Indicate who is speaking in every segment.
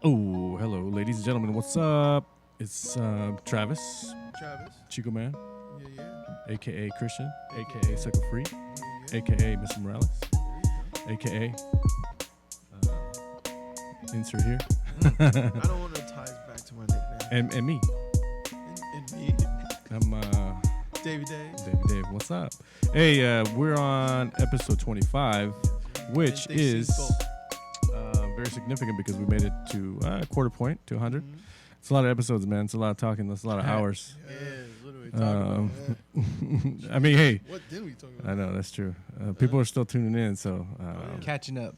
Speaker 1: Oh, hello, ladies and gentlemen. What's up? It's Travis. Chico Man.
Speaker 2: Yeah.
Speaker 1: A.K.A. Christian. A.K.A. Sucker Free. A.K.A. Mr. Morales. A.K.A. Insert here.
Speaker 2: I don't want to ties back to my nickname.
Speaker 1: And me.
Speaker 2: And me.
Speaker 1: I'm
Speaker 2: Davie Dave.
Speaker 1: Dave. What's up? Hey, we're on episode 25, which is very significant because we made it to a quarter point to 100.
Speaker 2: Mm-hmm.
Speaker 1: It's a lot of episodes, man. It's a lot of talking. That's a lot of hours.
Speaker 2: Yeah, literally talking about
Speaker 1: I mean, hey.
Speaker 2: What did we talk about?
Speaker 1: I know, that's true. People are still tuning in, so.
Speaker 3: Catching up.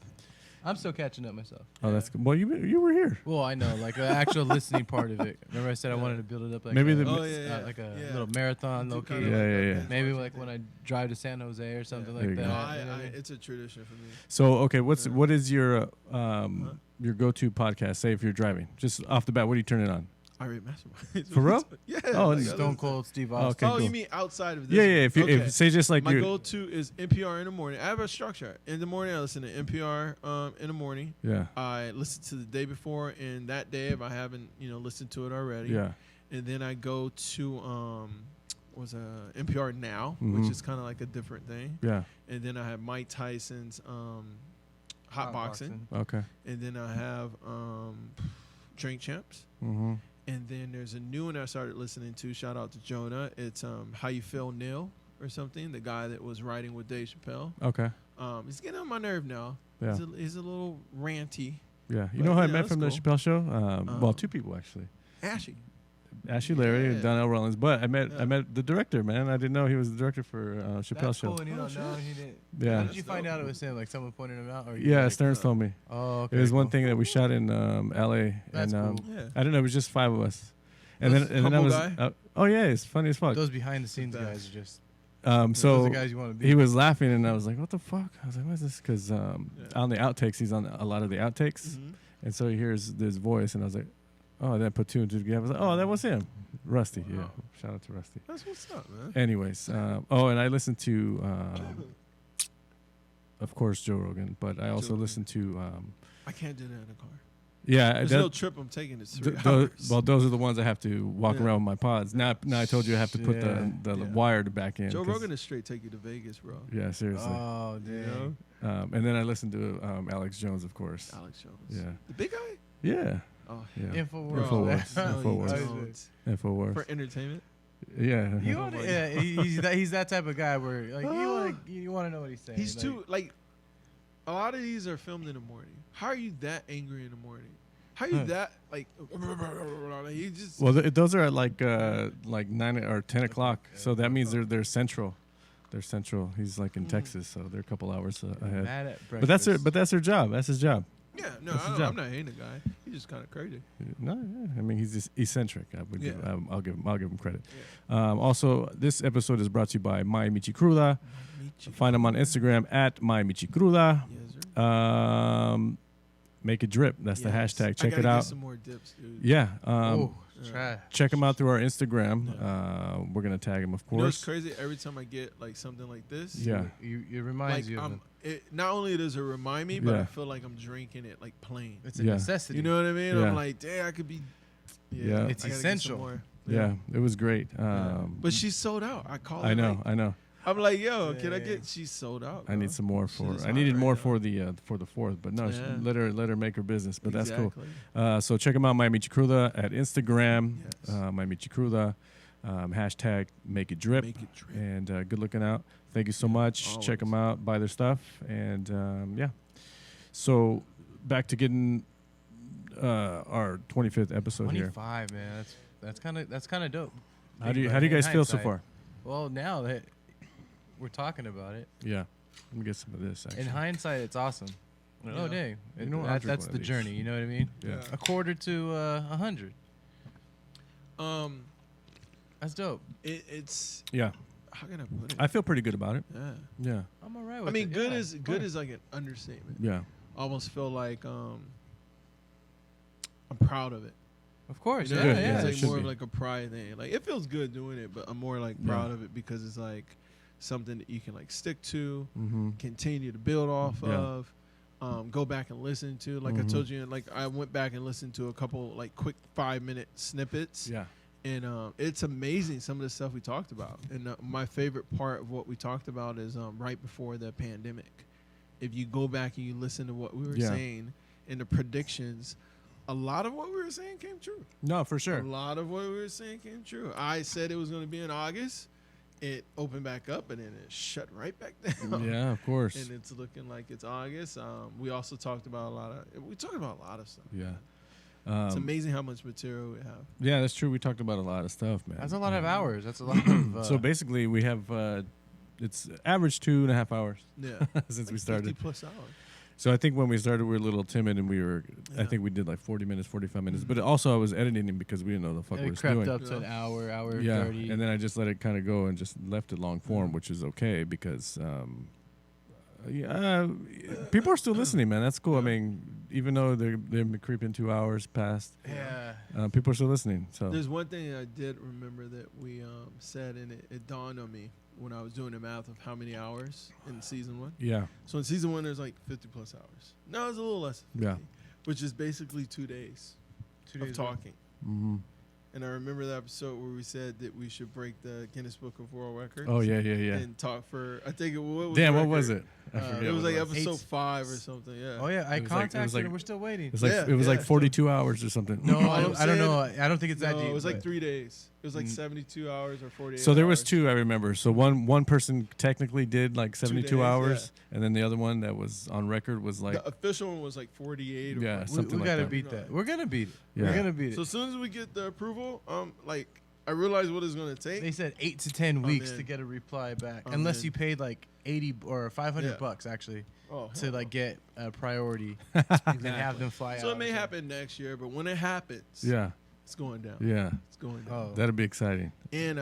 Speaker 3: I'm still catching up myself.
Speaker 1: Oh, that's good. Well, you were here.
Speaker 3: Well, I know, like the actual listening part of it. Remember I said I wanted to build it up like
Speaker 1: Maybe
Speaker 3: like a little marathon, low key.
Speaker 1: Yeah.
Speaker 3: Maybe like when I drive to San Jose or something like that.
Speaker 2: No, it's a tradition for me.
Speaker 1: So, okay, what is your go-to podcast? Say if you're driving, just off the bat, what do you turn it on?
Speaker 2: Irate Masterminds.
Speaker 1: For real?
Speaker 2: Yeah.
Speaker 1: Oh,
Speaker 2: like
Speaker 3: Stone Cold Steve Austin.
Speaker 1: Okay, cool.
Speaker 2: You mean outside of this?
Speaker 1: Yeah. If say just like
Speaker 2: my go-to is NPR in the morning. I have a structure. In the morning, I listen to NPR in the morning.
Speaker 1: Yeah.
Speaker 2: I listen to the day before, and that day if I haven't listened to it already.
Speaker 1: Yeah.
Speaker 2: And then I go to NPR Now, which is kind of like a different thing.
Speaker 1: Yeah.
Speaker 2: And then I have Mike Tyson's Hot Boxing.
Speaker 1: Okay.
Speaker 2: And then I have Drink Champs.
Speaker 1: Mm-hmm.
Speaker 2: And then there's a new one I started listening to. Shout out to Jonah. It's How You Feel Neil or something. The guy that was writing with Dave Chappelle.
Speaker 1: Okay.
Speaker 2: He's getting on my nerve now.
Speaker 1: Yeah.
Speaker 2: He's a little ranty.
Speaker 1: Yeah. You know who I met from the
Speaker 2: cool.
Speaker 1: Chappelle show? Well, two people actually. Ashley Larry and Donnell Rollins. But I met the director, man. I didn't know he was the director for Chappelle
Speaker 3: That's
Speaker 1: show.
Speaker 3: cool, and you don't know he didn't.
Speaker 1: Yeah.
Speaker 3: How did you find out it was him? Like someone pointed him out? Or
Speaker 1: Stearns told me.
Speaker 3: Oh, okay.
Speaker 1: It was one thing that we shot in L.A.
Speaker 3: That's
Speaker 1: and
Speaker 3: cool.
Speaker 1: I don't know. It was just five of us. And then I was. It's funny as fuck.
Speaker 3: Those behind the scenes guys are just.
Speaker 1: So
Speaker 3: those are the guys you want to be.
Speaker 1: he was laughing, and I was like, "What the fuck?" I was like, "What is this?" Because on the outtakes, he's on a lot of the outtakes, and so he hears this voice, and I was like, "Oh," and then I put two and two together. I was like, "Oh, that was him, Rusty." Yeah, shout out to Rusty.
Speaker 2: That's what's up, man.
Speaker 1: Anyways, and I listened to, of course, Joe Rogan, but I also listened to.
Speaker 2: I can't do that in the car.
Speaker 1: Yeah,
Speaker 2: there's no trip I'm taking. It's 3 hours.
Speaker 1: Well, those are the ones I have to walk around with my pods. Now I told you I have to put the wire back in.
Speaker 2: Joe Rogan is straight take you to Vegas, bro.
Speaker 1: Yeah, seriously.
Speaker 3: Oh, damn.
Speaker 1: And then I listened to Alex Jones, of course.
Speaker 2: Alex Jones.
Speaker 1: Yeah.
Speaker 2: The big guy?
Speaker 1: Yeah.
Speaker 2: Oh,
Speaker 1: yeah.
Speaker 2: Infowars. For entertainment?
Speaker 1: Yeah.
Speaker 3: He's that type of guy where like you want to know what he's saying.
Speaker 2: He's too like a lot of these are filmed in the morning. How are you that angry in the morning? How are you that like? He just
Speaker 1: those are at like 9 or 10 o'clock. So that means they're central. They're central. He's like in Texas, so they're a couple hours ahead.
Speaker 3: Mad at
Speaker 1: but that's their job. That's his job.
Speaker 2: Yeah, no, I'm not hating the guy. He's just kind of crazy.
Speaker 1: No, I mean he's just eccentric. I'll give him credit. Yeah. Also, this episode is brought to you by My Michi Cruda. Find him on Instagram at My Michi Cruda.
Speaker 2: Yes,
Speaker 1: Make it drip. That's the hashtag. Check it out.
Speaker 2: Get some more dips, dude.
Speaker 1: Yeah.
Speaker 3: Trash.
Speaker 1: Check him out through our Instagram. We're gonna tag him, of course.
Speaker 2: You know what's crazy? Every time I get like something like this,
Speaker 3: it reminds you of him.
Speaker 2: Not only does it remind me, but I feel like I'm drinking it like plain.
Speaker 3: It's a necessity.
Speaker 2: You know what I mean?
Speaker 1: Yeah.
Speaker 2: I'm like, damn, I could be.
Speaker 1: Yeah,
Speaker 3: it's essential.
Speaker 1: Yeah, it was great.
Speaker 2: But she's sold out.
Speaker 1: I know.
Speaker 2: I'm like, yo, can I get? She's sold out. Bro.
Speaker 1: I need some more I needed more for the 4th, but no, let her make her business. But that's cool. So check them out, My Michi Cruda at Instagram. My Michi Cruda, hashtag Make It Drip. And good looking out. Thank you so much.
Speaker 2: Always.
Speaker 1: Check them out, buy their stuff, and So back to getting our 25th episode
Speaker 3: 25, man. That's kind of dope.
Speaker 1: How do you guys feel so far?
Speaker 3: Well, now that we're talking about it.
Speaker 1: Yeah. Let me get some of this, actually.
Speaker 3: In hindsight, it's awesome.
Speaker 1: Yeah.
Speaker 3: Oh, dang. That's the
Speaker 1: these.
Speaker 3: journey, you know what I mean?
Speaker 1: Yeah.
Speaker 3: A quarter to 100. That's dope.
Speaker 2: It's...
Speaker 1: Yeah.
Speaker 2: How can I put it?
Speaker 1: I feel pretty good about it. Yeah.
Speaker 3: I'm all right with it.
Speaker 2: I mean, good is like an understatement.
Speaker 1: Yeah.
Speaker 2: I almost feel like I'm proud of it.
Speaker 3: Of course,
Speaker 2: you know?
Speaker 3: yeah.
Speaker 2: It's like more of like a pride thing. Like it feels good doing it, but I'm more like proud of it because it's like something that you can like stick to, continue to build off of. go back and listen to. Like I told you, like I went back and listened to a couple like quick 5-minute snippets.
Speaker 1: Yeah.
Speaker 2: And it's amazing some of the stuff we talked about. And my favorite part of what we talked about is right before the pandemic. If you go back and you listen to what we were saying and the predictions, a lot of what we were saying came true.
Speaker 1: No, for sure.
Speaker 2: A lot of what we were saying came true. I said it was going to be in August. It opened back up and then it shut right back down.
Speaker 1: Yeah, of course.
Speaker 2: And it's looking like it's August. We also talked about a lot of stuff.
Speaker 1: Yeah.
Speaker 2: It's amazing how much material we have.
Speaker 1: Yeah, that's true. We talked about a lot of stuff, man.
Speaker 3: That's a lot of hours. That's a lot of.
Speaker 1: So basically, we have it's average 2.5 hours.
Speaker 2: Yeah,
Speaker 1: since
Speaker 2: like
Speaker 1: we started.
Speaker 2: 50+ hours.
Speaker 1: So I think when we started, we were a little timid, and I think we did like 40 minutes, 45 minutes. But also, I was editing it because we didn't know the fuck we were doing.
Speaker 3: It crept up to an hour, 30.
Speaker 1: And then I just let it kind of go and just left it long form, which is okay because people are still listening, man. That's cool. I mean, even though they've been creeping 2 hours past, people are still listening. So
Speaker 2: there's one thing I did remember that we said, and it dawned on me when I was doing the math of how many hours in season 1.
Speaker 1: Yeah.
Speaker 2: So in season 1, there's like 50+ hours. No, it's a little less than 50, which is basically 2 days of talking.
Speaker 1: Mm-hmm.
Speaker 2: And I remember the episode where we said that we should break the Guinness Book of World Records.
Speaker 1: Oh, yeah.
Speaker 2: And talk for, I think what was
Speaker 1: Damn, what was it? I
Speaker 2: forget. It was like episode 5 or something, yeah.
Speaker 3: Oh, yeah, I contacted
Speaker 1: like,
Speaker 3: her. We're still waiting.
Speaker 1: It was like 42 hours or something.
Speaker 3: No, I don't know. I don't think it's that deep.
Speaker 2: It was like 3 days. It was like 72 hours or 48
Speaker 1: So there
Speaker 2: hours.
Speaker 1: was 2, I remember. So one person technically did like 72 hours, and then the other one that was on record was like...
Speaker 2: The official one was like 48 or
Speaker 1: yeah, something
Speaker 3: we
Speaker 1: like that.
Speaker 3: We gotta beat that. We're gonna beat it.
Speaker 1: Yeah.
Speaker 3: We're gonna beat it.
Speaker 2: So as soon as we get the approval, like, I realize what it's going to take.
Speaker 3: They said 8 to 10 weeks to get a reply back, unless you paid like 80 or $500 actually to like get a priority and then have them fly out.
Speaker 2: So it may happen next year, but when it happens, it's going down.
Speaker 1: Yeah,
Speaker 2: it's going down.
Speaker 1: That'll be exciting.
Speaker 2: And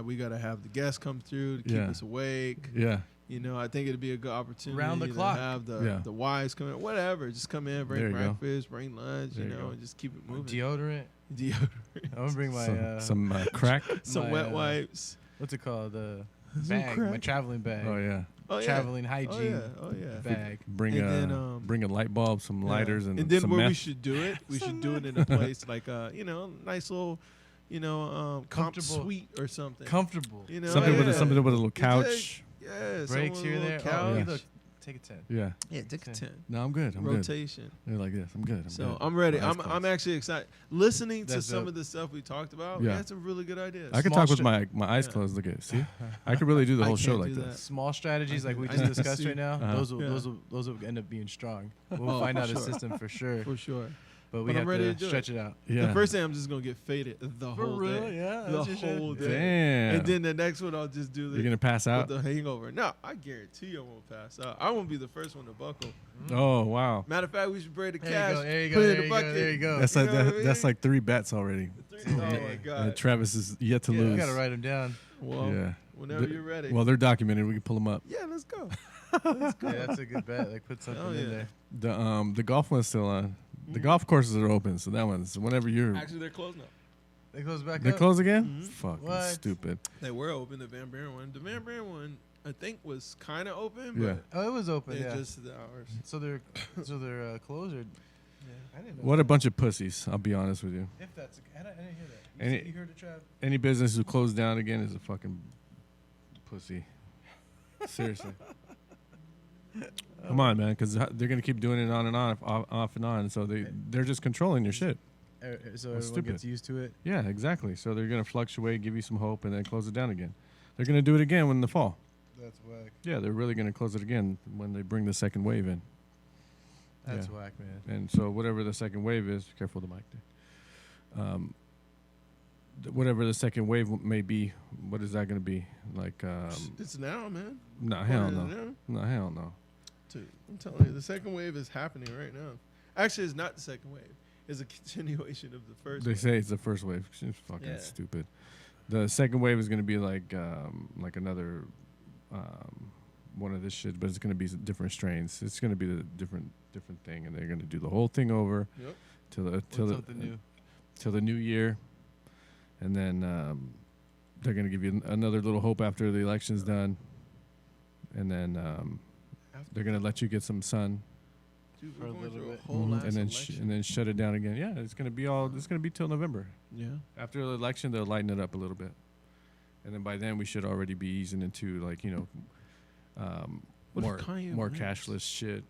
Speaker 2: we got to have the guests come through to keep us awake.
Speaker 1: Yeah.
Speaker 2: You know, I think it'd be a good opportunity
Speaker 3: round the clock.
Speaker 2: To have the wives come in, whatever. Just come in, bring breakfast, bring lunch, and just keep it moving.
Speaker 3: Deodorant.
Speaker 2: I'm
Speaker 3: gonna bring my
Speaker 1: some crack,
Speaker 2: some wet wipes.
Speaker 3: What's it called? The bag, my traveling bag.
Speaker 1: Oh yeah.
Speaker 3: Traveling hygiene. Bag.
Speaker 1: Bring a light bulb, some lighters, and
Speaker 2: then
Speaker 1: some
Speaker 2: where
Speaker 1: meth.
Speaker 2: we should do it, we should do it in a place like nice little, comfortable suite or something.
Speaker 3: Comfortable.
Speaker 2: You know,
Speaker 1: something with a little couch.
Speaker 2: Breaks
Speaker 3: here there.
Speaker 2: Couch.
Speaker 3: Look, take a 10.
Speaker 2: Yeah, take a 10.
Speaker 1: No, I'm good.
Speaker 2: Rotation.
Speaker 1: They're like this. I'm good.
Speaker 2: I'm ready. I'm actually excited. Listening to some of the stuff we talked about, we had some really good ideas.
Speaker 1: I could talk with my eyes closed. Look at it. See, I could really do the whole show like this.
Speaker 3: Small strategies like we just discussed right now. Those will end up being strong. We'll find out a system for sure.
Speaker 2: For sure.
Speaker 3: But we have to stretch it out.
Speaker 2: Yeah. The first day I'm just gonna get faded the whole day.
Speaker 3: Yeah,
Speaker 2: the whole day.
Speaker 1: Damn.
Speaker 2: And then the next one I'll just do
Speaker 1: You're gonna pass out?
Speaker 2: The hangover. No, I guarantee you I won't pass out. I won't be the first one to buckle.
Speaker 1: Oh wow.
Speaker 2: Matter of fact, we should break the cash.
Speaker 3: There you go.
Speaker 2: Put it in the bucket.
Speaker 3: There you go.
Speaker 1: That's like 3 bets already.
Speaker 2: Oh my god.
Speaker 1: Travis is yet to lose.
Speaker 3: You gotta write them down.
Speaker 2: Well, whenever you're ready.
Speaker 1: Well, they're documented. We can pull them up.
Speaker 2: Yeah, let's go.
Speaker 3: Yeah, that's a good bet. Like put something in there.
Speaker 1: The golf one's still on. The golf courses are open, so that one's whenever you're.
Speaker 2: Actually, they're closed now.
Speaker 3: They close back up.
Speaker 1: They close again?
Speaker 2: Mm-hmm.
Speaker 1: Fucking stupid.
Speaker 2: They were open. The Van Buren one. The Van Buren one, I think, was kind of open. But
Speaker 3: it was open. Yeah.
Speaker 2: Just the hours.
Speaker 3: So they're closed. Or, I didn't know.
Speaker 1: What a bunch of pussies! I'll be honest with you.
Speaker 3: If that's, I didn't hear that. You heard it, Trav?
Speaker 1: Any business who closed down again is a fucking pussy. Seriously. Come on, man, because they're gonna keep doing it on and on, off and on. So they're just controlling your shit.
Speaker 3: So everyone gets used to it.
Speaker 1: Yeah, exactly. So they're gonna fluctuate, give you some hope, and then close it down again. They're gonna do it again in the fall.
Speaker 3: That's whack.
Speaker 1: Yeah, they're really gonna close it again when they bring the second wave in.
Speaker 3: That's whack, man.
Speaker 1: And so whatever the second wave is, careful of the mic there. Whatever the second wave may be, what is that gonna be like?
Speaker 2: It's now, man.
Speaker 1: No, hell no. No, hell no.
Speaker 2: Dude, I'm telling you, the second wave is happening right now. Actually, it's not the second wave. It's a continuation of the first wave.
Speaker 1: They say it's the first wave. It's fucking stupid. The second wave is going to be like another one of this shit, but it's going to be different strains. It's going to be the different thing, and they're going to do the whole thing over till the new year, and then they're going to give you another little hope after the election's done, and then they're going to let you get some sun
Speaker 2: Dude,
Speaker 3: for a little bit,
Speaker 1: and then shut it down again. Yeah, it's gonna be till November.
Speaker 2: Yeah.
Speaker 1: After the election, they'll lighten it up a little bit, and then by then we should already be easing into like more cashless shit.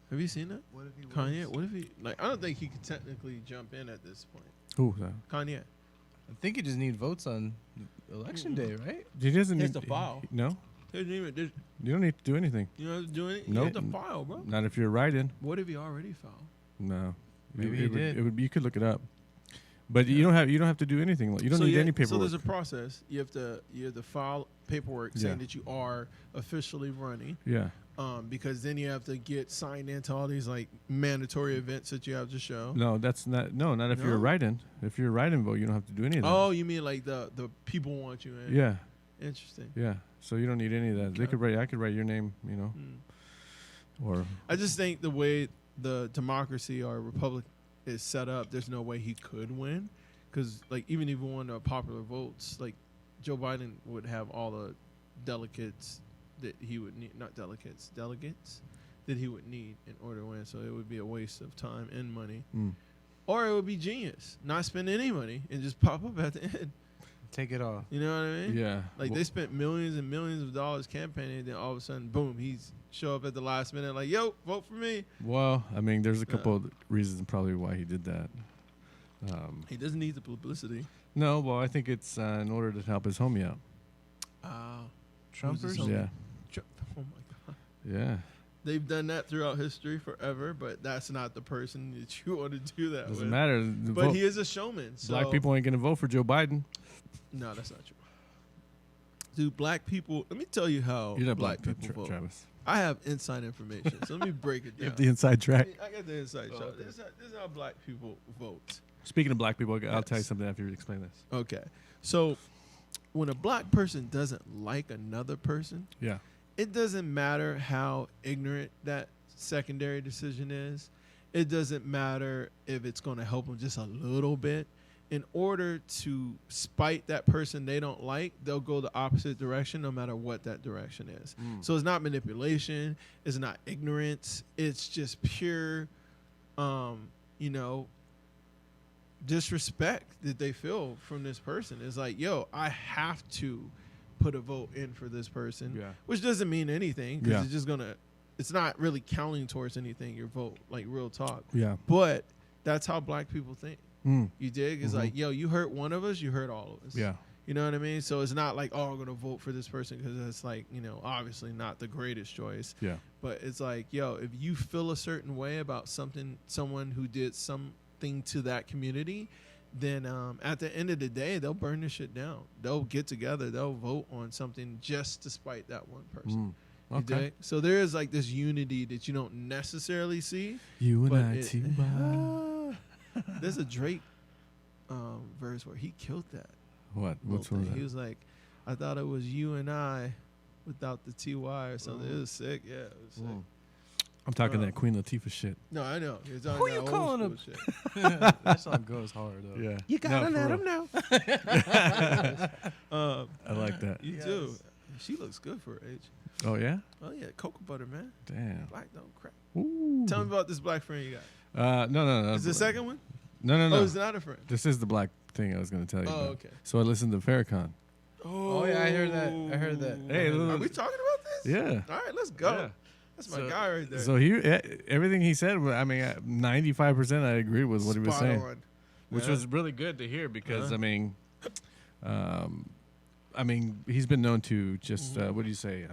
Speaker 2: Have you seen that?
Speaker 3: What if he
Speaker 2: Kanye?
Speaker 3: wins?
Speaker 2: What if he like? I don't think he could technically jump in at this point.
Speaker 1: Who?
Speaker 2: Kanye.
Speaker 3: I think you just need votes on election day, right?
Speaker 1: He doesn't
Speaker 2: It's
Speaker 1: need
Speaker 2: the file.
Speaker 1: No,
Speaker 2: You
Speaker 1: you don't need to do anything.
Speaker 2: don't have to do anything.
Speaker 1: Nope.
Speaker 2: You have to file, bro.
Speaker 1: Not if you're write-in.
Speaker 2: What if he already filed?
Speaker 1: No,
Speaker 3: Maybe he did.
Speaker 1: It would be, you could look it up, but you don't have to do anything. You don't need any paperwork.
Speaker 2: So there's a process. You have to file paperwork saying that you are officially running.
Speaker 1: Yeah.
Speaker 2: Because then you have to get signed into all these like mandatory events that you have to show.
Speaker 1: No, that's not. No, not if you're a write-in. If you're a write-in vote, you don't have to do any of that.
Speaker 2: Oh, you mean like the people want you in?
Speaker 1: Yeah.
Speaker 2: Interesting.
Speaker 1: Yeah. So you don't need any of that. They could write. I could write your name. Or.
Speaker 2: I just think the way the democracy or republic is set up, there's no way he could win, because like even if he won the popular votes, like Joe Biden would have all the delegates that he would need, not delegates that he would need in order to win. So it would be a waste of time and money. Or it would be genius, not spend any money and just pop up at the end.
Speaker 3: Take it all.
Speaker 2: You know what I mean?
Speaker 1: Yeah.
Speaker 2: Like they spent millions and millions of dollars campaigning, and then all of a sudden, boom, he's show up at the last minute like, yo, vote for me.
Speaker 1: Well, I mean, there's a couple of reasons probably why he did that.
Speaker 2: He doesn't need the publicity.
Speaker 1: No, well, I think it's in order to help his homie out.
Speaker 2: Trumpers?
Speaker 1: Yeah.
Speaker 2: Oh my God.
Speaker 1: Yeah.
Speaker 2: They've done that throughout history forever, but that's not the person that you want to do that with.
Speaker 1: Doesn't matter.
Speaker 2: But he is a showman. So.
Speaker 1: Black people ain't going to vote for Joe Biden.
Speaker 2: No, that's not true. Dude, black people, let me tell you how
Speaker 1: You're not
Speaker 2: black people vote.
Speaker 1: Travis.
Speaker 2: I have inside information, so let me break it down.
Speaker 1: You have the inside track.
Speaker 2: I got the inside track. This is how black people vote.
Speaker 1: Speaking of black people, I'll tell you something after you explain this.
Speaker 2: Okay. So when a black person doesn't like another person,
Speaker 1: yeah,
Speaker 2: it doesn't matter how ignorant that secondary decision is. It doesn't matter if it's going to help them just a little bit. In order to spite that person they don't like, they'll go the opposite direction no matter what that direction is. So it's not manipulation. It's not ignorance. It's just pure, disrespect that they feel from this person. It's like, yo, I have to put a vote in for this person, which doesn't mean anything because it's just it's not really counting towards anything, your vote, like real talk. Yeah. But that's how black people think. You dig? It's like, yo, you hurt one of us, you hurt all of us. Yeah. You know what I mean? So it's not like, oh, I'm going to vote for this person because it's like, obviously not the greatest choice. Yeah. But it's like, yo, if you feel a certain way about someone who did something to that community, then at the end of the day, they'll burn this shit down. They'll get together. They'll vote on something just to spite that one person. Okay. So there is like this unity that you don't necessarily see. You and I, T-Y. There's a Drake verse where he killed that.
Speaker 1: What? What's wrong with that?
Speaker 2: He was like, I thought it was you and I without the TY or something. It was sick. Yeah, it was sick.
Speaker 1: I'm talking that Queen Latifah shit.
Speaker 2: No, I know.
Speaker 3: Who you calling him? That song goes hard, though.
Speaker 2: Yeah. You gotta let him know.
Speaker 1: I like that.
Speaker 2: You do. She looks good for her age.
Speaker 1: Oh, yeah?
Speaker 2: Oh, yeah. Cocoa butter, man.
Speaker 1: Damn.
Speaker 2: Black don't crack.
Speaker 1: Ooh.
Speaker 2: Tell me about this black friend you got.
Speaker 1: No.
Speaker 2: Is the second one?
Speaker 1: No.
Speaker 2: Oh, it's not a friend.
Speaker 1: This is the black thing I was going to tell you about.
Speaker 2: Okay.
Speaker 1: So I listened to Farrakhan.
Speaker 3: Oh, yeah, I heard that.
Speaker 2: Hey, are we talking about this?
Speaker 1: Yeah.
Speaker 2: All right, let's go. Yeah. That's my guy right there.
Speaker 1: So everything he said, I mean, 95% I agree with what he was saying. On. Which was really good to hear because, I mean, he's been known to just, what do you say,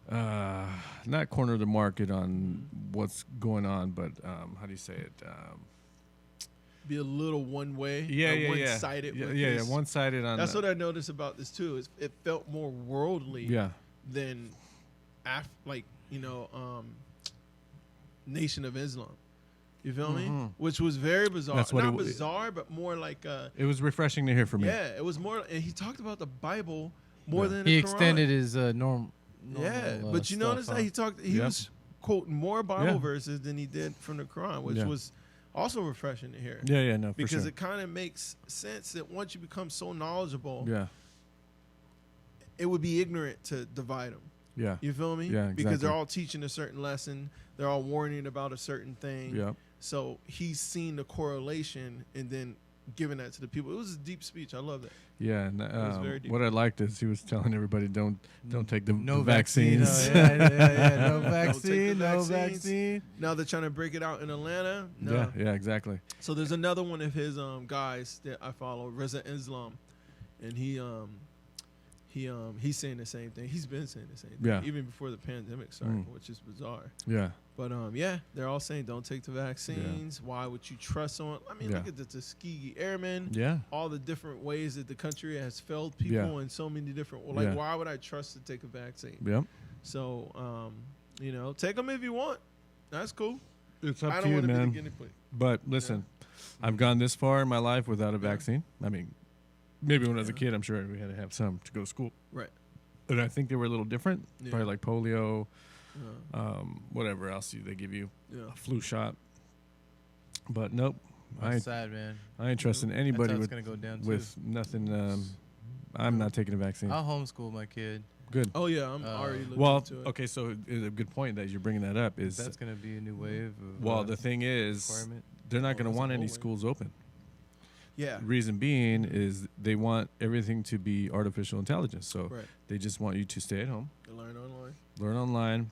Speaker 1: not corner the market on what's going on, but how do you say it?
Speaker 2: Be a little one way, one-sided.
Speaker 1: Yeah, one-sided on.
Speaker 2: That's what I noticed about this too. Is it felt more worldly than, Nation of Islam. You feel me? Which was very bizarre. That's not bizarre, but more like.
Speaker 1: It was refreshing to hear from me.
Speaker 2: Yeah, it was more, and he talked about the Bible more than
Speaker 3: he
Speaker 2: the
Speaker 3: extended his normal.
Speaker 2: Yeah, but you notice that he was quoting more Bible verses than he did from the Quran, which was also refreshing to hear.
Speaker 1: Yeah, no,
Speaker 2: because it kind of makes sense that once you become so knowledgeable, it would be ignorant to divide them.
Speaker 1: Yeah.
Speaker 2: You feel me?
Speaker 1: Yeah, exactly.
Speaker 2: Because they're all teaching a certain lesson. They're all warning about a certain thing.
Speaker 1: Yeah.
Speaker 2: So he's seen the correlation and then giving that to the people. It was a deep speech. I love that.
Speaker 1: Yeah, and what I liked is he was telling everybody don't take the
Speaker 3: vaccines. No vaccine, no vaccine.
Speaker 2: Now they're trying to break it out in Atlanta. No.
Speaker 1: Yeah, exactly.
Speaker 2: So there's another one of his guys that I follow, Reza Islam, and he's saying the same thing. He's been saying the same thing, even before the pandemic started, which is bizarre.
Speaker 1: Yeah.
Speaker 2: But they're all saying don't take the vaccines. Yeah. Why would you trust on? I mean, look at the Tuskegee Airmen.
Speaker 1: Yeah.
Speaker 2: All the different ways that the country has failed people in so many different. Like, why would I trust to take a vaccine?
Speaker 1: Yep.
Speaker 2: So, take them if you want. That's cool.
Speaker 1: It's up to you, man. But listen, I've gone this far in my life without a vaccine. I mean, maybe when I was a kid, I'm sure we had to have some to go to school.
Speaker 2: Right.
Speaker 1: But I think they were a little different. Probably like polio. Whatever else they give you, a flu shot. But nope,
Speaker 3: sad, man.
Speaker 1: I ain't trusting anybody with nothing. I'm not taking a vaccine.
Speaker 3: I'll homeschool my kid.
Speaker 1: Good.
Speaker 2: Oh yeah, I'm already looking into it.
Speaker 1: Okay, so a good point that you're bringing that up is
Speaker 3: that's going to be a new wave. Of,
Speaker 1: the thing is, they're not going to want any schools open.
Speaker 2: Yeah.
Speaker 1: Reason being is they want everything to be artificial intelligence. So they just want you to stay at home, learn online.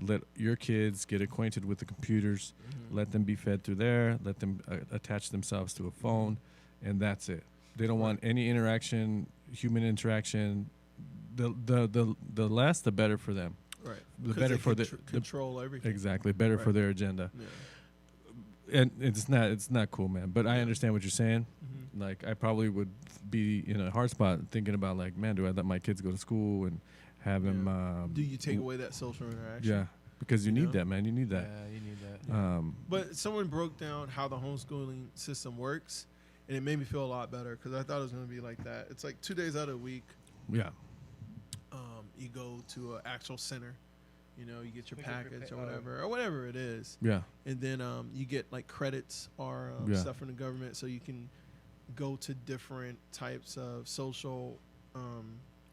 Speaker 1: Let your kids get acquainted with the computers. Let them be fed through there. Let them attach themselves to a phone, and that's it. They don't want any interaction, human interaction. The less, the better for them.
Speaker 2: Right.
Speaker 1: The better for the
Speaker 2: control everything.
Speaker 1: Exactly. Better for their agenda. Yeah. And it's not cool, man. But I understand what you're saying. Like, I probably would be in a hard spot thinking about, like, man, do I let my kids go to school and have him.
Speaker 2: Do you take away that social interaction?
Speaker 1: Yeah, because you need that, man. You need that.
Speaker 3: Yeah, you need that.
Speaker 2: But someone broke down how the homeschooling system works, and it made me feel a lot better because I thought it was going to be like that. It's like 2 days out of the week.
Speaker 1: Yeah.
Speaker 2: You go to an actual center. You get your package or whatever it is.
Speaker 1: Yeah.
Speaker 2: And then you get like credits or stuff from the government, so you can go to different types of social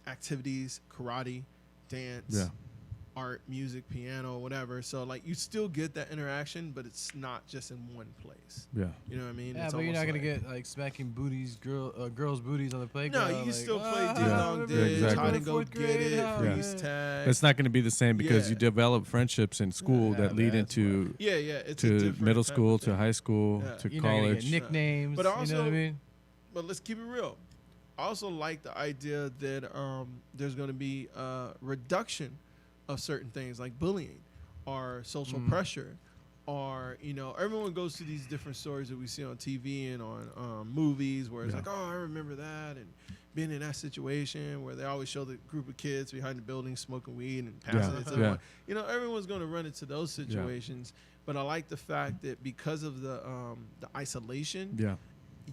Speaker 2: activities, karate, dance, art, music, piano, whatever. So like you still get that interaction, but it's not just in one place.
Speaker 1: Yeah.
Speaker 2: You know what I mean?
Speaker 3: Yeah,
Speaker 2: it's
Speaker 3: but you're not gonna get like smacking girls' booties on the
Speaker 2: No,
Speaker 3: playground.
Speaker 2: you can still play ding dong ditch, hide and go get it, freeze tag.
Speaker 1: It's not gonna be the same because you develop friendships in school that lead into
Speaker 2: it's
Speaker 1: to middle school, to high school, to college.
Speaker 3: Get nicknames.
Speaker 2: But also,
Speaker 3: you know what I mean?
Speaker 2: But let's keep it real. I also like the idea that there's going to be a reduction of certain things like bullying or social pressure or, everyone goes to these different stories that we see on TV and on movies where it's like, oh, I remember that and being in that situation where they always show the group of kids behind the building smoking weed and passing it to everyone. Everyone's going to run into those situations. But I like the fact that because of the isolation,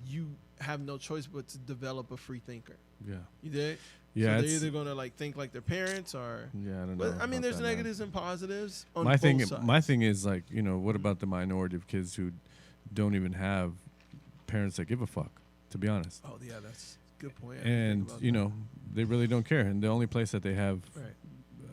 Speaker 2: you have no choice but to develop a free thinker. Yeah. You did?
Speaker 1: Yeah.
Speaker 2: So they're either going to think like their parents or...
Speaker 1: Yeah, I don't know.
Speaker 2: But, I mean, there's negatives and positives on
Speaker 1: both
Speaker 2: sides.
Speaker 1: My thing is like, what about the minority of kids who don't even have parents that give a fuck, to be honest?
Speaker 2: Oh, yeah, that's a good point.
Speaker 1: And, they really don't care. And the only place that they have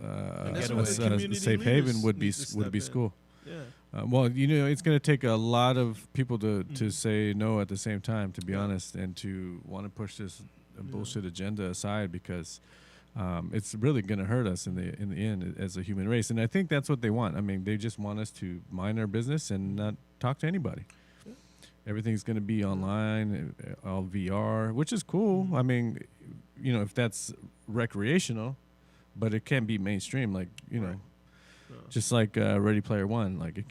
Speaker 1: a safe haven would be school.
Speaker 2: Yeah.
Speaker 1: It's going to take a lot of people to say no at the same time, to be honest, and to want to push this bullshit agenda aside because it's really going to hurt us in the end as a human race. And I think that's what they want. I mean, they just want us to mind our business and not talk to anybody. Yeah. Everything's going to be online, all VR, which is cool. I mean, if that's recreational, but it can be mainstream, like, just like Ready Player One. Like,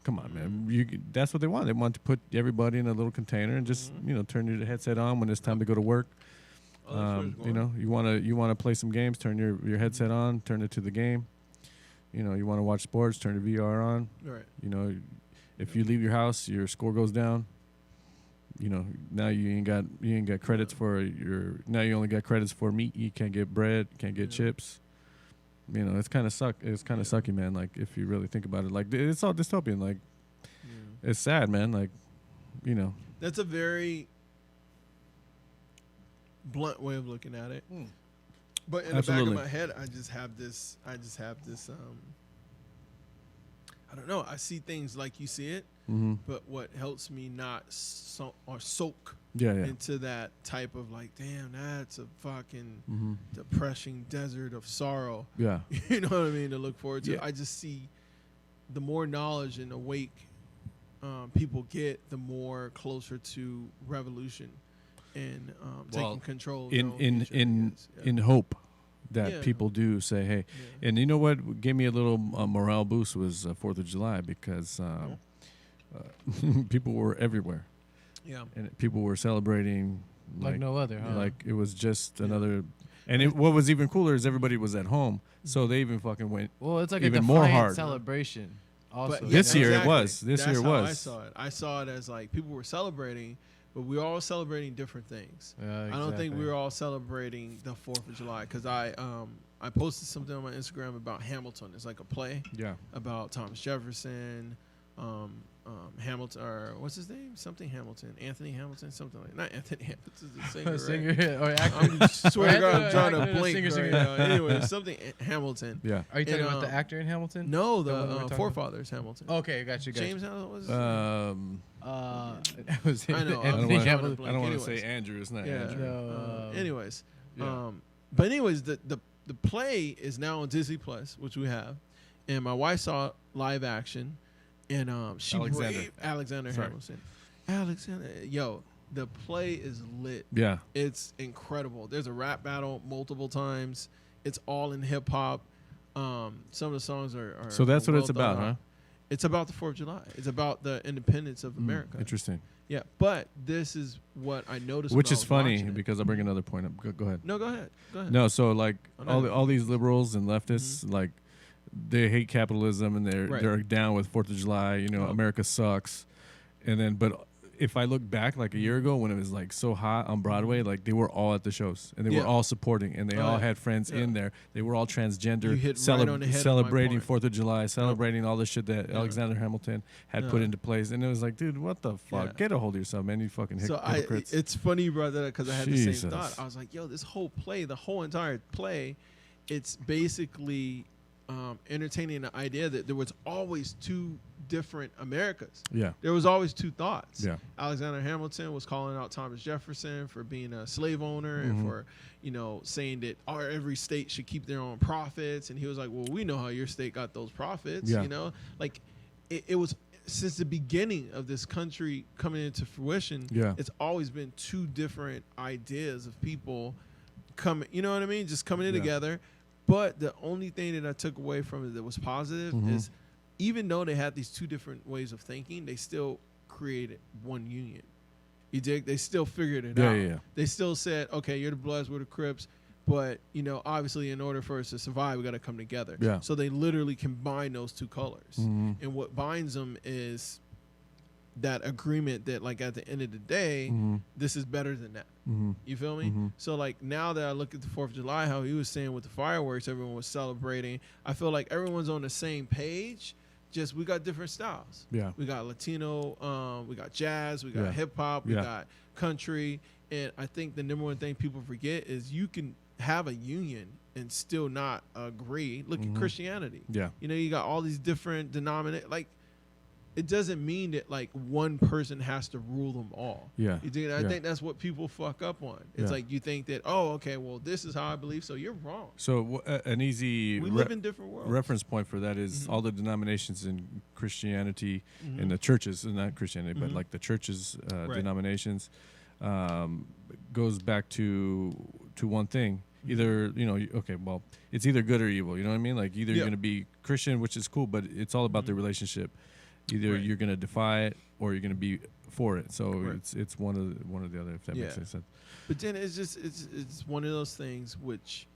Speaker 1: come on, man. That's what they want. They want to put everybody in a little container and just, turn your headset on when it's time to go to work. You want to play some games, turn your headset on, turn it to the game. You want to watch sports, turn the VR on.
Speaker 2: Right.
Speaker 1: If you leave your house, your score goes down. Now you ain't got credits for now you only got credits for meat. You can't get bread, can't get chips. It's kind of sucky, man. Like, if you really think about it, like, it's all dystopian. Like, it's sad, man. Like,
Speaker 2: That's a very blunt way of looking at it. But in the back of my head, I just have this. I don't know. I see things like you see it, but what helps me not soak into that type of like, damn, that's a fucking depressing desert of sorrow.
Speaker 1: Yeah.
Speaker 2: You know what I mean? To look forward to. Yeah. I just see the more knowledge and awake people get, the more closer to revolution and taking control.
Speaker 1: In hope that people do say, hey, and you know what gave me a little morale boost was 4th of July because people were everywhere. Yeah, and people were celebrating
Speaker 3: like no other. Huh?
Speaker 1: Like it was just another. And what was even cooler is everybody was at home, so they even fucking went.
Speaker 3: Well, it's like
Speaker 1: even
Speaker 3: a
Speaker 1: more hard
Speaker 3: celebration. Also,
Speaker 1: but this year it was. This year it was.
Speaker 2: I saw it. I saw it as like people were celebrating. But we were all celebrating different things.
Speaker 3: Exactly.
Speaker 2: I don't think we were all celebrating the 4th of July because I posted something on my Instagram about Hamilton. It's like a play about Thomas Jefferson, Hamilton, or what's his name? Something Hamilton. Anthony Hamilton? Something like that. Not Anthony Hamilton, the singer, right?
Speaker 3: Or actor.
Speaker 2: I swear to God, I'm trying to blink right now. Anyway, something Hamilton.
Speaker 1: Yeah.
Speaker 3: Are you talking about the actor in Hamilton?
Speaker 2: No, the forefathers Hamilton.
Speaker 3: Okay, got you.
Speaker 2: James Hamilton was
Speaker 3: was
Speaker 2: I know.
Speaker 1: I don't want to say Andrew. It's not Andrew.
Speaker 2: No, but anyways, the play is now on Disney Plus, which we have, and my wife saw live action, and she Alexander Hamilton. Alexander, yo, the play is lit.
Speaker 1: Yeah,
Speaker 2: it's incredible. There's a rap battle multiple times. It's all in hip hop. Some of the songs are
Speaker 1: so that's what it's about, huh?
Speaker 2: It's about the 4th of July. It's about the independence of America.
Speaker 1: Interesting.
Speaker 2: Yeah, but this is what I noticed.
Speaker 1: Which is funny because I'll bring another point up. Go ahead.
Speaker 2: No, go ahead.
Speaker 1: No, so like all these liberals and leftists, like they hate capitalism and they're down with 4th of July. You know, America sucks. And then, but if I look back like a year ago when it was like so hot on Broadway, like they were all at the shows and they were all supporting and they all had friends in there. They were all transgender, celebrating 4th of July, celebrating all the shit that Alexander Hamilton had put into place. And it was like, dude, what the fuck? Get a hold of yourself, man. You fucking hypocrites.
Speaker 2: It's funny you brought that up because I had the same thought. I was like, yo, this whole play, the whole entire play, it's basically entertaining the idea that there was always two different Americas.
Speaker 1: Yeah.
Speaker 2: There was always two thoughts.
Speaker 1: Yeah.
Speaker 2: Alexander Hamilton was calling out Thomas Jefferson for being a slave owner and for, saying that every state should keep their own profits. And he was like, well, we know how your state got those profits, Like it was since the beginning of this country coming into fruition, it's always been two different ideas of people coming, you know what I mean? Just coming in together. But the only thing that I took away from it that was positive is even though they had these two different ways of thinking, they still created one union. You dig? They still figured it out. Yeah. They still said, okay, you're the Bloods, we're the Crips, but, obviously in order for us to survive, we got to come together.
Speaker 1: Yeah.
Speaker 2: So they literally combine those two colors. And what binds them is that agreement that, like, at the end of the day, this is better than that. You feel me? So, like, now that I look at the 4th of July, how he was saying with the fireworks, everyone was celebrating. I feel like everyone's on the same page, just we got different styles.
Speaker 1: Yeah.
Speaker 2: We got Latino, we got jazz, we got hip-hop, we got country. And I think the number one thing people forget is you can have a union and still not agree. Look at Christianity.
Speaker 1: Yeah.
Speaker 2: You got all these different denominations. Like, it doesn't mean that like one person has to rule them all.
Speaker 1: Yeah.
Speaker 2: I think that's what people fuck up on. It's like you think that, this is how I believe, so you're wrong.
Speaker 1: So an easy
Speaker 2: we live in different worlds.
Speaker 1: Reference point for that is all the denominations in Christianity and the churches, not Christianity, but like the churches denominations goes back to one thing. Either, it's either good or evil. You know what I mean? Like either you're going to be Christian, which is cool, but it's all about the relationship. Either you're going to defy it or you're going to be for it. So it's one of the other, if that makes any sense.
Speaker 2: But then it's one of those things which,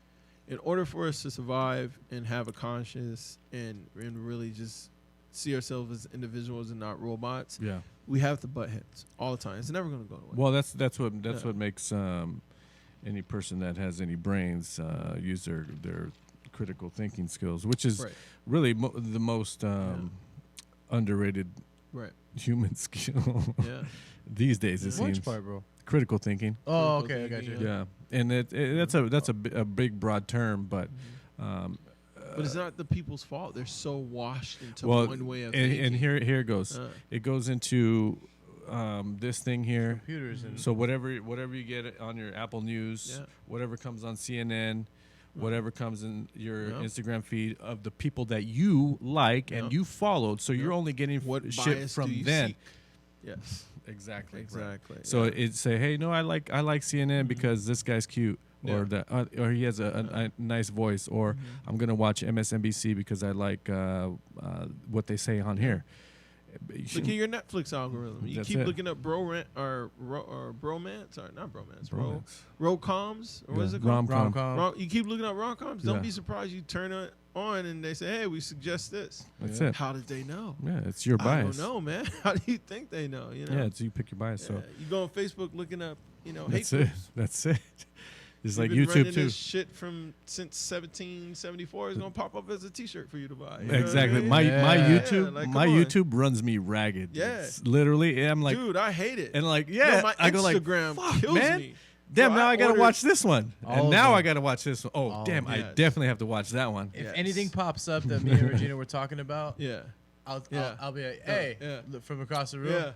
Speaker 2: in order for us to survive and have a conscience and really just see ourselves as individuals and not robots, we have to butt heads all the time. It's never going to go away.
Speaker 1: Well, that's what makes any person that has any brains use their critical thinking skills, which is really the most underrated human skill these days, it seems.
Speaker 3: Which part, bro?
Speaker 1: critical thinking.
Speaker 3: Oh, okay, I got you.
Speaker 1: Yeah, and that's a big broad term, but.
Speaker 2: But it's not the people's fault. They're so washed into one way of thinking.
Speaker 1: And here it goes. It goes into this thing here.
Speaker 3: Computers. And
Speaker 1: so whatever you get on your Apple News, whatever comes on CNN, whatever comes in your Instagram feed of the people that you like and you followed. So you're only getting shit from them.
Speaker 2: Yes.
Speaker 1: Exactly.
Speaker 2: Right.
Speaker 1: So it say, hey, no, I like CNN because this guy's cute. Or he has a nice voice, or I'm gonna watch MSNBC because I like what they say on here.
Speaker 2: Look at your Netflix algorithm. You keep looking up bromance or not bromance, rom-coms, or what is it called?
Speaker 3: Rom-com.
Speaker 2: You keep looking up rom-coms. Don't be surprised you turn it on and they say, hey, we suggest this.
Speaker 1: That's it.
Speaker 2: How did they know?
Speaker 1: Yeah, it's your bias.
Speaker 2: I don't know, man. How do you think they know? You know?
Speaker 1: Yeah, it's you pick your bias. So
Speaker 2: you go on Facebook looking up,
Speaker 1: that's
Speaker 2: hate
Speaker 1: it. That's it. It's like
Speaker 2: been
Speaker 1: YouTube too.
Speaker 2: This shit since 1774 is gonna pop up as a T-shirt for you to buy.
Speaker 1: Exactly. My YouTube runs me ragged.
Speaker 2: Yeah.
Speaker 1: It's literally, I'm like,
Speaker 2: dude, I hate it.
Speaker 1: And like,
Speaker 2: my
Speaker 1: I go like,
Speaker 2: Instagram kills
Speaker 1: man.
Speaker 2: me.
Speaker 1: Damn, now I gotta watch this one, and now I gotta watch this one. Oh, damn,
Speaker 2: yes.
Speaker 1: I definitely have to watch that one.
Speaker 3: If anything pops up that me and Regina were talking about, I'll be like, hey, look from across the room.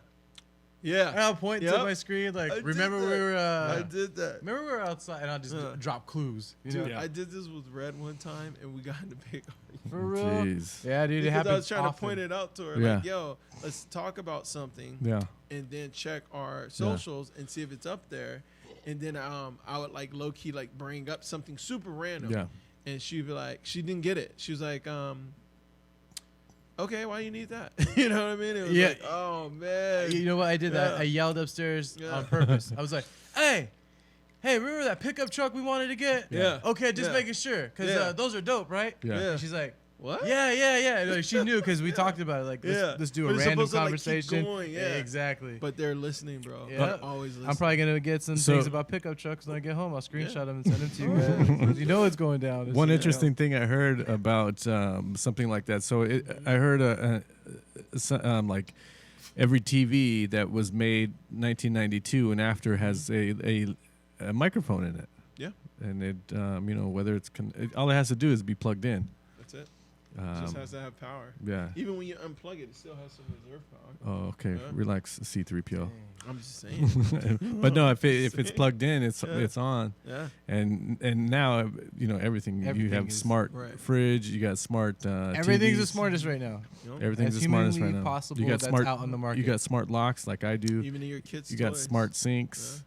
Speaker 2: Yeah.
Speaker 3: And I'll point to my screen like, remember we were.
Speaker 2: I did that.
Speaker 3: Remember we were outside, and I'll just drop clues.
Speaker 2: Dude, I did this with Red one time, and we got into big arguments.
Speaker 3: For real?
Speaker 1: Jeez.
Speaker 3: Yeah, dude, it happens.
Speaker 2: I was trying
Speaker 3: often.
Speaker 2: to point it out to her, like, yo, let's talk about something.
Speaker 1: Yeah.
Speaker 2: And then check our socials and see if it's up there. And then I would like low key like bring up something super random.
Speaker 1: Yeah.
Speaker 2: And she'd be like, she didn't get it. She was like, okay, why you need that? You know what I mean? It was like, oh man.
Speaker 3: You know what? I did that. I yelled upstairs on purpose. I was like, hey, remember that pickup truck we wanted to get?
Speaker 2: Yeah.
Speaker 3: Okay, just making sure. Because those are dope, right?
Speaker 1: Yeah.
Speaker 3: And she's like,
Speaker 2: what?
Speaker 3: Yeah. Like, she knew because we talked about it. Like, let's do a random conversation.
Speaker 2: Like, keep going,
Speaker 3: exactly.
Speaker 2: But they're listening, bro.
Speaker 3: Yeah.
Speaker 2: They're always listening.
Speaker 3: I'm probably going to get some things about pickup trucks when I get home. I'll screenshot them and send them to you guys. You know what's going down.
Speaker 1: One interesting thing I heard about something like that. So I heard like every TV that was made 1992 and after has a microphone in it.
Speaker 2: Yeah.
Speaker 1: And it, whether it's all it has to do is be plugged in.
Speaker 2: That's it. It just has to have power.
Speaker 1: Yeah.
Speaker 2: Even when you unplug it, it still has some reserve power.
Speaker 1: Oh, okay.
Speaker 2: Yeah.
Speaker 1: Relax, C3PO.
Speaker 2: I'm just saying.
Speaker 1: But no, if it's plugged in, it's on.
Speaker 2: Yeah.
Speaker 1: And now everything you have smart fridge, you got smart.
Speaker 3: Everything's
Speaker 1: TVs.
Speaker 3: the smartest right now.
Speaker 1: Everything's the smartest right now.
Speaker 3: Possible
Speaker 1: you got
Speaker 3: that's
Speaker 1: smart
Speaker 3: out on the market.
Speaker 1: You got smart locks like I do.
Speaker 2: Even in your kids'
Speaker 1: You got
Speaker 2: toys.
Speaker 1: smart sinks.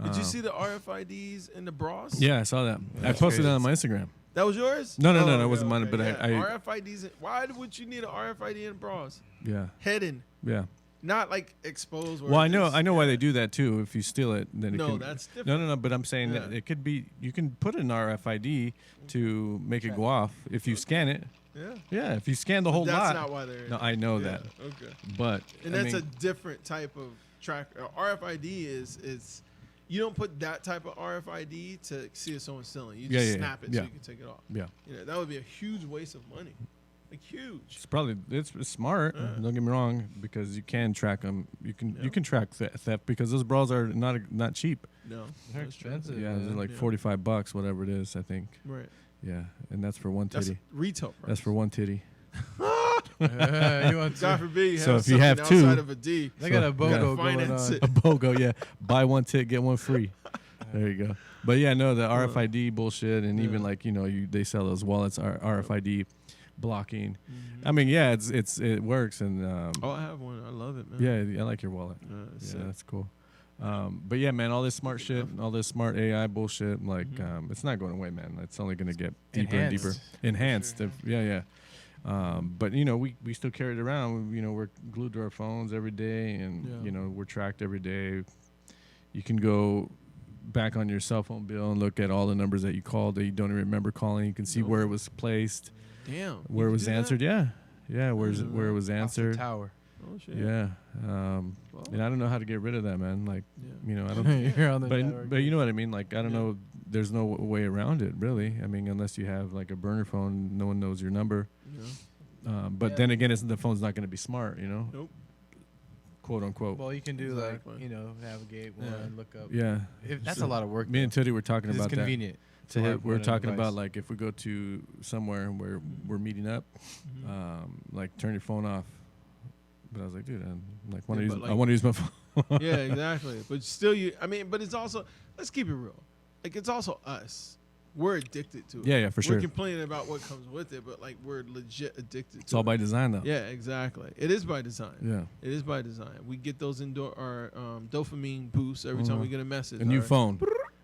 Speaker 2: Yeah. Did you see the RFIDs in the bras?
Speaker 1: Yeah, I saw that. I posted it on my Instagram.
Speaker 2: That was yours?
Speaker 1: No, it wasn't mine. But I
Speaker 2: RFIDs. Why would you need an RFID in bras?
Speaker 1: Yeah.
Speaker 2: Hidden.
Speaker 1: Yeah.
Speaker 2: Not like exposed.
Speaker 1: Well, I know why they do that too. If you steal it, then
Speaker 2: that's different.
Speaker 1: No. But I'm saying that it could be. You can put an RFID to make it go off if you scan it.
Speaker 2: Yeah.
Speaker 1: Yeah. If you scan the whole lot.
Speaker 2: That's not why they're.
Speaker 1: No, I know that.
Speaker 2: Okay.
Speaker 1: But
Speaker 2: that's a different type of tracker. RFID is. You don't put that type of RFID to see if someone's stealing. You just snap it so you can take it off.
Speaker 1: Yeah.
Speaker 2: That would be a huge waste of money. Like huge.
Speaker 1: It's smart. Don't get me wrong, because you can track them. You can track theft because those bras are not cheap.
Speaker 2: No,
Speaker 3: they're expensive.
Speaker 1: Yeah, they're like $45, whatever it is. I think.
Speaker 2: Right.
Speaker 1: Yeah, and that's for one titty.
Speaker 2: That's retail price.
Speaker 1: That's for one titty.
Speaker 2: God forbid you
Speaker 1: so
Speaker 2: have
Speaker 1: if you have two,
Speaker 2: outside of a D.
Speaker 3: They got a BOGO going on.
Speaker 1: A BOGO, yeah. Buy one tit, get one free. There you go. But yeah, no, the RFID bullshit, and even like they sell those wallets, RFID blocking. I mean, yeah, it works, and
Speaker 2: I have one. I love it, man.
Speaker 1: Yeah, I like your wallet. That's cool. But yeah, man, all this smart shit, all this smart AI bullshit, like it's not going away, man. It's only going to get deeper and deeper. Enhanced. Sure. Yeah. But we still carry it around. We're glued to our phones every day, and we're tracked every day. You can go back on your cell phone bill and look at all the numbers that you called that you don't even remember calling. You can see where it was placed.
Speaker 2: Damn.
Speaker 1: Where it was answered. That? Yeah. Where it was answered.
Speaker 3: Off the tower.
Speaker 2: Oh shit.
Speaker 1: Yeah. And I don't know how to get rid of that, man. Like, I don't.
Speaker 3: You're on the network.
Speaker 1: But you know what I mean. Like, I don't know. There's no way around it, really. I mean, unless you have like a burner phone, no one knows your number. But then again, the phone's not going to be smart,
Speaker 2: Nope.
Speaker 1: quote unquote.
Speaker 3: Well, you can do navigate one, look up.
Speaker 1: Yeah,
Speaker 3: That's a lot of work.
Speaker 1: Me and Teddy were talking about
Speaker 3: it's convenient.
Speaker 1: that. We're talking about like if we go to somewhere where we're meeting up, like turn your phone off. But I was like, dude, I want to use my phone.
Speaker 2: Yeah, exactly. But still, but it's also, let's keep it real. Like, it's also us. We're addicted to it.
Speaker 1: Yeah, for sure.
Speaker 2: We're complaining about what comes with it, but like we're legit addicted to it.
Speaker 1: It's all by design, though.
Speaker 2: Yeah, exactly. It is by design.
Speaker 1: Yeah.
Speaker 2: It is by design. We get those dopamine boosts every time we get a message.
Speaker 1: A new phone.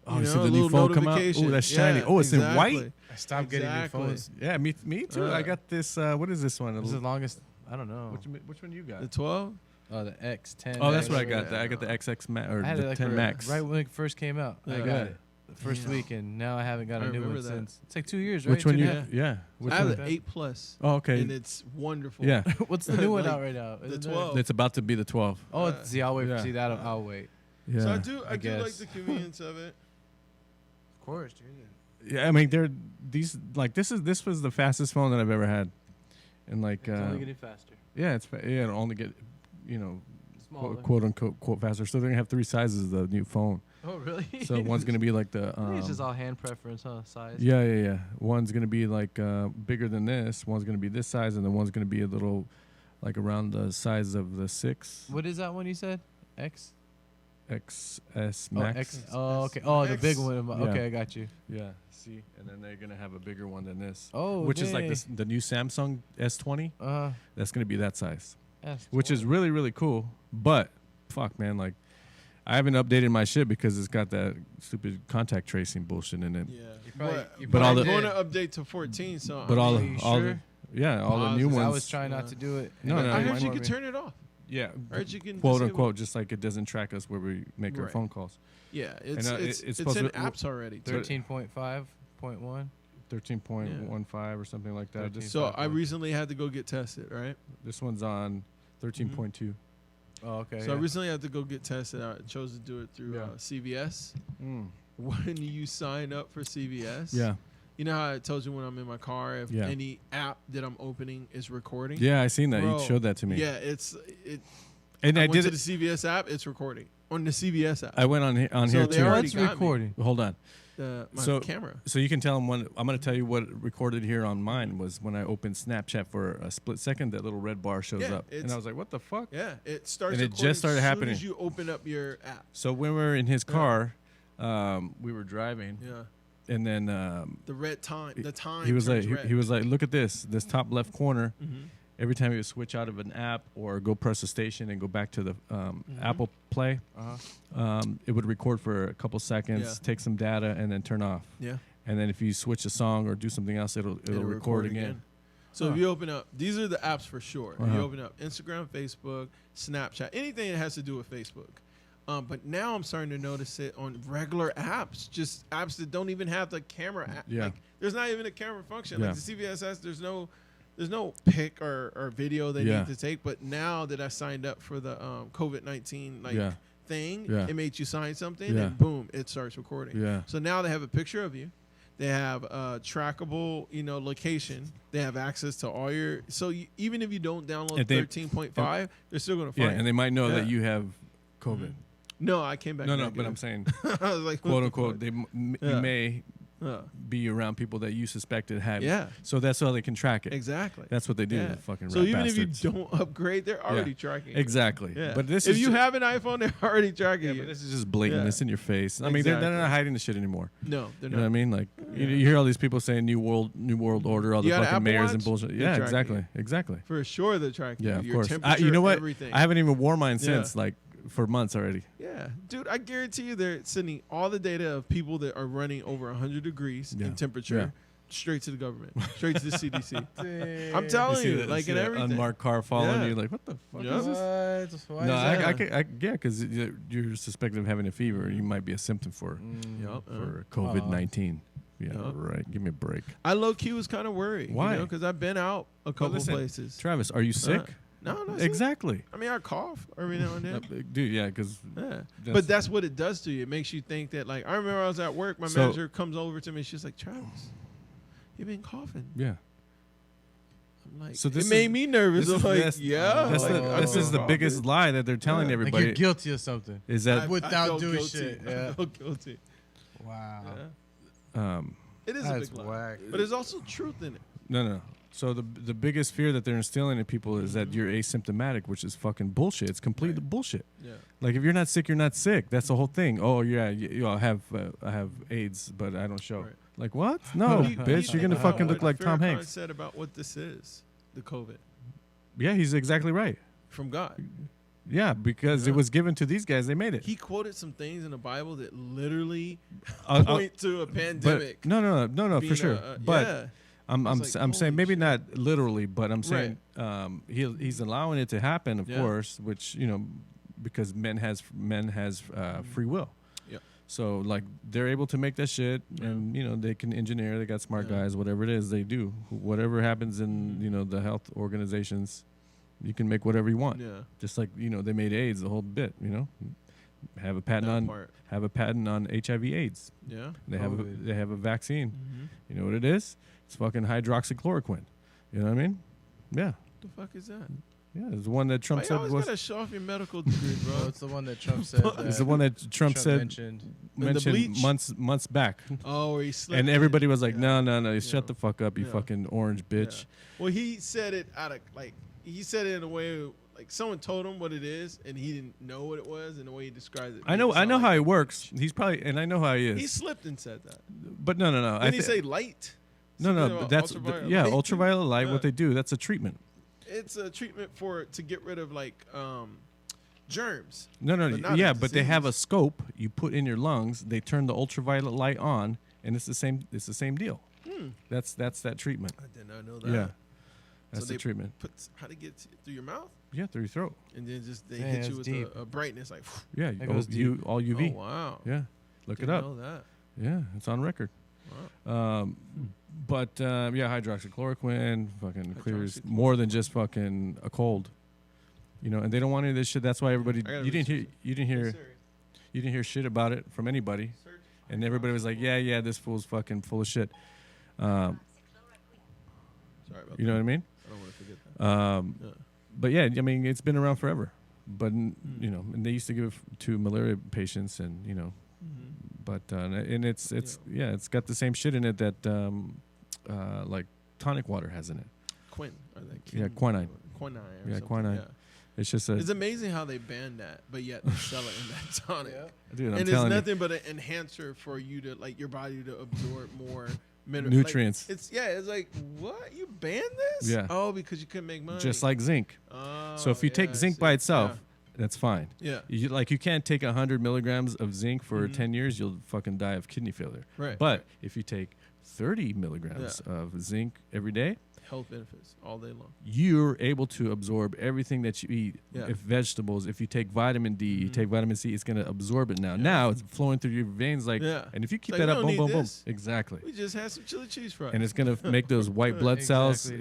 Speaker 1: Oh, you see the
Speaker 2: new
Speaker 1: phone come out? Oh, that's shiny.
Speaker 2: Yeah,
Speaker 1: it's in white?
Speaker 3: I stopped getting new phones.
Speaker 1: Yeah, me too. I got this, what is this one?
Speaker 3: This is the longest, I don't know.
Speaker 1: Which one you got?
Speaker 2: The 12?
Speaker 3: Oh, the X10.
Speaker 1: Oh, that's what I got. I got the XX Max, or the 10 Max.
Speaker 3: Right when it first came out. I got it. The first week, and now I haven't got a new one since. It's like 2 years, right?
Speaker 1: Which one you? Yeah.
Speaker 2: I have the 8 Plus.
Speaker 1: Oh, okay.
Speaker 2: And it's wonderful.
Speaker 1: Yeah.
Speaker 3: What's the new one out right now?
Speaker 2: The 12.
Speaker 1: It's about to be the 12.
Speaker 3: Oh, see, I'll wait. See that? I'll wait.
Speaker 1: Yeah.
Speaker 2: So I do like the convenience of it.
Speaker 3: Of course, dude.
Speaker 1: Yeah, I mean, this was the fastest phone that I've ever had, and like
Speaker 3: it's only getting faster.
Speaker 1: Yeah, it'll only get, quote unquote faster. So they're gonna have 3 sizes of the new phone.
Speaker 3: Oh, really?
Speaker 1: So one's gonna be like the.
Speaker 3: I think it's just all hand preference, huh? Size.
Speaker 1: Yeah. One's gonna be like bigger than this. One's gonna be this size, and then one's gonna be a little, like around the size of the 6.
Speaker 3: What is that one you said?
Speaker 1: XS Max.
Speaker 3: Okay. Oh, the big one. Okay, I got you.
Speaker 1: Yeah. See, and then they're gonna have a bigger one than this.
Speaker 3: Oh,
Speaker 1: which is like the new Samsung S20. That's gonna be that size.
Speaker 3: S20.
Speaker 1: Which is really, really cool. But fuck, man, like I haven't updated my shit because it's got that stupid contact tracing bullshit in it.
Speaker 2: Yeah.
Speaker 1: But
Speaker 2: I'm going to update to 14. So
Speaker 1: but all the new ones.
Speaker 3: I was trying not to do it.
Speaker 1: No.
Speaker 2: I heard you could turn it off.
Speaker 1: Yeah,
Speaker 2: right. You can
Speaker 1: quote unquote, just like it doesn't track us where we make our phone calls.
Speaker 2: Yeah, it's in apps already.
Speaker 3: 13.5.1,
Speaker 1: 13.15 or something like that.
Speaker 2: So I recently had to go get tested. Right.
Speaker 1: This one's on 13.2.
Speaker 3: Oh, okay.
Speaker 2: So I recently had to go get tested. I chose to do it through CVS. When you sign up for CVS, you know how I told you when I'm in my car, if any app that I'm opening is recording?
Speaker 1: Yeah, I seen that. You showed that to me.
Speaker 2: Yeah,
Speaker 1: And I
Speaker 2: went to the CVS app, it's recording. On the CVS app.
Speaker 1: I went on here too.
Speaker 3: What's recording?
Speaker 1: Hold on.
Speaker 2: My camera.
Speaker 1: So you can tell them when I'm going to tell you what recorded here on mine was when I opened Snapchat for a split second, that little red bar shows up. And I was like, what the fuck?
Speaker 2: Yeah, it starts
Speaker 1: and it just started happening.
Speaker 2: As soon as you open up your app.
Speaker 1: So when we were in his car, we were driving.
Speaker 2: Yeah.
Speaker 1: And then
Speaker 2: the time
Speaker 1: he was like
Speaker 2: red.
Speaker 1: he was like, look at this top left corner. Every time he would switch out of an app or go press a station and go back to the Apple Play, it would record for a couple seconds, take some data, and then turn off.
Speaker 2: Yeah.
Speaker 1: And then if you switch a song or do something else, it'll record again.
Speaker 2: So if you open up, these are the apps for sure. If you open up Instagram, Facebook, Snapchat, anything that has to do with Facebook. But now I'm starting to notice it on regular apps, just apps that don't even have the camera app.
Speaker 1: Yeah.
Speaker 2: Like, there's not even a camera function. Like the CVSS, there's no pic or video they need to take. But now that I signed up for the COVID-19 thing, it made you sign something, and boom, it starts recording.
Speaker 1: Yeah.
Speaker 2: So now they have a picture of you. They have trackable, location. They have access to all your. So even if you don't download 13.5, they're still going to find.
Speaker 1: Yeah, and they might know that you have COVID.
Speaker 2: No, I came back.
Speaker 1: No, but I'm saying,
Speaker 2: I was like,
Speaker 1: quote unquote, you may be around people that you suspected had.
Speaker 2: Yeah.
Speaker 1: So that's how they can track it.
Speaker 2: Exactly.
Speaker 1: That's what they do. The fucking
Speaker 2: so even
Speaker 1: bastards.
Speaker 2: if you don't upgrade, they're already tracking.
Speaker 1: Exactly.
Speaker 2: Yeah.
Speaker 1: But this
Speaker 2: if you have an iPhone, they're already tracking you.
Speaker 1: But this is just blatant. It's in your face. I mean, they're not hiding the shit anymore.
Speaker 2: No, they're not.
Speaker 1: You know what I mean? Like you hear all these people saying New World Order, all the fucking mayors and bullshit. Yeah, exactly.
Speaker 2: For sure, they're tracking.
Speaker 1: Yeah,
Speaker 2: your
Speaker 1: of course.
Speaker 2: temperature,
Speaker 1: you know what?
Speaker 2: Everything.
Speaker 1: I haven't even worn mine since for months already.
Speaker 2: Yeah, dude, I guarantee you they're sending all the data of people that are running over 100 degrees in temperature straight to the government, straight to the CDC. I'm telling you, like in everything.
Speaker 1: Unmarked car following you, like what the fuck is this?
Speaker 3: Why
Speaker 1: no,
Speaker 3: is that?
Speaker 1: because you're suspected of having a fever, and you might be a symptom for COVID-19. Yeah, right. Give me a break.
Speaker 2: I low key was kind of worried.
Speaker 1: Why?
Speaker 2: Because I've been out a couple places.
Speaker 1: Travis, are you sick?
Speaker 2: No,
Speaker 1: exactly.
Speaker 2: I mean, I cough every now and then.
Speaker 1: Dude, yeah, because
Speaker 2: but that's what it does to you. It makes you think that, like, I remember I was at work. My manager comes over to me. She's like, Travis, you've been coughing.
Speaker 1: Yeah.
Speaker 2: Like, so it made me nervous. This
Speaker 1: is the biggest lie that they're telling everybody.
Speaker 3: Like you're guilty of something.
Speaker 1: Is that
Speaker 3: without doing shit?
Speaker 2: Yeah. I feel guilty.
Speaker 3: Wow.
Speaker 2: Yeah. It is a big lie, but there's also truth in it.
Speaker 1: No. So the biggest fear that they're instilling in people is that you're asymptomatic, which is fucking bullshit. It's complete bullshit. Yeah. Like if you're not sick, you're not sick. That's the whole thing. Oh yeah, I have AIDS, but I don't show. Right. Like what? No, bitch, you're gonna fucking look like Tom Hanks.
Speaker 2: Said about what this is, the COVID.
Speaker 1: Yeah, he's exactly right.
Speaker 2: From God.
Speaker 1: Yeah, because it was given to these guys. They made it.
Speaker 2: He quoted some things in the Bible that literally point to a pandemic.
Speaker 1: No, for sure. But I'm saying maybe not literally, but I'm saying he's allowing it to happen, of course, which because men has free will. Yeah. So like they're able to make that shit, and they can engineer. They got smart guys. Whatever it is, they do. Whatever happens in the health organizations. You can make whatever you want. Yeah. Just like they made AIDS the whole bit. Have a patent on HIV/AIDS. Yeah. They have a vaccine. Mm-hmm. You know what it is? It's fucking hydroxychloroquine. You know what I mean? Yeah.
Speaker 2: The fuck is that?
Speaker 1: Yeah, it's the one that Trump said was.
Speaker 2: You always gotta show off your medical degree, bro.
Speaker 3: It's the one that Trump said.
Speaker 1: It's the one that Trump said mentioned months back.
Speaker 2: Oh, where he slipped.
Speaker 1: And everybody was like, no, shut the fuck up, you fucking orange bitch.
Speaker 2: Yeah. Well, he said it he said it in a way like someone told him what it is, and he didn't know what it was, and the way he described it.
Speaker 1: I know how he works. He's probably, and I know how he is.
Speaker 2: He slipped and said that.
Speaker 1: But no.
Speaker 2: Didn't he say light?
Speaker 1: No, that's ultraviolet light. What they do, that's a treatment.
Speaker 2: It's a treatment to get rid of like germs.
Speaker 1: But they have a scope you put in your lungs. They turn the ultraviolet light on, and it's the same deal. That's that treatment.
Speaker 2: I did not know that.
Speaker 1: Yeah, that's the treatment.
Speaker 2: How to get through your mouth?
Speaker 1: Yeah, through your throat.
Speaker 2: And then they hit you with a brightness like.
Speaker 1: Yeah, all UV.
Speaker 2: Oh wow.
Speaker 1: Yeah, look it up.
Speaker 2: Know that.
Speaker 1: Yeah, it's on record. Wow. But hydroxychloroquine fucking clears more than just fucking a cold, and they don't want any of this shit. That's why everybody you didn't hear shit about it from anybody, and everybody was like, yeah, this fool's fucking full of shit. Sorry about that. You know what I mean?
Speaker 2: I don't want to forget that.
Speaker 1: But yeah, I mean it's been around forever. But and they used to give it to malaria patients, and but and it's got the same shit in it that like tonic water has in it. Quinine. Quinine. Yeah. It's just
Speaker 2: it's amazing how they banned that, but yet they sell it in that tonic.
Speaker 1: Dude,
Speaker 2: and it's nothing but an enhancer for you to your body to absorb more
Speaker 1: nutrients.
Speaker 2: It's like, what? You banned this?
Speaker 1: Yeah.
Speaker 2: Oh, because you couldn't make money.
Speaker 1: Just like zinc. Oh, so if you take zinc by itself, that's fine. Yeah. You can't take 100 milligrams of zinc for 10 years, you'll fucking die of kidney failure. Right. But if you take 30 milligrams of zinc every day,
Speaker 2: health benefits all day long.
Speaker 1: You're able to absorb everything that you eat. Yeah. If vegetables, if you take vitamin D, you take vitamin C, it's going to absorb it now. Yeah. Now it's flowing through your veins and if you keep that up, boom. Exactly.
Speaker 2: We just had some chili cheese fries.
Speaker 1: And it's going to make those white blood cells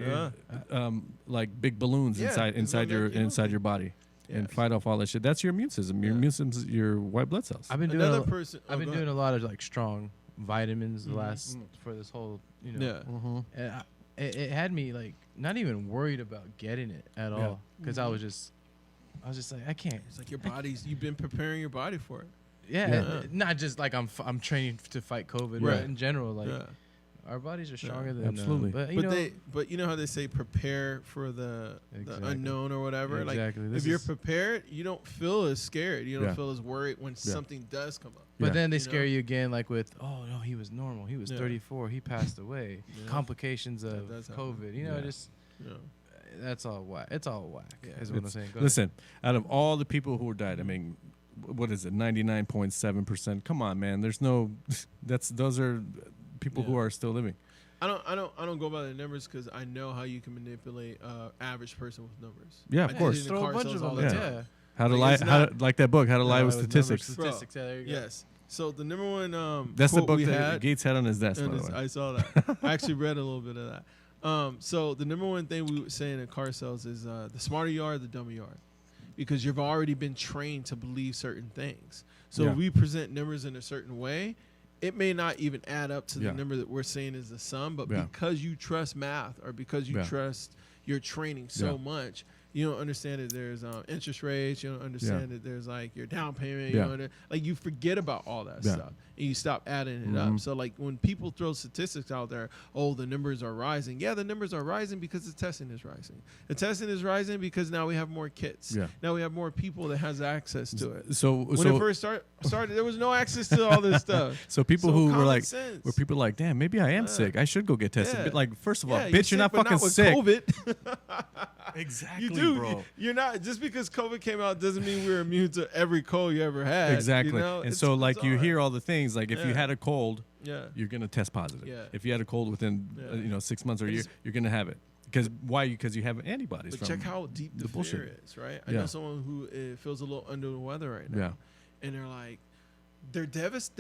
Speaker 1: like big balloons inside your body. And fight off all that shit. That's your immune system. Your immune system is your white blood cells.
Speaker 3: I've been doing a lot of like strong vitamins for this whole and it had me like not even worried about getting it at all because I was just like I can't.
Speaker 2: It's like your body's you've been preparing your body for it.
Speaker 3: Yeah. Not just like I'm training to fight COVID, but in general like. Yeah. Our bodies are stronger than
Speaker 1: absolutely.
Speaker 2: But you know how they say prepare for the unknown or whatever.
Speaker 1: Exactly.
Speaker 2: Like if you're prepared, you don't feel as scared. You don't feel as worried when something does come up.
Speaker 3: But then they scare you again, like with no, he was normal. He was 34. He passed away. Complications of COVID. That's all whack. It's all whack. Is what I'm saying.
Speaker 1: Listen, out of all the people who died, I mean, what is it? 99.7%. Come on, man. There's no. Those are. People who are still living.
Speaker 2: I don't go by the numbers because I know how you can manipulate average person with numbers.
Speaker 1: Yeah, of course.
Speaker 3: Throw a bunch of them. Yeah.
Speaker 1: How to lie? Like that book. How to lie with statistics.
Speaker 3: Statistics. Yeah, there you go.
Speaker 2: Yes. So the number one.
Speaker 1: That's the book that Gates had on his desk. By the way.
Speaker 2: I saw that. I actually read a little bit of that. So the number one thing we were saying in car sales is the smarter you are, the dumber you are, because you've already been trained to believe certain things. So if we present numbers in a certain way, it may not even add up to the number that we're saying is the sum, but because you trust math or because you trust you're training so much. You don't understand that there's interest rates. You don't understand that there's like your down payment. You know, like you forget about all that stuff and you stop adding it up. So like when people throw statistics out there, oh, the numbers are rising. Yeah, the numbers are rising because the testing is rising. The testing is rising because now we have more kits. Yeah. Now we have more people that has access to it.
Speaker 1: So
Speaker 2: when it first started, there was no access to all this stuff.
Speaker 1: So people who were like, damn, maybe I am sick. I should go get tested. But like, first of all, bitch, you're not fucking sick.
Speaker 2: COVID.
Speaker 1: Exactly,
Speaker 2: you do.
Speaker 1: Bro.
Speaker 2: You're not, just because COVID came out doesn't mean we're immune to every cold you ever had.
Speaker 1: Exactly.
Speaker 2: You know?
Speaker 1: And so like you hear all the things, like if you had a cold, you're going to test positive. If you had a cold within 6 months or a year, you're going to have it. Because why? Because you have antibodies.
Speaker 2: But check how deep the fear is, right? I know someone who feels a little under the weather right now. And they're like, they're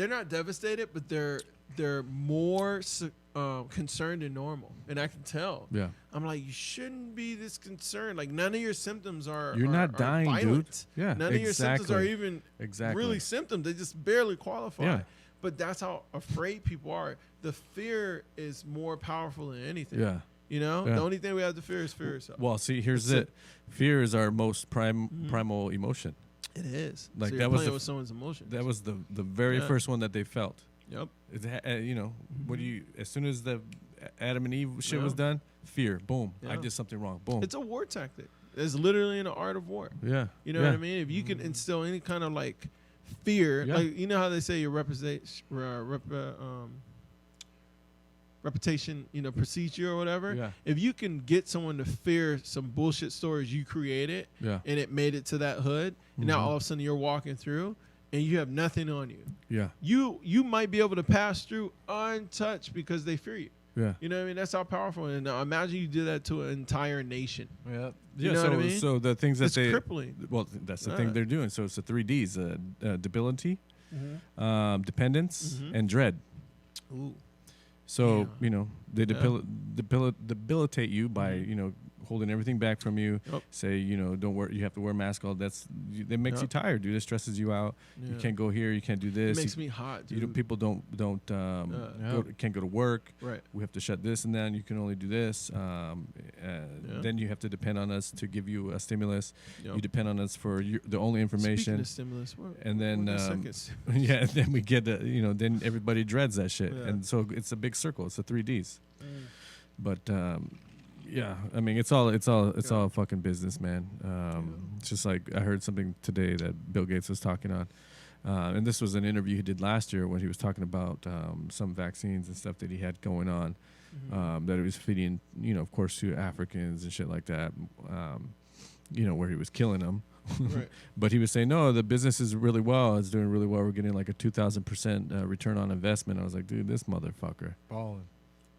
Speaker 2: not devastated, but they're more concerned than normal, and I can tell. Yeah, I'm like, you shouldn't be this concerned. Like none of your symptoms are.
Speaker 1: You're not dying,
Speaker 2: violent.
Speaker 1: Dude. Yeah,
Speaker 2: none of your symptoms are even really symptoms. They just barely qualify. Yeah. But that's how afraid people are. The fear is more powerful than anything. Yeah. You know, the only thing we have to fear is fear itself.
Speaker 1: Well, see, here's it. Fear is our most primal emotion.
Speaker 2: It is.
Speaker 1: Like
Speaker 2: so
Speaker 1: that was
Speaker 2: with someone's emotions.
Speaker 1: That was the very first one that they felt.
Speaker 2: Yep.
Speaker 1: What do you? As soon as the Adam and Eve shit was done, fear. Boom. I did something wrong. Boom.
Speaker 2: It's a war tactic. It's literally in the art of war. Yeah. You know what I mean? If you can instill any kind of like fear, like you know how they say your reputation, procedure or whatever. Yeah. If you can get someone to fear some bullshit stories you created, and it made it to that hood, and now all of a sudden you're walking through and you have nothing on you. Yeah. You might be able to pass through untouched because they fear you. Yeah. You know what I mean? That's how powerful. And imagine you did that to an entire nation. Yeah.
Speaker 1: You know what I mean? So the things that
Speaker 2: it's crippling.
Speaker 1: Well, that's the thing they're doing. So it's the 3 Ds: debility, dependence, and dread. Ooh. So they debilitate you by holding everything back from you. Yep. Say don't wear. You have to wear a mask. All that makes you tired, dude. It stresses you out. Yeah. You can't go here. You can't do this.
Speaker 2: It makes me hot, dude.
Speaker 1: People can't go to work. Right. We have to shut this and then you can only do this. Then you have to depend on us to give you a stimulus. Yep. You depend on us for the only information.
Speaker 2: Speaking of stimulus,
Speaker 1: and then and then we get then everybody dreads that shit, and so it's a big circle. It's the 3 Ds. But yeah, I mean it's all fucking business, man. It's just like I heard something today that Bill Gates was talking on, and this was an interview he did last year when he was talking about some vaccines and stuff that he had going on, that he was feeding, of course, to Africans and shit like that, where he was killing them. Right. But he was saying, no, the business is really well. It's doing really well. We're getting like a 2,000% return on investment. I was like, dude, this motherfucker.
Speaker 3: Balling.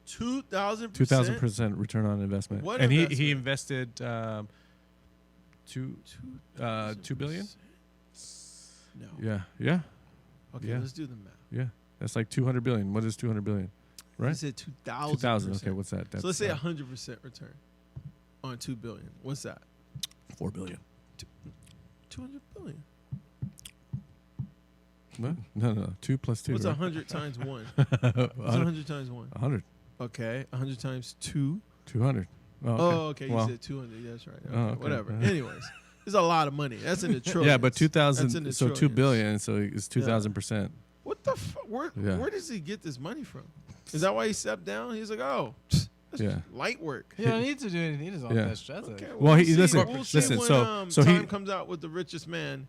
Speaker 2: 2,000%?
Speaker 1: 2,000% return on investment.
Speaker 2: What
Speaker 1: and
Speaker 2: investment?
Speaker 1: he invested $2 billion?
Speaker 2: No.
Speaker 1: Yeah. Yeah.
Speaker 2: Okay, let's do the math.
Speaker 1: Yeah. That's like 200 billion. What is 200 billion? Right?
Speaker 2: He said 2,000.
Speaker 1: 2,000. Okay, what's that?
Speaker 2: So let's say 100% return on 2 billion. What's that?
Speaker 1: 4 billion.
Speaker 2: 200 billion.
Speaker 1: No. 2 plus 2.
Speaker 2: What's 100 times 1? What's 100 times 1?
Speaker 1: 100.
Speaker 2: Okay. 100 times 2?
Speaker 1: 200.
Speaker 2: Oh, okay. You said 200. That's right. Okay. Whatever. Anyways, it's a lot of money. That's in the trillions.
Speaker 1: Yeah, but 2,000. So 2 billion. So it's 2,000%.
Speaker 2: What the fuck? Where does he get this money from? Is that why he stepped down? He's like, oh. Light work.
Speaker 3: He don't need to do anything. He just on that stress.
Speaker 2: Okay,
Speaker 1: well, listen.
Speaker 2: When,
Speaker 1: so
Speaker 2: time comes out with the richest man.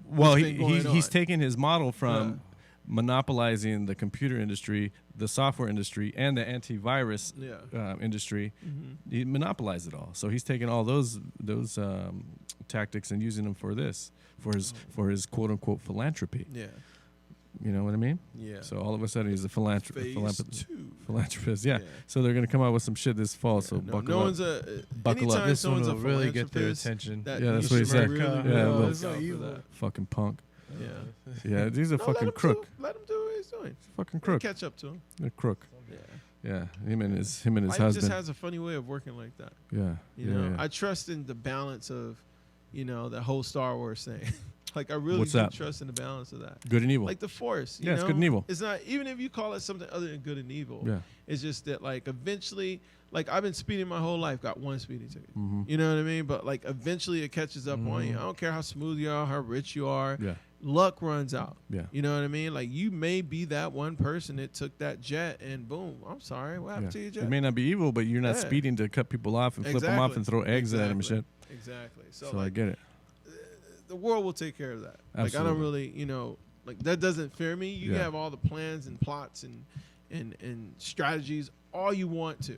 Speaker 1: Well, he's taking his model from monopolizing the computer industry, the software industry, and the antivirus industry. Mm-hmm. He monopolized it all. So he's taking all those tactics and using them for his quote unquote philanthropy. Yeah. You know what I mean? Yeah. So all of a sudden he's a philanthropist. Yeah. So they're gonna come out with some shit this fall. So buckle up. Buckle up.
Speaker 3: This one will really get their attention.
Speaker 1: That's what he said.
Speaker 2: Really so evil.
Speaker 1: Fucking punk. Yeah. Yeah. He's a fucking crook.
Speaker 2: Let him do what he's doing.
Speaker 1: Fucking crook.
Speaker 2: Catch up to him.
Speaker 1: A crook. Yeah. Him and his
Speaker 2: Life
Speaker 1: husband.
Speaker 2: just has a funny way of working like that.
Speaker 1: Yeah.
Speaker 2: You know, I trust in the balance of, that whole Star Wars thing. Like I really
Speaker 1: What's
Speaker 2: do
Speaker 1: that?
Speaker 2: trust in the balance of that.
Speaker 1: Good and evil.
Speaker 2: Like the Force. You
Speaker 1: Yeah,
Speaker 2: know?
Speaker 1: it's good and evil.
Speaker 2: It's not, even if you call it something other than good and evil.
Speaker 1: Yeah.
Speaker 2: It's just that like eventually, like I've been speeding my whole life, got one speeding ticket.
Speaker 1: Mm-hmm.
Speaker 2: You know what I mean? But like eventually it catches up on you. I don't care how smooth you are, how rich you are.
Speaker 1: Yeah.
Speaker 2: Luck runs out.
Speaker 1: Yeah.
Speaker 2: You know what I mean? Like you may be that one person that took that jet and boom, I'm sorry, what happened to your jet?
Speaker 1: It may not be evil, but you're not speeding to cut people off and flip them off and throw eggs at them and shit.
Speaker 2: Exactly. So
Speaker 1: like,
Speaker 2: I
Speaker 1: get it.
Speaker 2: The world will take care of that.
Speaker 1: Absolutely.
Speaker 2: Like I don't really, you know, like that doesn't fear me. You
Speaker 1: Yeah.
Speaker 2: have all the plans and plots and strategies all you want to,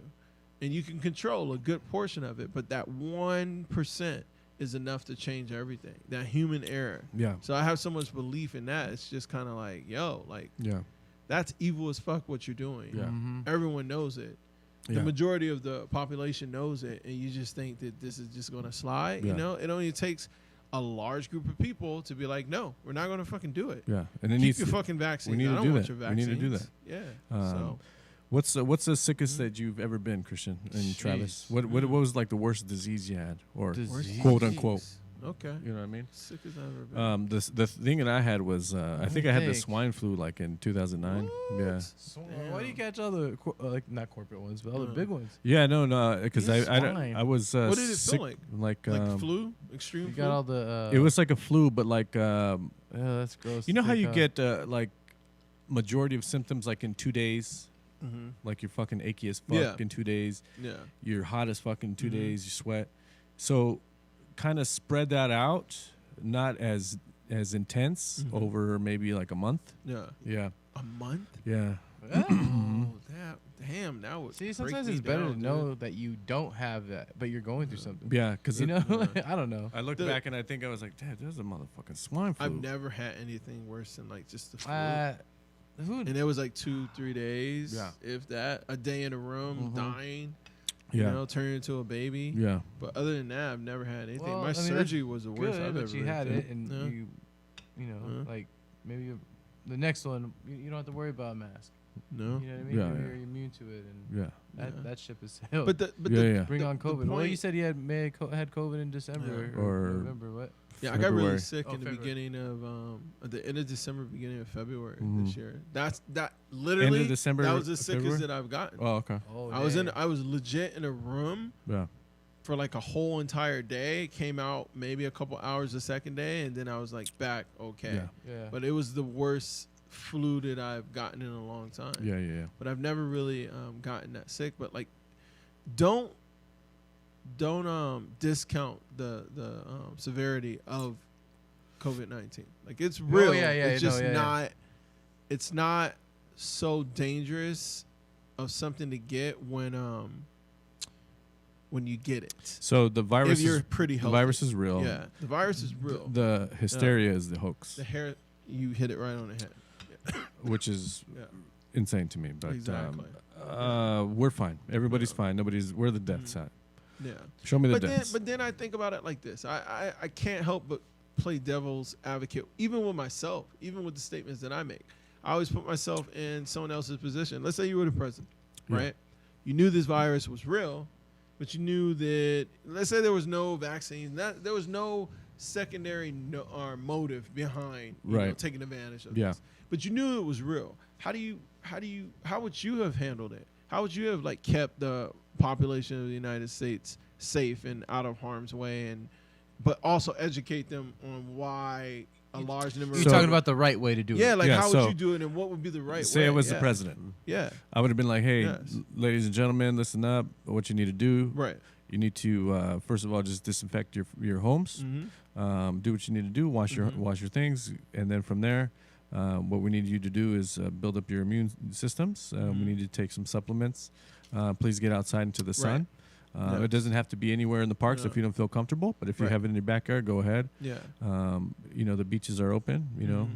Speaker 2: and you can control a good portion of it. But that 1% is enough to change everything. That human error.
Speaker 1: Yeah.
Speaker 2: So I have so much belief in that. It's just kind of like, yo, like that's evil as fuck what you're doing.
Speaker 1: Yeah.
Speaker 2: Everyone knows it.
Speaker 1: Yeah.
Speaker 2: The majority of the population knows it, and you just think that this is just going to slide. You know, it only takes a large group of people to be like, no, we're not going to fucking do it.
Speaker 1: Yeah, and it
Speaker 2: Keep
Speaker 1: needs
Speaker 2: your fucking vaccine.
Speaker 1: We need
Speaker 2: I
Speaker 1: to
Speaker 2: don't
Speaker 1: do
Speaker 2: want
Speaker 1: that.
Speaker 2: your
Speaker 1: We
Speaker 2: vaccines.
Speaker 1: need to do that.
Speaker 2: Yeah. So
Speaker 1: what's the sickest that you've ever been, Christian and Travis? What was like the worst disease you had, or quote unquote?
Speaker 2: Okay.
Speaker 1: You know what I mean?
Speaker 2: Sick as I've ever been.
Speaker 1: The thing that I had was I think I had the swine flu like in 2009.
Speaker 2: What?
Speaker 1: Yeah.
Speaker 3: Why do you catch all the like not corporate ones, but all the big ones?
Speaker 1: Yeah, no, because I was
Speaker 2: what did it
Speaker 1: sick,
Speaker 2: feel like?
Speaker 1: Like
Speaker 2: flu, extreme.
Speaker 3: You
Speaker 2: flu?
Speaker 3: got all the.
Speaker 1: it was like a flu, but like
Speaker 3: that's gross.
Speaker 1: you know how you get like majority of symptoms like in 2 days.
Speaker 2: Mm-hmm.
Speaker 1: Like you're fucking achy as fuck in 2 days.
Speaker 2: Yeah.
Speaker 1: You're hot as fuck in 2 days. You sweat. So kind of spread that out, not as intense over maybe like a month.
Speaker 2: Yeah.
Speaker 1: Yeah.
Speaker 2: A month?
Speaker 1: Yeah.
Speaker 2: Oh, damn, that would
Speaker 3: see. Sometimes it's better to know that you don't have that, but you're going through something.
Speaker 1: Yeah, because
Speaker 3: you know, I don't know.
Speaker 1: I looked back and I think I was like, "Dad, there's a motherfucking swine flu."
Speaker 2: I've never had anything worse than like just the flu.
Speaker 3: And
Speaker 2: it was like 2-3 days,
Speaker 1: Yeah.
Speaker 2: if that. A day in a room, dying.
Speaker 1: Yeah.
Speaker 2: You know, turning into a baby.
Speaker 1: Yeah.
Speaker 2: But other than that, I've never had anything.
Speaker 3: Well,
Speaker 2: My surgery was the worst I've ever
Speaker 3: but you had it, and
Speaker 2: yeah.
Speaker 3: you know, like maybe the next one, you don't have to worry about a mask.
Speaker 2: No.
Speaker 3: You know what I mean?
Speaker 1: Yeah,
Speaker 3: You're immune to it, and that ship is sailed.
Speaker 2: But
Speaker 3: bring on COVID. Well, you said you had COVID in December or November. What?
Speaker 2: Yeah,
Speaker 1: February.
Speaker 2: I got really sick in the
Speaker 3: February.
Speaker 2: beginning of at the end of December, beginning of February this year. That literally
Speaker 1: End of December,
Speaker 2: that was the sickest
Speaker 1: February?
Speaker 2: that I've gotten.
Speaker 1: Oh, okay.
Speaker 3: Oh,
Speaker 2: I was legit in a room for like a whole entire day. Came out maybe a couple hours the second day, and then I was like back okay.
Speaker 3: Yeah.
Speaker 2: But it was the worst flu that I've gotten in a long time.
Speaker 1: Yeah.
Speaker 2: But I've never really gotten that sick. But like, don't discount the severity of COVID-19. Like it's real. It's just not. It's not so dangerous of something to get when you get it.
Speaker 1: So the virus,
Speaker 2: if you're pretty healthy.
Speaker 1: The virus is real.
Speaker 2: Yeah, the virus is real.
Speaker 1: The hysteria is the hoax.
Speaker 2: The hair, you hit it right on the head.
Speaker 1: Which is insane to me, but
Speaker 2: Exactly.
Speaker 1: we're fine. Everybody's fine. Where the deaths at?
Speaker 2: Yeah.
Speaker 1: Show me the deaths.
Speaker 2: But then I think about it like this. I can't help but play devil's advocate, even with myself, even with the statements that I make. I always put myself in someone else's position. Let's say you were the president, right? You knew this virus was real, but you knew that, let's say there was no vaccine, there was no secondary motive behind you know, taking advantage of this. But you knew it was real. How would you have handled it? How would you have like kept the population of the United States safe and out of harm's way, but also educate them on why a large number.
Speaker 3: You're talking about the right way to do it.
Speaker 2: Yeah, like how would you do it, and what would be the right way?
Speaker 1: Say I was the president.
Speaker 2: Yeah,
Speaker 1: I would have been like, "Hey, ladies and gentlemen, listen up. What you need to do.
Speaker 2: Right.
Speaker 1: You need to first of all just disinfect your homes. Do what you need to do. Wash your things, and then from there, what we need you to do is build up your immune systems. We need you to take some supplements. Please get outside into the sun. It doesn't have to be anywhere in the parks if you don't feel comfortable. But if you have it in your backyard, go ahead.
Speaker 2: Yeah.
Speaker 1: You know, the beaches are open. You know,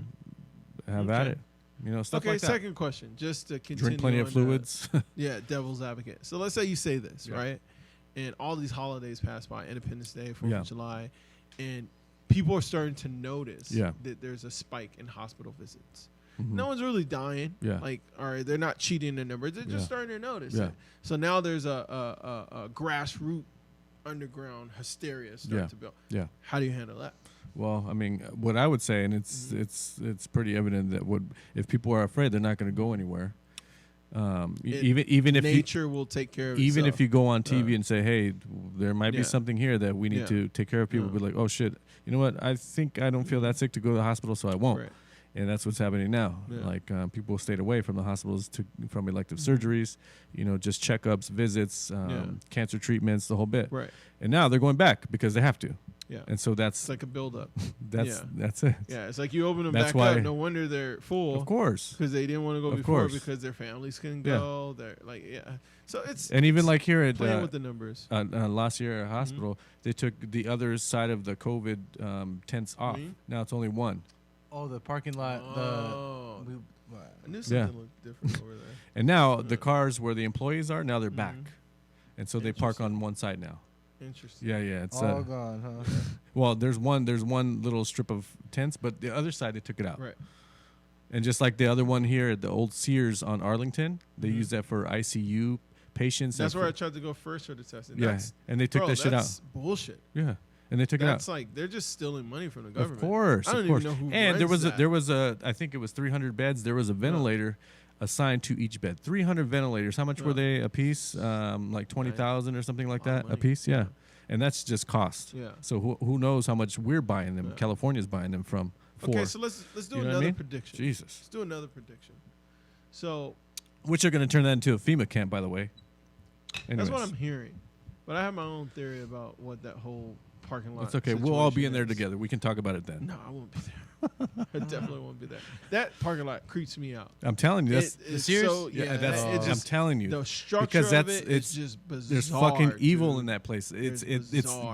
Speaker 1: have at it. You know, stuff like that.
Speaker 2: Second question, just to continue.
Speaker 1: Drink plenty of fluids.
Speaker 2: Devil's advocate. So let's say you say this, right? And all these holidays pass by, Independence Day, 4th of July, and people are starting to notice that there's a spike in hospital visits. No one's really dying. Like, all right, they're not cheating the numbers. They're just starting to notice it. So now there's a grassroots underground hysteria starting to build. How do you handle that?
Speaker 1: Well, I mean, what I would say, and it's pretty evident that if people are afraid, they're not going to go anywhere. Even if
Speaker 2: nature will take care of
Speaker 1: even
Speaker 2: itself.
Speaker 1: if you go on TV and say, hey, there might be something here that we need to take care of, people be like, oh shit, you know what, I think I don't feel that sick to go to the hospital, so I won't. Right. And that's what's happening now. Like people stayed away from the hospitals from elective surgeries, just checkups, visits, cancer treatments, the whole bit.
Speaker 2: Right.
Speaker 1: And now they're going back because they have to.
Speaker 2: Yeah.
Speaker 1: And so
Speaker 2: it's like a buildup.
Speaker 1: That's it.
Speaker 2: Yeah, it's like you open them back up. No wonder they're full.
Speaker 1: Of course.
Speaker 2: Because they didn't want to go before because their families couldn't go. They're like, So and
Speaker 1: even like here at
Speaker 2: playing with the numbers.
Speaker 1: Last year at hospital, they took the other side of the COVID tents off. Mm-hmm. Now it's only one.
Speaker 3: Oh, the parking lot.
Speaker 2: I knew something looked different over there.
Speaker 1: And now the cars where the employees are, now they're back. And so they park on one side now.
Speaker 2: Interesting.
Speaker 1: Yeah, it's
Speaker 3: all gone, huh?
Speaker 1: Well, there's one little strip of tents, but the other side they took it out.
Speaker 2: Right.
Speaker 1: And just like the other one here at the old Sears on Arlington, they use that for ICU patients.
Speaker 2: That's where I tried to go first for the testing.
Speaker 1: Yeah, and they took that shit out.
Speaker 2: That's bullshit.
Speaker 1: Yeah. And they took it out.
Speaker 2: That's like they're just stealing money from the government.
Speaker 1: Of course,
Speaker 2: I don't even know who.
Speaker 1: And there was a I think it was 300 beds. There was a ventilator assigned to each bed. 300 ventilators. How much were they a piece? Like 20,000 or something like that a piece. Yeah. And that's just cost.
Speaker 2: Yeah.
Speaker 1: So who knows how much we're buying them? California's buying them from.
Speaker 2: Okay, so let's do another prediction.
Speaker 1: Jesus.
Speaker 2: Let's do another prediction. So,
Speaker 1: which are going to turn that into a FEMA camp, by the way.
Speaker 2: Anyways. That's what I'm hearing. But I have my own theory about what that whole parking lot.
Speaker 1: It's okay. We'll all be in there together. We can talk about it then.
Speaker 2: No, I won't be there. I definitely won't be there. That parking lot creeps me out.
Speaker 1: I'm telling you, that's
Speaker 2: so,
Speaker 1: I'm telling you,
Speaker 2: the structure of it's just bizarre.
Speaker 1: There's fucking evil in that place. It's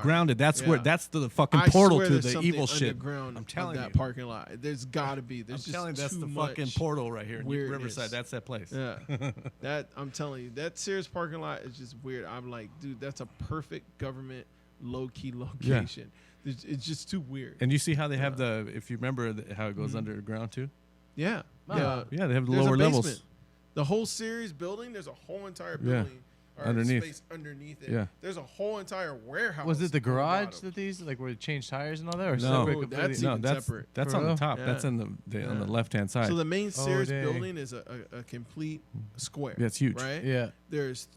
Speaker 1: grounded. That's where that's the fucking portal to the evil shit. I'm telling you,
Speaker 2: that parking lot. There's got to be. There's
Speaker 1: that's the fucking portal right here in Riverside. That's that place.
Speaker 2: Yeah, that I'm telling you, that Sears parking lot is just weird. I'm like, dude, that's a perfect government low-key location. It's just too weird.
Speaker 1: And you see how they have if you remember how it goes underground too?
Speaker 2: Yeah.
Speaker 1: They have the lower levels.
Speaker 2: The whole Series building, there's a whole entire building space underneath it.
Speaker 1: Yeah.
Speaker 2: There's a whole entire warehouse.
Speaker 3: Was it the garage that these, like where they change tires and all that? Or
Speaker 2: no, that's separate.
Speaker 1: That's on the top. Yeah. That's on the left-hand side.
Speaker 2: So the main Sears building is a complete square.
Speaker 1: Yeah, it's huge.
Speaker 2: Right?
Speaker 3: Yeah.
Speaker 2: There's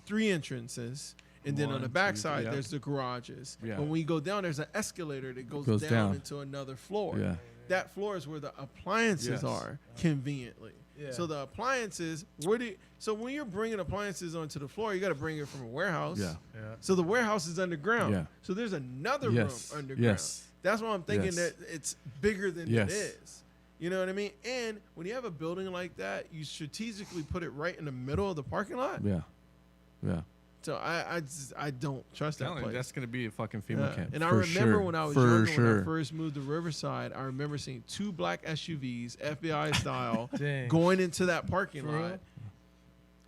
Speaker 2: 3 entrances. And then on the back side, there's the garages. Yeah. When we go down, there's an escalator that goes down into another floor.
Speaker 1: Yeah.
Speaker 2: That floor is where the appliances are, conveniently. Yeah. So the appliances, so when you're bringing appliances onto the floor, you got to bring it from a warehouse.
Speaker 1: Yeah.
Speaker 2: So the warehouse is underground.
Speaker 1: Yeah.
Speaker 2: So there's another room underground.
Speaker 1: Yes.
Speaker 2: That's why I'm thinking that it's bigger than it is. You know what I mean? And when you have a building like that, you strategically put it right in the middle of the parking lot.
Speaker 1: Yeah. Yeah.
Speaker 2: So I don't trust that place.
Speaker 1: That's going to be a fucking FEMA camp.
Speaker 2: And I remember when I was younger, when I first moved to Riverside, I remember seeing 2 black SUVs, FBI style, going into that parking lot.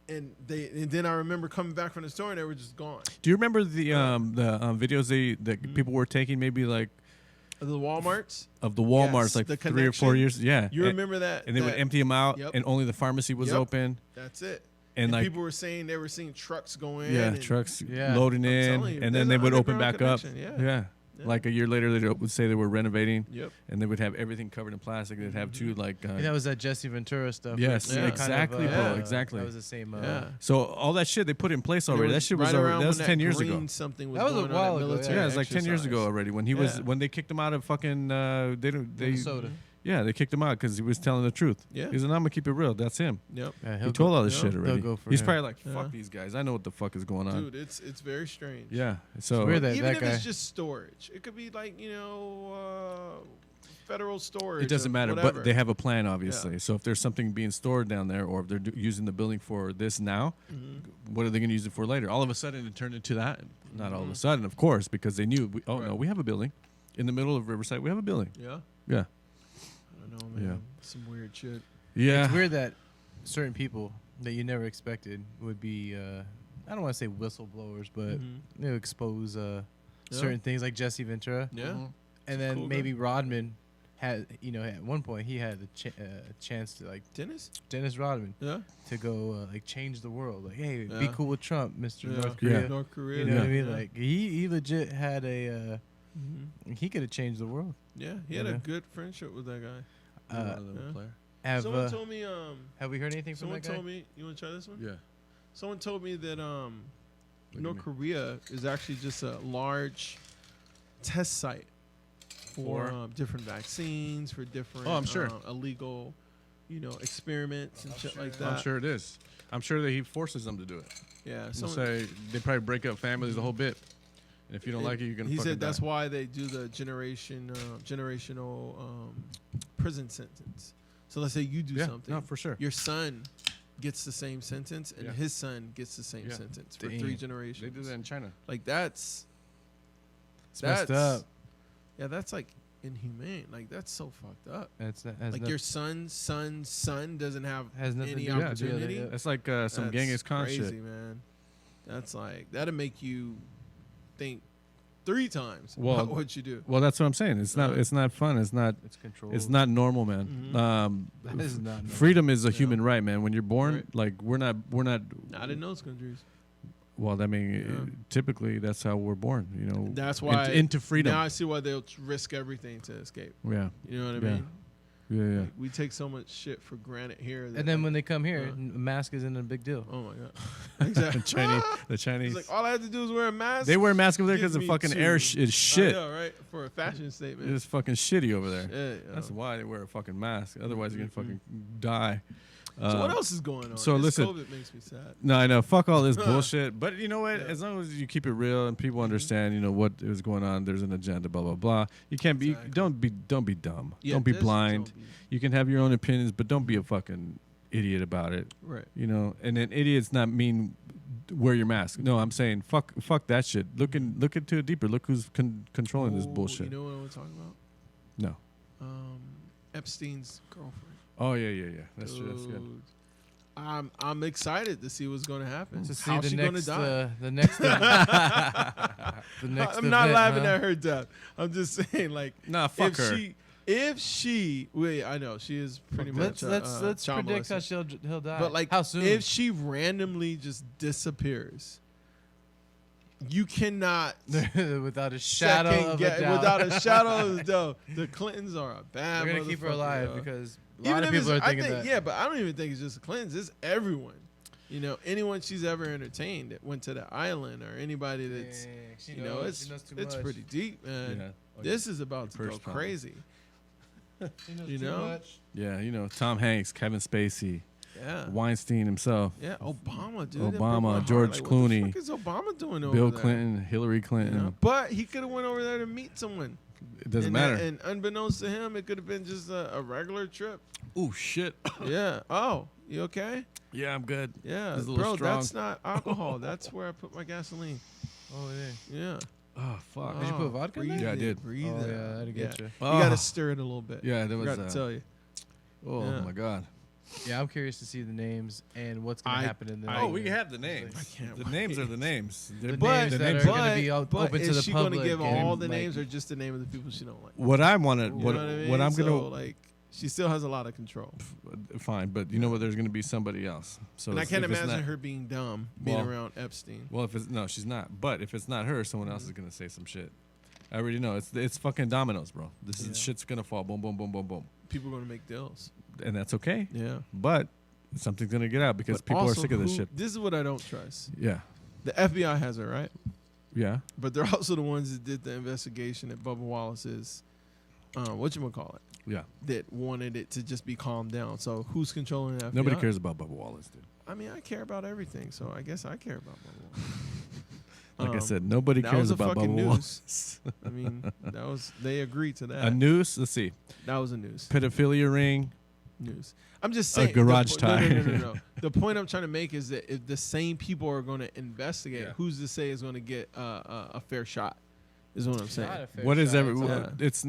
Speaker 2: And then I remember coming back from the store and they were just gone.
Speaker 1: Do you remember the videos that people were taking, maybe like
Speaker 2: the Walmarts?
Speaker 1: Of the Walmarts, like 3 or 4 years. Yeah.
Speaker 2: You remember that?
Speaker 1: And they would empty them out and only the pharmacy was open.
Speaker 2: That's it.
Speaker 1: And like,
Speaker 2: people were saying they were seeing trucks going in.
Speaker 1: Yeah, trucks loading in, and then they would open back up. Yeah. Like a year later, they would say they were renovating.
Speaker 2: Yep.
Speaker 1: And they would have everything covered in plastic. They'd have 2 like.
Speaker 3: That was that Jesse Ventura stuff.
Speaker 1: Yes, exactly, bro. Exactly.
Speaker 3: That was the same.
Speaker 1: So all that shit they put in place already. That shit was over. That was 10 years ago.
Speaker 2: Something was
Speaker 3: that was a while ago.
Speaker 1: Yeah, it was like 10 years ago already. When when they kicked him out of fucking
Speaker 3: Minnesota.
Speaker 1: Yeah, they kicked him out because he was telling the truth.
Speaker 2: Yeah.
Speaker 1: He's like, I'm going to keep it real. That's him.
Speaker 2: Yep.
Speaker 1: Yeah, he told all this shit already. He's probably like, fuck
Speaker 2: Yeah.
Speaker 1: these guys. I know what the fuck is going on.
Speaker 2: Dude, it's very strange.
Speaker 1: Yeah. So
Speaker 3: it's weird that
Speaker 2: even
Speaker 3: that
Speaker 2: if
Speaker 3: guy,
Speaker 2: it's just storage, it could be like, federal storage.
Speaker 1: It doesn't matter,
Speaker 2: whatever.
Speaker 1: but they have a plan, obviously.
Speaker 2: Yeah.
Speaker 1: So if there's something being stored down there, or if they're using the building for this now, what are they going to use it for later? All of a sudden, it turned into that. Not all of a sudden, of course, because they knew. No, we have a building in the middle of Riverside. We have a building.
Speaker 2: Yeah.
Speaker 1: Yeah.
Speaker 2: I don't know, man. Yeah. Some weird shit.
Speaker 1: Yeah.
Speaker 3: It's weird that certain people that you never expected would be. I don't want to say whistleblowers, but expose certain things like Jesse Ventura.
Speaker 2: Yeah.
Speaker 3: And then maybe Rodman had, at one point he had a chance to like Dennis Rodman.
Speaker 2: Yeah.
Speaker 3: To go change the world. Like, hey, be cool with Trump, Mr. North Korea.
Speaker 2: North Korea.
Speaker 3: You know what I mean? Like he legit had
Speaker 2: Mm-hmm.
Speaker 3: He could have changed the world.
Speaker 2: Yeah, he had a good friendship with that guy.
Speaker 3: Someone
Speaker 2: told me.
Speaker 3: Have we heard anything from that guy?
Speaker 2: Someone told me. You want to try this one?
Speaker 1: Yeah.
Speaker 2: Someone told me that North Korea is actually just a large test site for different vaccines, for different
Speaker 1: I'm sure.
Speaker 2: illegal, experiments and shit like that.
Speaker 1: I'm sure it is. I'm sure that he forces them to do it.
Speaker 2: Yeah.
Speaker 1: So say they probably break up families the whole bit. And if you don't like it, you can.
Speaker 2: He said that's why they do the generational prison sentence. So let's say you do something.
Speaker 1: No, for sure.
Speaker 2: Your son gets the same sentence, and his son gets the same sentence for 3 generations.
Speaker 1: They do that in China.
Speaker 2: Like that's
Speaker 3: messed up.
Speaker 2: Yeah, that's like inhumane. Like that's so fucked up.
Speaker 3: Like
Speaker 2: your son's son doesn't have
Speaker 3: nothing
Speaker 2: any
Speaker 3: to do
Speaker 2: opportunity.
Speaker 1: That's like some Genghis Khan
Speaker 2: crazy,
Speaker 1: shit.
Speaker 2: Man. That's like that'll make you think 3 times about what you do.
Speaker 1: Well, that's what I'm saying. It's not. It's not fun. It's not.
Speaker 3: It's controlled.
Speaker 1: It's not normal, man.
Speaker 3: That is not normal.
Speaker 1: Freedom is a human right, man. When you're born, like we're not.
Speaker 2: Not in those countries.
Speaker 1: Well, I mean, typically that's how we're born.
Speaker 2: That's why
Speaker 1: into freedom.
Speaker 2: Now I see why they'll risk everything to escape.
Speaker 1: Yeah.
Speaker 2: You know what I mean?
Speaker 1: Yeah.
Speaker 2: Like, we take so much shit for granted here.
Speaker 3: And then when they come here, a mask isn't a big deal.
Speaker 2: Oh my god! Exactly.
Speaker 1: the Chinese.
Speaker 2: It's like all I have to do is wear a mask.
Speaker 1: They wear a mask over there because the fucking air is shit.
Speaker 2: I know, right? For a fashion statement.
Speaker 1: It's fucking shitty over there.
Speaker 2: Yeah,
Speaker 1: that's why they wear a fucking mask. Otherwise, you're gonna fucking die.
Speaker 2: So what else is going on?
Speaker 1: So listen,
Speaker 2: COVID makes me sad.
Speaker 1: No, I know. Fuck all this bullshit. But you know what? As long as you keep it real and people understand, what is going on. There's an agenda. Blah blah blah. You can't be. Don't be dumb.
Speaker 2: Yeah,
Speaker 1: don't be blind. You can have your own opinions, but don't be a fucking idiot about it.
Speaker 2: Right.
Speaker 1: And then idiots not mean wear your mask. No, I'm saying fuck that shit. Look into it deeper. Look who's controlling this bullshit.
Speaker 2: You know what I want to talk about?
Speaker 1: No.
Speaker 2: Epstein's girlfriend.
Speaker 1: Oh yeah. That's true. That's good.
Speaker 2: I'm excited to see what's going to happen.
Speaker 3: To see
Speaker 2: how's she going to die?
Speaker 3: The next.
Speaker 2: I'm not laughing at her death. I'm just saying, like,
Speaker 1: fuck her.
Speaker 2: If she, wait, I know she is pretty much.
Speaker 3: Let's predict how he'll die.
Speaker 2: But like,
Speaker 3: how soon?
Speaker 2: If she randomly just disappears, you cannot
Speaker 3: without a shadow of a doubt.
Speaker 2: Without a shadow of a doubt, the Clintons are a bad.
Speaker 3: We're gonna keep her alive because a
Speaker 2: lot
Speaker 3: of people are thinking that.
Speaker 2: Yeah, but I don't even think it's just the Clintons. It's everyone. Anyone she's ever entertained that went to the island, or anybody that's, it's pretty deep, man. Yeah. This is about to go crazy.
Speaker 3: Too much.
Speaker 1: Yeah, Tom Hanks, Kevin Spacey,
Speaker 2: yeah,
Speaker 1: Weinstein himself.
Speaker 2: Yeah, Obama, dude.
Speaker 1: Obama, George Clooney.
Speaker 2: What the fuck is Obama doing over
Speaker 1: Bill
Speaker 2: there?
Speaker 1: Clinton, Hillary Clinton.
Speaker 2: But he could have went over there to meet someone.
Speaker 1: It doesn't matter.
Speaker 2: And unbeknownst to him, it could have been just a regular trip.
Speaker 1: Oh, shit.
Speaker 2: Yeah. Oh, you okay?
Speaker 1: Yeah, I'm good.
Speaker 2: Yeah, bro, that's not alcohol. That's where I put my gasoline.
Speaker 3: Oh, yeah.
Speaker 2: Yeah.
Speaker 1: Oh, fuck.
Speaker 3: Did you put vodka in there?
Speaker 1: Yeah, I did.
Speaker 2: Breathe
Speaker 3: yeah, that'll get you.
Speaker 2: You got to stir it a little bit.
Speaker 1: Yeah, there was.
Speaker 2: I got to tell you.
Speaker 1: Oh, my God.
Speaker 3: Yeah, I'm curious to see the names and what's going to happen in the.
Speaker 1: We have the names.
Speaker 2: I can't.
Speaker 1: The names are the names.
Speaker 3: The names that are going to be open to the public.
Speaker 2: Is she going to give all the names, or just the name of the people she don't like?
Speaker 1: What I want to, what I'm going to
Speaker 2: like. She still has a lot of control.
Speaker 1: Fine, but you know what? There's going to be somebody else. So
Speaker 2: and I can't imagine her being dumb, being around Epstein.
Speaker 1: Well, she's not. But if it's not her, someone else is going to say some shit. I already know. It's fucking dominoes, bro. This is shit's going to fall. Boom, boom, boom, boom, boom.
Speaker 2: People are going to make deals.
Speaker 1: And that's okay.
Speaker 2: Yeah.
Speaker 1: But something's going to get out because people are sick of this shit.
Speaker 2: This is what I don't trust.
Speaker 1: Yeah.
Speaker 2: The FBI has her, right?
Speaker 1: Yeah.
Speaker 2: But they're also the ones that did the investigation at Bubba Wallace's, whatchamacallit.
Speaker 1: Yeah.
Speaker 2: That wanted it to just be calmed down. So who's controlling the FBI?
Speaker 1: Nobody cares about Bubba Wallace, dude.
Speaker 2: I mean, I care about everything, so I guess I care about Bubba Wallace.
Speaker 1: Like I said, nobody cares about Bubba Wallace.
Speaker 2: I mean, they agreed to that.
Speaker 1: A noose? Let's see.
Speaker 2: That was a noose.
Speaker 1: Pedophilia ring.
Speaker 2: News. I'm just saying.
Speaker 1: A garage tie.
Speaker 2: No. The point I'm trying to make is that if the same people are going to investigate, who's to say is going to get a fair shot? Is what I'm saying.
Speaker 1: What is ever? It's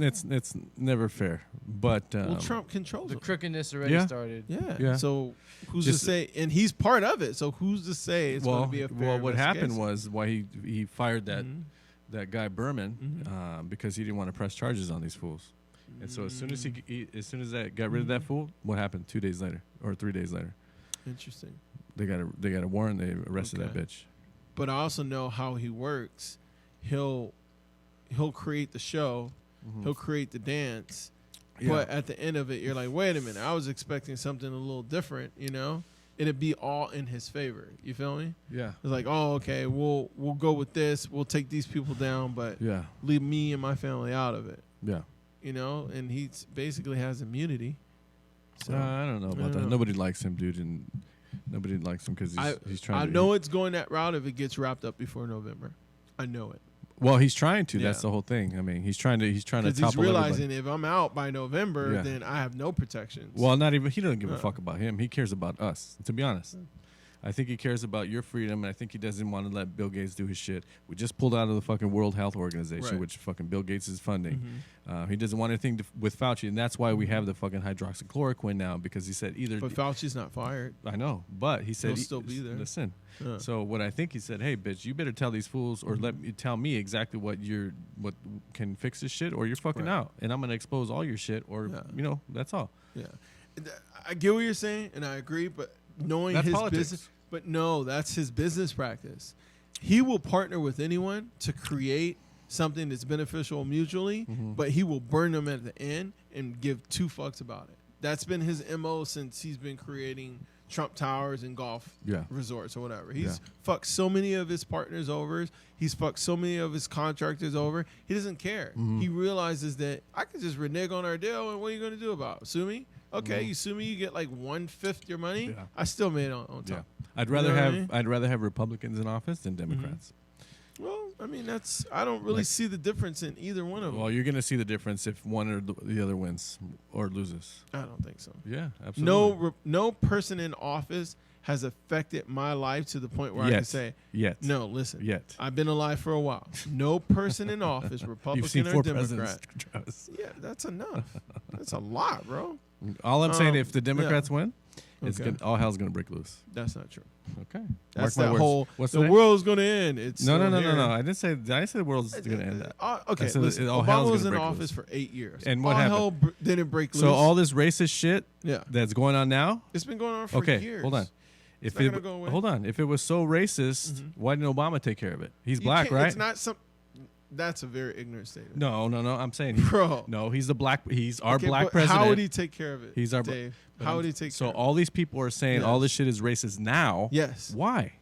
Speaker 1: never fair. But
Speaker 2: well, Trump controls
Speaker 3: the
Speaker 2: it.
Speaker 3: crookedness already started.
Speaker 2: Yeah. So who's to say? And he's part of it. So who's to say it's going to be a fair?
Speaker 1: Well, what happened was why he fired that guy Berman because he didn't want to press charges on these fools. And so as soon as that got rid of that fool, what happened 2 days later or 3 days later?
Speaker 2: Interesting.
Speaker 1: They got a warrant. They arrested that bitch.
Speaker 2: But I also know how he works. He'll he'll create the show, he'll create the dance, but at the end of it, you're like, wait a minute, I was expecting something a little different, you know? It'd be all in his favor. You feel me?
Speaker 1: Yeah.
Speaker 2: It's like, oh, okay, we'll go with this. We'll take these people down, but leave me and my family out of it.
Speaker 1: Yeah.
Speaker 2: You know, and he basically has immunity. So
Speaker 1: I don't know about that. Nobody likes him, dude, and nobody likes him because he's trying.
Speaker 2: I know it's going that route if it gets wrapped up before November. I know it.
Speaker 1: Well, he's trying to. That's the whole thing. I mean, he's trying to topple
Speaker 2: he's realizing
Speaker 1: everybody.
Speaker 2: If I'm out by November, then I have no protections.
Speaker 1: Well, not even. He doesn't give a fuck about him. He cares about us. To be honest, I think he cares about your freedom, and I think he doesn't want to let Bill Gates do his shit. We just pulled out of the fucking World Health Organization, which fucking Bill Gates is funding. He doesn't want anything with Fauci, and that's why we have the fucking hydroxychloroquine now, because he said either.
Speaker 2: But Fauci's not fired.
Speaker 1: I know, but he said
Speaker 2: he'll still be there.
Speaker 1: Listen. So what I think he said, hey, bitch, you better tell these fools or tell me exactly what can fix this shit, or you're fucking out, and I'm gonna expose all your shit, or you know, that's all.
Speaker 2: Yeah, I get what you're saying, and I agree, but knowing
Speaker 1: that's
Speaker 2: his
Speaker 1: politics.
Speaker 2: business, but no, that's his business practice. He will partner with anyone to create something that's beneficial mutually, but he will burn them at the end and give two fucks about it. That's been his MO since he's been creating Trump Towers and golf resorts or whatever. He's fucked so many of his partners over. He's fucked so many of his contractors over. He doesn't care. He realizes that I can just renege on our deal, and what are you going to do about it? Sue me? Okay, you sue me, you get like 1/5 your money. Yeah. I still made it on top.
Speaker 1: Yeah. I'd rather have Republicans in office than Democrats.
Speaker 2: Well, I mean, I don't really see the difference in either one of them.
Speaker 1: Well, you're going to see the difference if one or the other wins or loses.
Speaker 2: I don't think so.
Speaker 1: Yeah, absolutely.
Speaker 2: No person in office has affected my life to the point where I can say, no, listen, I've been alive for a while. No person in office, Republican or Democrat. Yeah, that's enough. That's a lot, bro.
Speaker 1: All I'm saying, if the Democrats win, all hell's going to break loose.
Speaker 2: That's not true.
Speaker 1: Okay.
Speaker 2: That's that whole, the world's going to end. It's
Speaker 1: no. I didn't say the world's going to end.
Speaker 2: Okay, listen, Obama was in office for 8 years.
Speaker 1: And what happened?
Speaker 2: Hell didn't break loose.
Speaker 1: So all this racist shit that's going on now?
Speaker 2: It's been going on for years.
Speaker 1: Hold on. Hold on. If it was so racist, why didn't Obama take care of it? He's black, right?
Speaker 2: It's not some. That's a very ignorant statement.
Speaker 1: No. I'm saying,
Speaker 2: bro.
Speaker 1: No, he's he's our black president.
Speaker 2: How would he take care of it?
Speaker 1: He's our
Speaker 2: Dave. How would he take care of it?
Speaker 1: So all these people are saying all this shit is racist now.
Speaker 2: Yes.
Speaker 1: Why?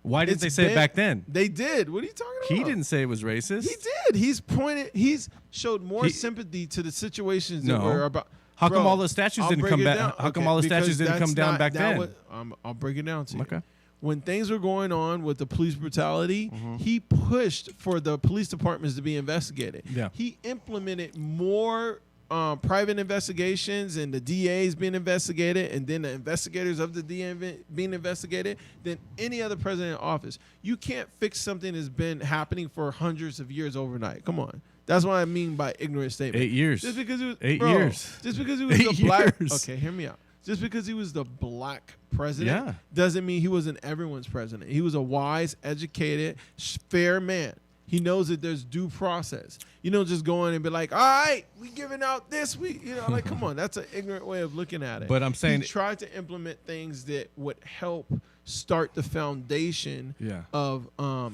Speaker 1: Why didn't they say it back then?
Speaker 2: They did. What are you talking about?
Speaker 1: He didn't say it was racist.
Speaker 2: He did. He's showed more sympathy to the situations that were about.
Speaker 1: How come all the statues didn't come back? How come all the statues didn't come down back then?
Speaker 2: I'll break it down to you.
Speaker 1: Okay.
Speaker 2: When things were going on with the police brutality, he pushed for the police departments to be investigated.
Speaker 1: Yeah.
Speaker 2: He implemented more private investigations and the DAs being investigated and then the investigators of the DA being investigated than any other president in office. You can't fix something that's been happening for hundreds of years overnight. Come on. That's what I mean by ignorant statement.
Speaker 1: 8 years.
Speaker 2: Just because it was
Speaker 1: 8 years.
Speaker 2: Just because he was the black. Okay, hear me out. Just because he was the black president doesn't mean he wasn't everyone's president. He was a wise, educated, fair man. He knows that there's due process. You don't just go in and be like, all right, we giving out this week. You know, like, come on. That's an ignorant way of looking at it.
Speaker 1: But I'm saying
Speaker 2: he tried to implement things that would help start the foundation of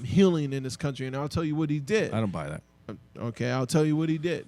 Speaker 2: healing in this country. And I'll tell you what he did.
Speaker 1: I don't buy that.
Speaker 2: Okay, I'll tell you what he did.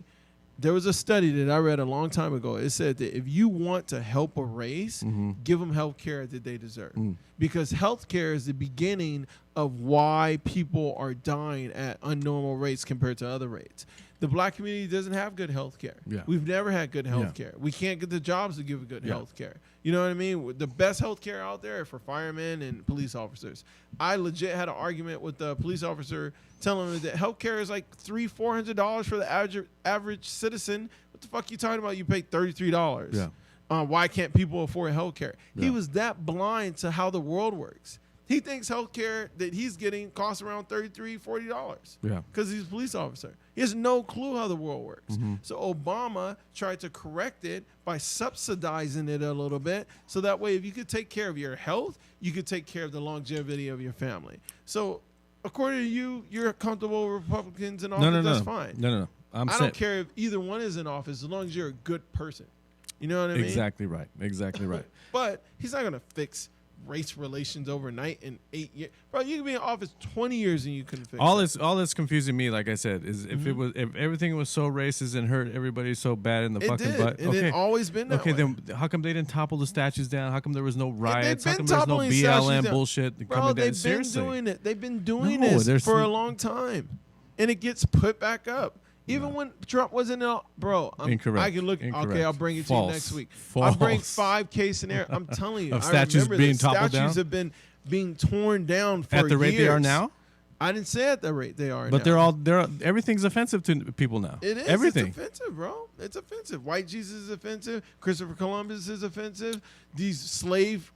Speaker 2: There was a study that I read a long time ago. It said that if you want to help a race, give them health care that they deserve. Because health care is the beginning of why people are dying at unnormal rates compared to other rates. The black community doesn't have good health care.
Speaker 1: Yeah.
Speaker 2: We've never had good health care. We can't get the jobs to give good health care. You know what I mean? The best health care out there for firemen and police officers. I legit had an argument with the police officer telling me that health care is like $300-400 for the average citizen. What the fuck you talking about? You pay $33.
Speaker 1: Yeah.
Speaker 2: Why can't people afford health care? He was that blind to how the world works. He thinks health care that he's getting costs around $33-40.
Speaker 1: Yeah.
Speaker 2: Because he's a police officer. He has no clue how the world works. So Obama tried to correct it by subsidizing it a little bit. So that way, if you could take care of your health, you could take care of the longevity of your family. So according to you, you're comfortable with Republicans in office. That's fine.
Speaker 1: No.
Speaker 2: I don't care if either one is in office as long as you're a good person. You know what I mean?
Speaker 1: Exactly right.
Speaker 2: But he's not going to fix race relations overnight in 8 years. Bro, you can be in office 20 years and you couldn't fix it.
Speaker 1: All that's confusing me, like I said, is if everything was so racist and hurt everybody so bad in the fucking butt.
Speaker 2: And it's always been that way.
Speaker 1: Then how come they didn't topple the statues down? How come there was no riots? How come there's no BLM bullshit
Speaker 2: Bro,
Speaker 1: coming down?
Speaker 2: they've been doing it. They've been doing this for a long time. And it gets put back up. Even when Trump wasn't out, bro.
Speaker 1: Incorrect.
Speaker 2: I can look.
Speaker 1: Incorrect.
Speaker 2: Okay, I'll bring it
Speaker 1: False.
Speaker 2: to you next week.
Speaker 1: False.
Speaker 2: I'll bring 5 scenarios. I'm telling you.
Speaker 1: Of statues being toppled down?
Speaker 2: Statues have been being torn down for
Speaker 1: at the rate
Speaker 2: years.
Speaker 1: they are now.
Speaker 2: I didn't say at the rate they are.
Speaker 1: But
Speaker 2: now.
Speaker 1: everything's offensive to people now.
Speaker 2: It is.
Speaker 1: Everything.
Speaker 2: It's offensive, bro. It's offensive. White Jesus is offensive. Christopher Columbus is offensive. These slave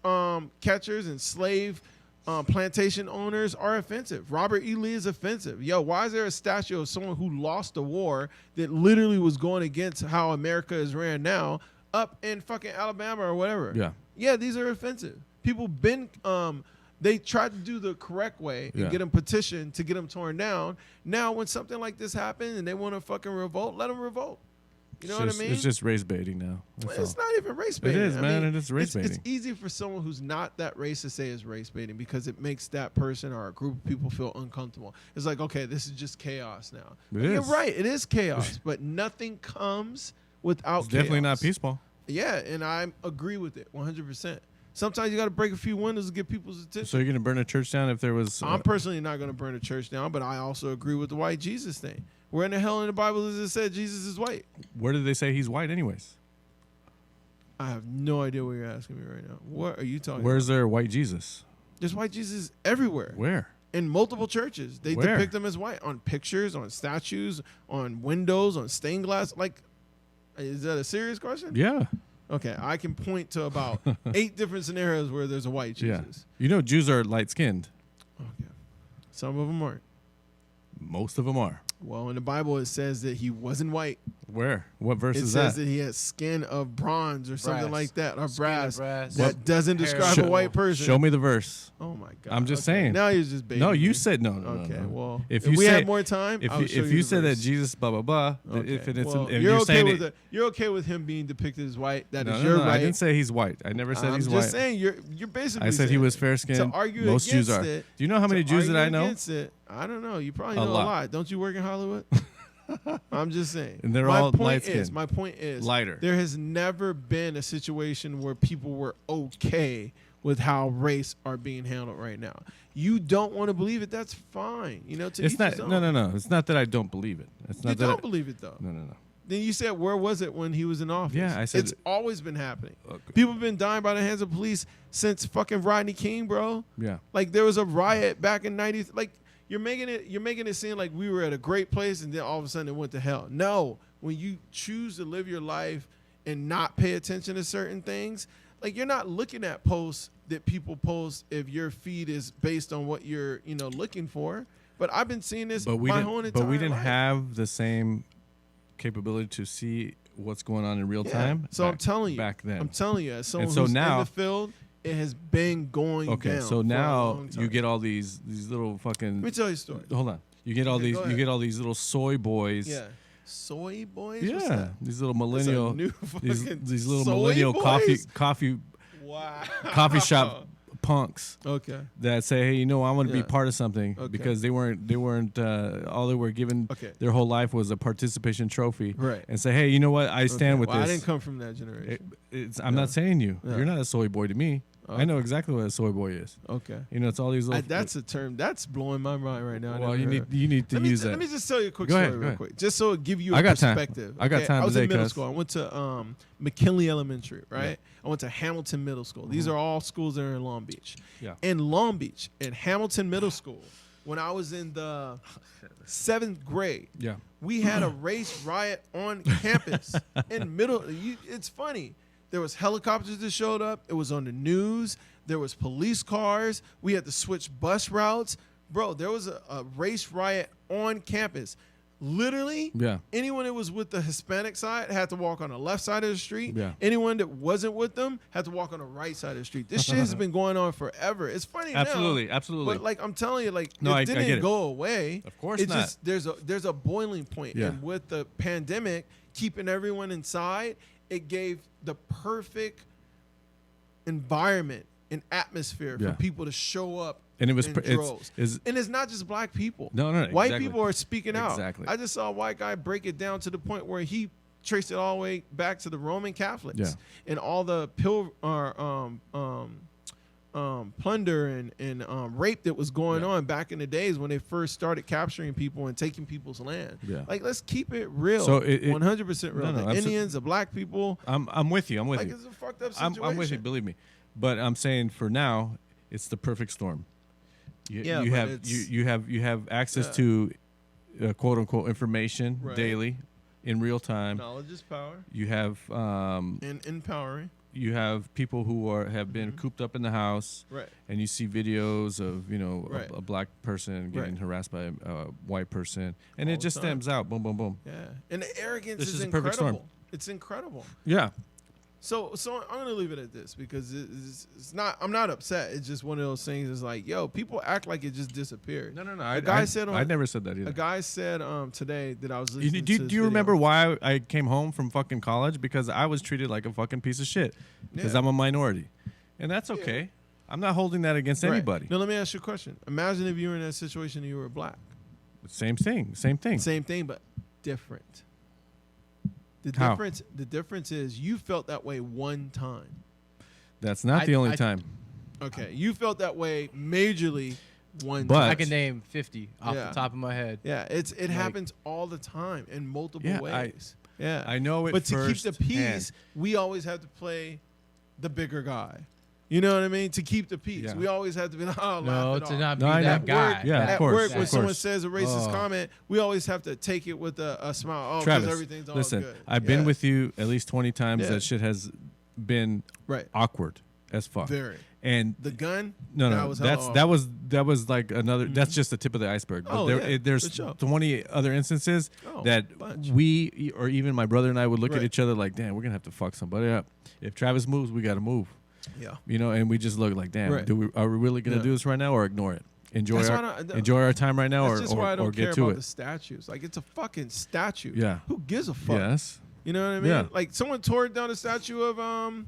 Speaker 2: catchers and slave plantation owners are offensive. Robert E. Lee is offensive. Yo, why is there a statue of someone who lost a war that literally was going against how America is ran now up in fucking Alabama or whatever?
Speaker 1: Yeah.
Speaker 2: Yeah, these are offensive. People been they tried to do the correct way and get them petitioned to get them torn down. Now, when something like this happens and they want to fucking revolt, let them revolt. You know what I mean?
Speaker 1: It's just race baiting now.
Speaker 2: It's not even race baiting.
Speaker 1: It is, man. It is race baiting.
Speaker 2: It's easy for someone who's not that race to say it's race baiting because it makes that person or a group of people feel uncomfortable. It's like, okay, this is just chaos now. You're right. It is chaos, but nothing comes without chaos.
Speaker 1: Definitely not peaceful.
Speaker 2: Yeah, and I agree with it 100%. Sometimes you got to break a few windows to get people's attention.
Speaker 1: So you're going to burn a church down if there was...
Speaker 2: I'm personally not going to burn a church down, but I also agree with the white Jesus thing. Where in the hell in the Bible does it say Jesus is white?
Speaker 1: Where did they say he's white anyways?
Speaker 2: I have no idea what you're asking me right now. What are you talking about?
Speaker 1: Where's their white Jesus?
Speaker 2: There's white Jesus everywhere.
Speaker 1: Where?
Speaker 2: In multiple churches. They depict them as white on pictures, on statues, on windows, on stained glass. Like, is that a serious question?
Speaker 1: Yeah.
Speaker 2: Okay, I can point to about 8 different scenarios where there's a white Jesus.
Speaker 1: Yeah. You know Jews are light-skinned.
Speaker 2: Okay. Some of them aren't.
Speaker 1: Most of them are.
Speaker 2: Well, in the Bible, it says that he wasn't white.
Speaker 1: Where? What verse is that?
Speaker 2: It says that he had skin of bronze or something like that, or brass.
Speaker 3: Brass.
Speaker 2: That doesn't describe a white person.
Speaker 1: Show me the verse.
Speaker 2: Oh, my God.
Speaker 1: I'm just saying.
Speaker 2: Now you're just baiting
Speaker 1: No, you
Speaker 2: me.
Speaker 1: said no.
Speaker 2: Okay, well,
Speaker 1: if
Speaker 2: we had more time,
Speaker 1: if you said that Jesus, blah, blah, blah, if
Speaker 2: you're okay with him being depicted as white, that is your right.
Speaker 1: I didn't say he's white. I never said he's white.
Speaker 2: I'm just saying, you're basically
Speaker 1: I said he was fair-skinned.
Speaker 2: To argue
Speaker 1: Most Jews are.
Speaker 2: it,
Speaker 1: Do you know how many Jews that I know?
Speaker 2: I don't know. You probably know a lot. Don't you work in Hollywood? I'm just saying.
Speaker 1: And they're all light-skinned.
Speaker 2: My point is,
Speaker 1: lighter.
Speaker 2: There has never been a situation where people were okay with how race are being handled right now. You don't want to believe it. That's fine. You know,
Speaker 1: it's not. No. It's not that I don't believe it. It's not
Speaker 2: you don't believe it though.
Speaker 1: No.
Speaker 2: Then you said, where was it when he was in office?
Speaker 1: Yeah, I said
Speaker 2: it's always been happening. Okay. People have been dying by the hands of police since fucking Rodney King, bro.
Speaker 1: Yeah.
Speaker 2: Like there was a riot back in '90s. Like you're making it seem like we were at a great place and then all of a sudden it went to hell. No, when you choose to live your life and not pay attention to certain things, like you're not looking at posts that people post if your feed is based on what you're looking for. But I've been seeing this my whole entire life.
Speaker 1: But we didn't have the same capability to see what's going on in real time.
Speaker 2: So I'm telling you,
Speaker 1: back then.
Speaker 2: I'm telling you, as someone who's in the field, it has been going down.
Speaker 1: Okay, so now you get all these little fucking.
Speaker 2: Let me tell you a story.
Speaker 1: Hold on, you get all these little soy boys.
Speaker 2: Yeah, soy boys.
Speaker 1: Yeah, these little millennial, these little millennial
Speaker 2: boys?
Speaker 1: coffee
Speaker 2: wow.
Speaker 1: shop punks.
Speaker 2: Okay.
Speaker 1: That say, hey, I want to be part of something because they weren't all they were given their whole life was a participation trophy.
Speaker 2: Right.
Speaker 1: And say, hey, you know what? I stand with this.
Speaker 2: I didn't come from that generation.
Speaker 1: I'm not saying you. Yeah. You're not a soy boy to me. I know exactly what a soy boy is.
Speaker 2: Okay.
Speaker 1: It's all these little.
Speaker 2: That's a term that's blowing my mind right now.
Speaker 1: Well, you need to use that.
Speaker 2: Let me just tell you a quick story real quick, just so it give you a perspective.
Speaker 1: I got time.
Speaker 2: I was in middle school. I went to McKinley Elementary, right? Yeah. I went to Hamilton Middle School. These are all schools that are in Long Beach.
Speaker 1: Yeah.
Speaker 2: In Long Beach, at Hamilton Middle School, when I was in the 7th grade, we had a race riot on campus in middle. It's funny. There was helicopters that showed up. It was on the news. There was police cars. We had to switch bus routes. Bro, there was a race riot on campus. Literally, anyone that was with the Hispanic side had to walk on the left side of the street.
Speaker 1: Yeah.
Speaker 2: Anyone that wasn't with them had to walk on the right side of the street. This shit has been going on forever. It's funny now.
Speaker 1: Absolutely.
Speaker 2: But I'm telling you, it
Speaker 1: didn't
Speaker 2: didn't go away.
Speaker 1: Of course not.
Speaker 2: Just there's a boiling point.
Speaker 1: Yeah.
Speaker 2: And with the pandemic, keeping everyone inside, it gave the perfect environment an atmosphere for people to show up.
Speaker 1: And it was
Speaker 2: and it's not just black people.
Speaker 1: No,
Speaker 2: white people are speaking out.
Speaker 1: Exactly.
Speaker 2: I just saw a white guy break it down to the point where he traced it all the way back to the Roman Catholics and all the plunder and rape that was going on back in the days when they first started capturing people and taking people's land. Yeah. Like, let's keep it real. So 100% real. The Indians, the black people.
Speaker 1: I'm with you.
Speaker 2: Like, it's a fucked up situation.
Speaker 1: I'm with you. Believe me. But I'm saying for now, it's the perfect storm. You have access to quote unquote information daily in real time.
Speaker 2: Knowledge is power.
Speaker 1: You have
Speaker 2: and empowering.
Speaker 1: You have people who have been cooped up in the house, and you see videos of a black person getting harassed by a white person, and it just stems out. Boom, boom, boom.
Speaker 2: Yeah, and the arrogance
Speaker 1: is
Speaker 2: incredible.
Speaker 1: Perfect storm.
Speaker 2: It's incredible.
Speaker 1: Yeah.
Speaker 2: So I'm gonna leave it at this because it's not. I'm not upset. It's just one of those things. It's like, yo, people act like it just disappeared.
Speaker 1: No. I never said that either.
Speaker 2: A guy said today that I was listening to.
Speaker 1: Do you remember why I came home from fucking college? Because I was treated like a fucking piece of shit because I'm a minority, and that's okay. Yeah. I'm not holding that against anybody.
Speaker 2: Now let me ask you a question. Imagine if you were in that situation and you were black.
Speaker 1: Same thing,
Speaker 2: but different.
Speaker 1: How?
Speaker 2: The difference is you felt that way one time.
Speaker 1: That's not the only time.
Speaker 2: Okay, you felt that way majorly one
Speaker 3: but
Speaker 2: time.
Speaker 3: I can name 50 off the top of my head.
Speaker 2: Yeah, it happens all the time in multiple ways.
Speaker 1: I know it.
Speaker 2: But to keep the peace, we always have to play the bigger guy. You know what I mean? To keep the peace. We always have to be like, oh,
Speaker 3: no,
Speaker 2: laugh it
Speaker 3: to
Speaker 2: off.
Speaker 3: not be that guy.
Speaker 2: At work, when someone says a racist comment, we always have to take it with a smile. Oh, because everything's all
Speaker 1: listen,
Speaker 2: good.
Speaker 1: I've been with you at least 20 times. That shit has been awkward as fuck.
Speaker 2: Very.
Speaker 1: And
Speaker 2: the gun?
Speaker 1: No. That was like another. That's just the tip of the iceberg. But there's 20 other instances that we or even my brother and I would look at each other like, damn, we're gonna have to fuck somebody up. If Travis moves, we got to move.
Speaker 2: Yeah,
Speaker 1: and we just look like, damn, are we really gonna do this right now or ignore it? Enjoy our time right now, or
Speaker 2: why I don't
Speaker 1: or
Speaker 2: care
Speaker 1: get to
Speaker 2: about
Speaker 1: it.
Speaker 2: the statues. Like, it's a fucking statue.
Speaker 1: Yeah,
Speaker 2: who gives a fuck?
Speaker 1: Yes,
Speaker 2: you know what I mean.
Speaker 1: Yeah.
Speaker 2: Like, someone tore down the statue of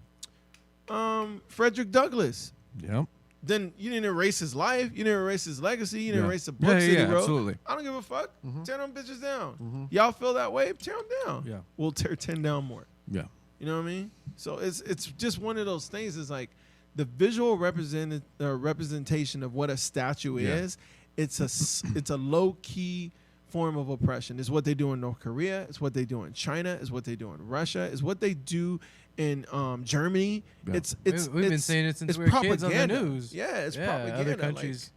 Speaker 2: Frederick Douglass.
Speaker 1: Yep.
Speaker 2: Then you didn't erase his life. You didn't erase his legacy. You didn't erase the books that he wrote.
Speaker 1: Absolutely.
Speaker 2: I don't give a fuck. Tear them bitches down. Y'all feel that way? Tear them down.
Speaker 1: Yeah.
Speaker 2: We'll tear 10 down more.
Speaker 1: Yeah.
Speaker 2: You know what I mean? So it's just one of those things. It's like the visual representation of what a statue is. It's a low key form of oppression. It's what they do in North Korea. It's what they do in China. It's what they do in Russia. It's what they do in Germany. Yeah.
Speaker 3: We've been saying it since we were kids on the news.
Speaker 2: Yeah, it's propaganda.
Speaker 3: Other countries.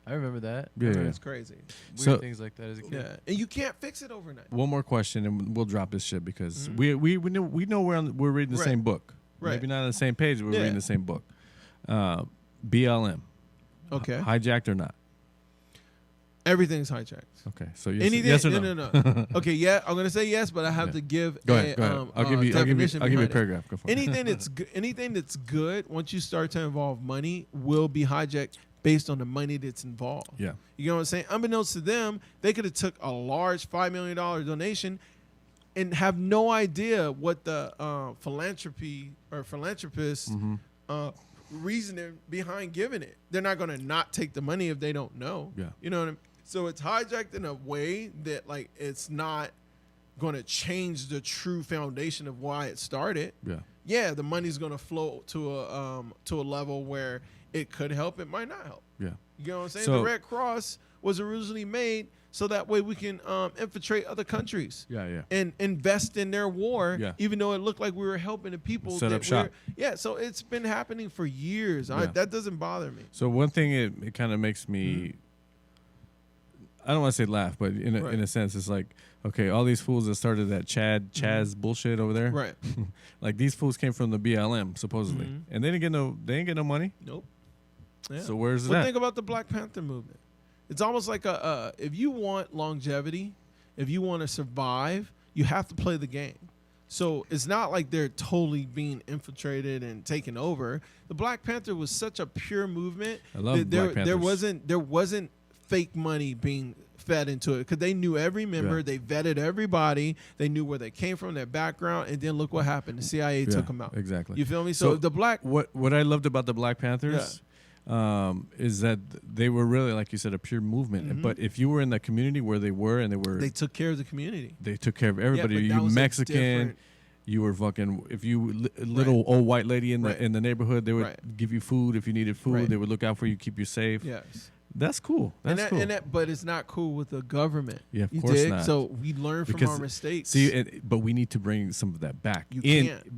Speaker 3: I remember that.
Speaker 1: Yeah,
Speaker 2: it's crazy.
Speaker 3: Weird things like that as a kid.
Speaker 2: Yeah, and you can't fix it overnight.
Speaker 1: One more question, and we'll drop this shit because we know we're reading the same book. Right. Maybe not on the same page, but we're reading the same book. BLM.
Speaker 2: Okay.
Speaker 1: Hijacked or not?
Speaker 2: Everything's hijacked.
Speaker 1: Okay, so yes or no?
Speaker 2: No. Okay, yeah, I'm gonna say yes, but I have to give.
Speaker 1: Go ahead. I'll give you a paragraph. Go for
Speaker 2: it. Anything that's good, once you start to involve money, will be hijacked based on the money that's involved.
Speaker 1: Yeah.
Speaker 2: You know what I'm saying? Unbeknownst to them, they could have took a large $5 million donation and have no idea what the philanthropists reasoning behind giving it. They're not going to not take the money if they don't know.
Speaker 1: Yeah.
Speaker 2: You know what I mean? So it's hijacked in a way that, like, it's not going to change the true foundation of why it started.
Speaker 1: Yeah.
Speaker 2: Yeah, the money's going to flow to a level where it could help, it might not help.
Speaker 1: Yeah.
Speaker 2: You know what I'm saying?
Speaker 1: So,
Speaker 2: the Red Cross was originally made so that way we can infiltrate other countries.
Speaker 1: Yeah.
Speaker 2: And invest in their war, even though it looked like we were helping the people.
Speaker 1: Set up shop.
Speaker 2: Yeah, so it's been happening for years. Yeah. That doesn't bother me.
Speaker 1: So one thing it kind of makes me, I don't want to say laugh, but in a sense, it's like, okay, all these fools that started that Chaz bullshit over there.
Speaker 2: Right.
Speaker 1: Like, these fools came from the BLM, supposedly. And they didn't get no money.
Speaker 2: Nope. Yeah.
Speaker 1: So where's that?
Speaker 2: Well, think about the Black Panther movement. It's almost like if you want longevity, if you want to survive, you have to play the game. So it's not like they're totally being infiltrated and taken over. The Black Panther was such a pure movement.
Speaker 1: I love Black Panthers.
Speaker 2: There wasn't fake money being fed into it because they knew every member. They vetted everybody. They knew where they came from, their background, and then look what happened. The CIA took them out.
Speaker 1: Exactly.
Speaker 2: You feel me? So the black.
Speaker 1: What I loved about the Black Panthers is that they were really, like you said, a pure movement. Mm-hmm. But if you were in the community where they were, and they took care of the community. They took care of everybody. You Mexican. You were fucking. If you little old white lady in the neighborhood, they would give you food if you needed food. Right. They would look out for you, keep you safe.
Speaker 2: Yes,
Speaker 1: that's cool. That's cool.
Speaker 2: But it's not cool with the government.
Speaker 1: Yeah, of course not.
Speaker 2: So we learn from our mistakes.
Speaker 1: See, but we need to bring some of that back.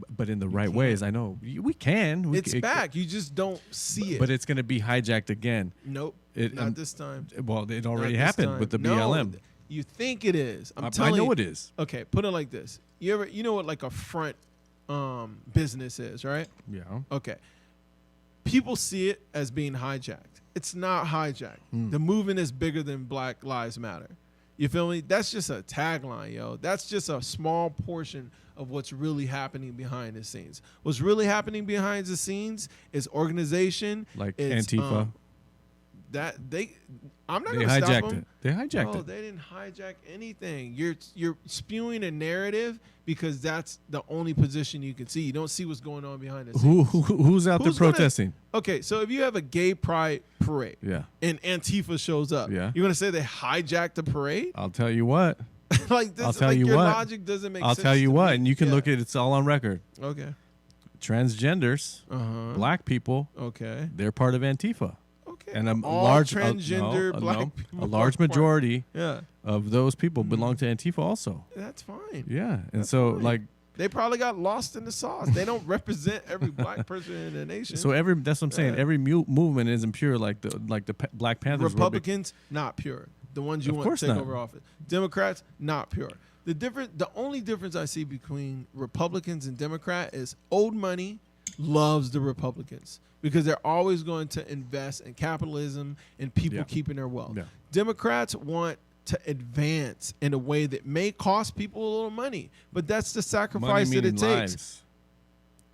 Speaker 1: But in the right ways. I know we can.
Speaker 2: It's back. You just don't see it.
Speaker 1: But it's going to be hijacked again.
Speaker 2: Nope. Not this time.
Speaker 1: Well, it already happened with the BLM.
Speaker 2: You think it is? I'm telling you.
Speaker 1: I know it is.
Speaker 2: Okay, put it like this. You know what like a front business is, right?
Speaker 1: Yeah.
Speaker 2: Okay. People see it as being hijacked. It's not hijacked. The movement is bigger than Black Lives Matter. You feel me? That's just a tagline, yo. That's just a small portion of what's really happening behind the scenes. What's really happening behind the scenes is organization.
Speaker 1: Like Antifa.
Speaker 2: I'm not going to stop them.
Speaker 1: They hijacked it.
Speaker 2: They didn't hijack anything. You're spewing a narrative because that's the only position you can see. You don't see what's going on behind the scenes.
Speaker 1: Who's out there protesting?
Speaker 2: Okay, so if you have a gay pride parade and Antifa shows up, you're going to say they hijacked the parade?
Speaker 1: I'll tell you what.
Speaker 2: Your logic doesn't make sense.
Speaker 1: I'll tell you what, and you can look at it. It's all on record.
Speaker 2: Okay.
Speaker 1: Transgenders, black people, they're part of Antifa. And a large majority of those people belong to Antifa also.
Speaker 2: That's fine.
Speaker 1: Yeah, and so fine. Like
Speaker 2: they probably got lost in the sauce. They don't represent every black person in the nation.
Speaker 1: So that's what I'm saying. Every movement isn't pure like the Black Panthers.
Speaker 2: Republicans not pure. The ones you want to take over office. Democrats not pure. The only difference I see between Republicans and Democrat is old money loves the Republicans. Because they're always going to invest in capitalism and people keeping their wealth. Yeah. Democrats want to advance in a way that may cost people a little money, but that's the sacrifice that it takes.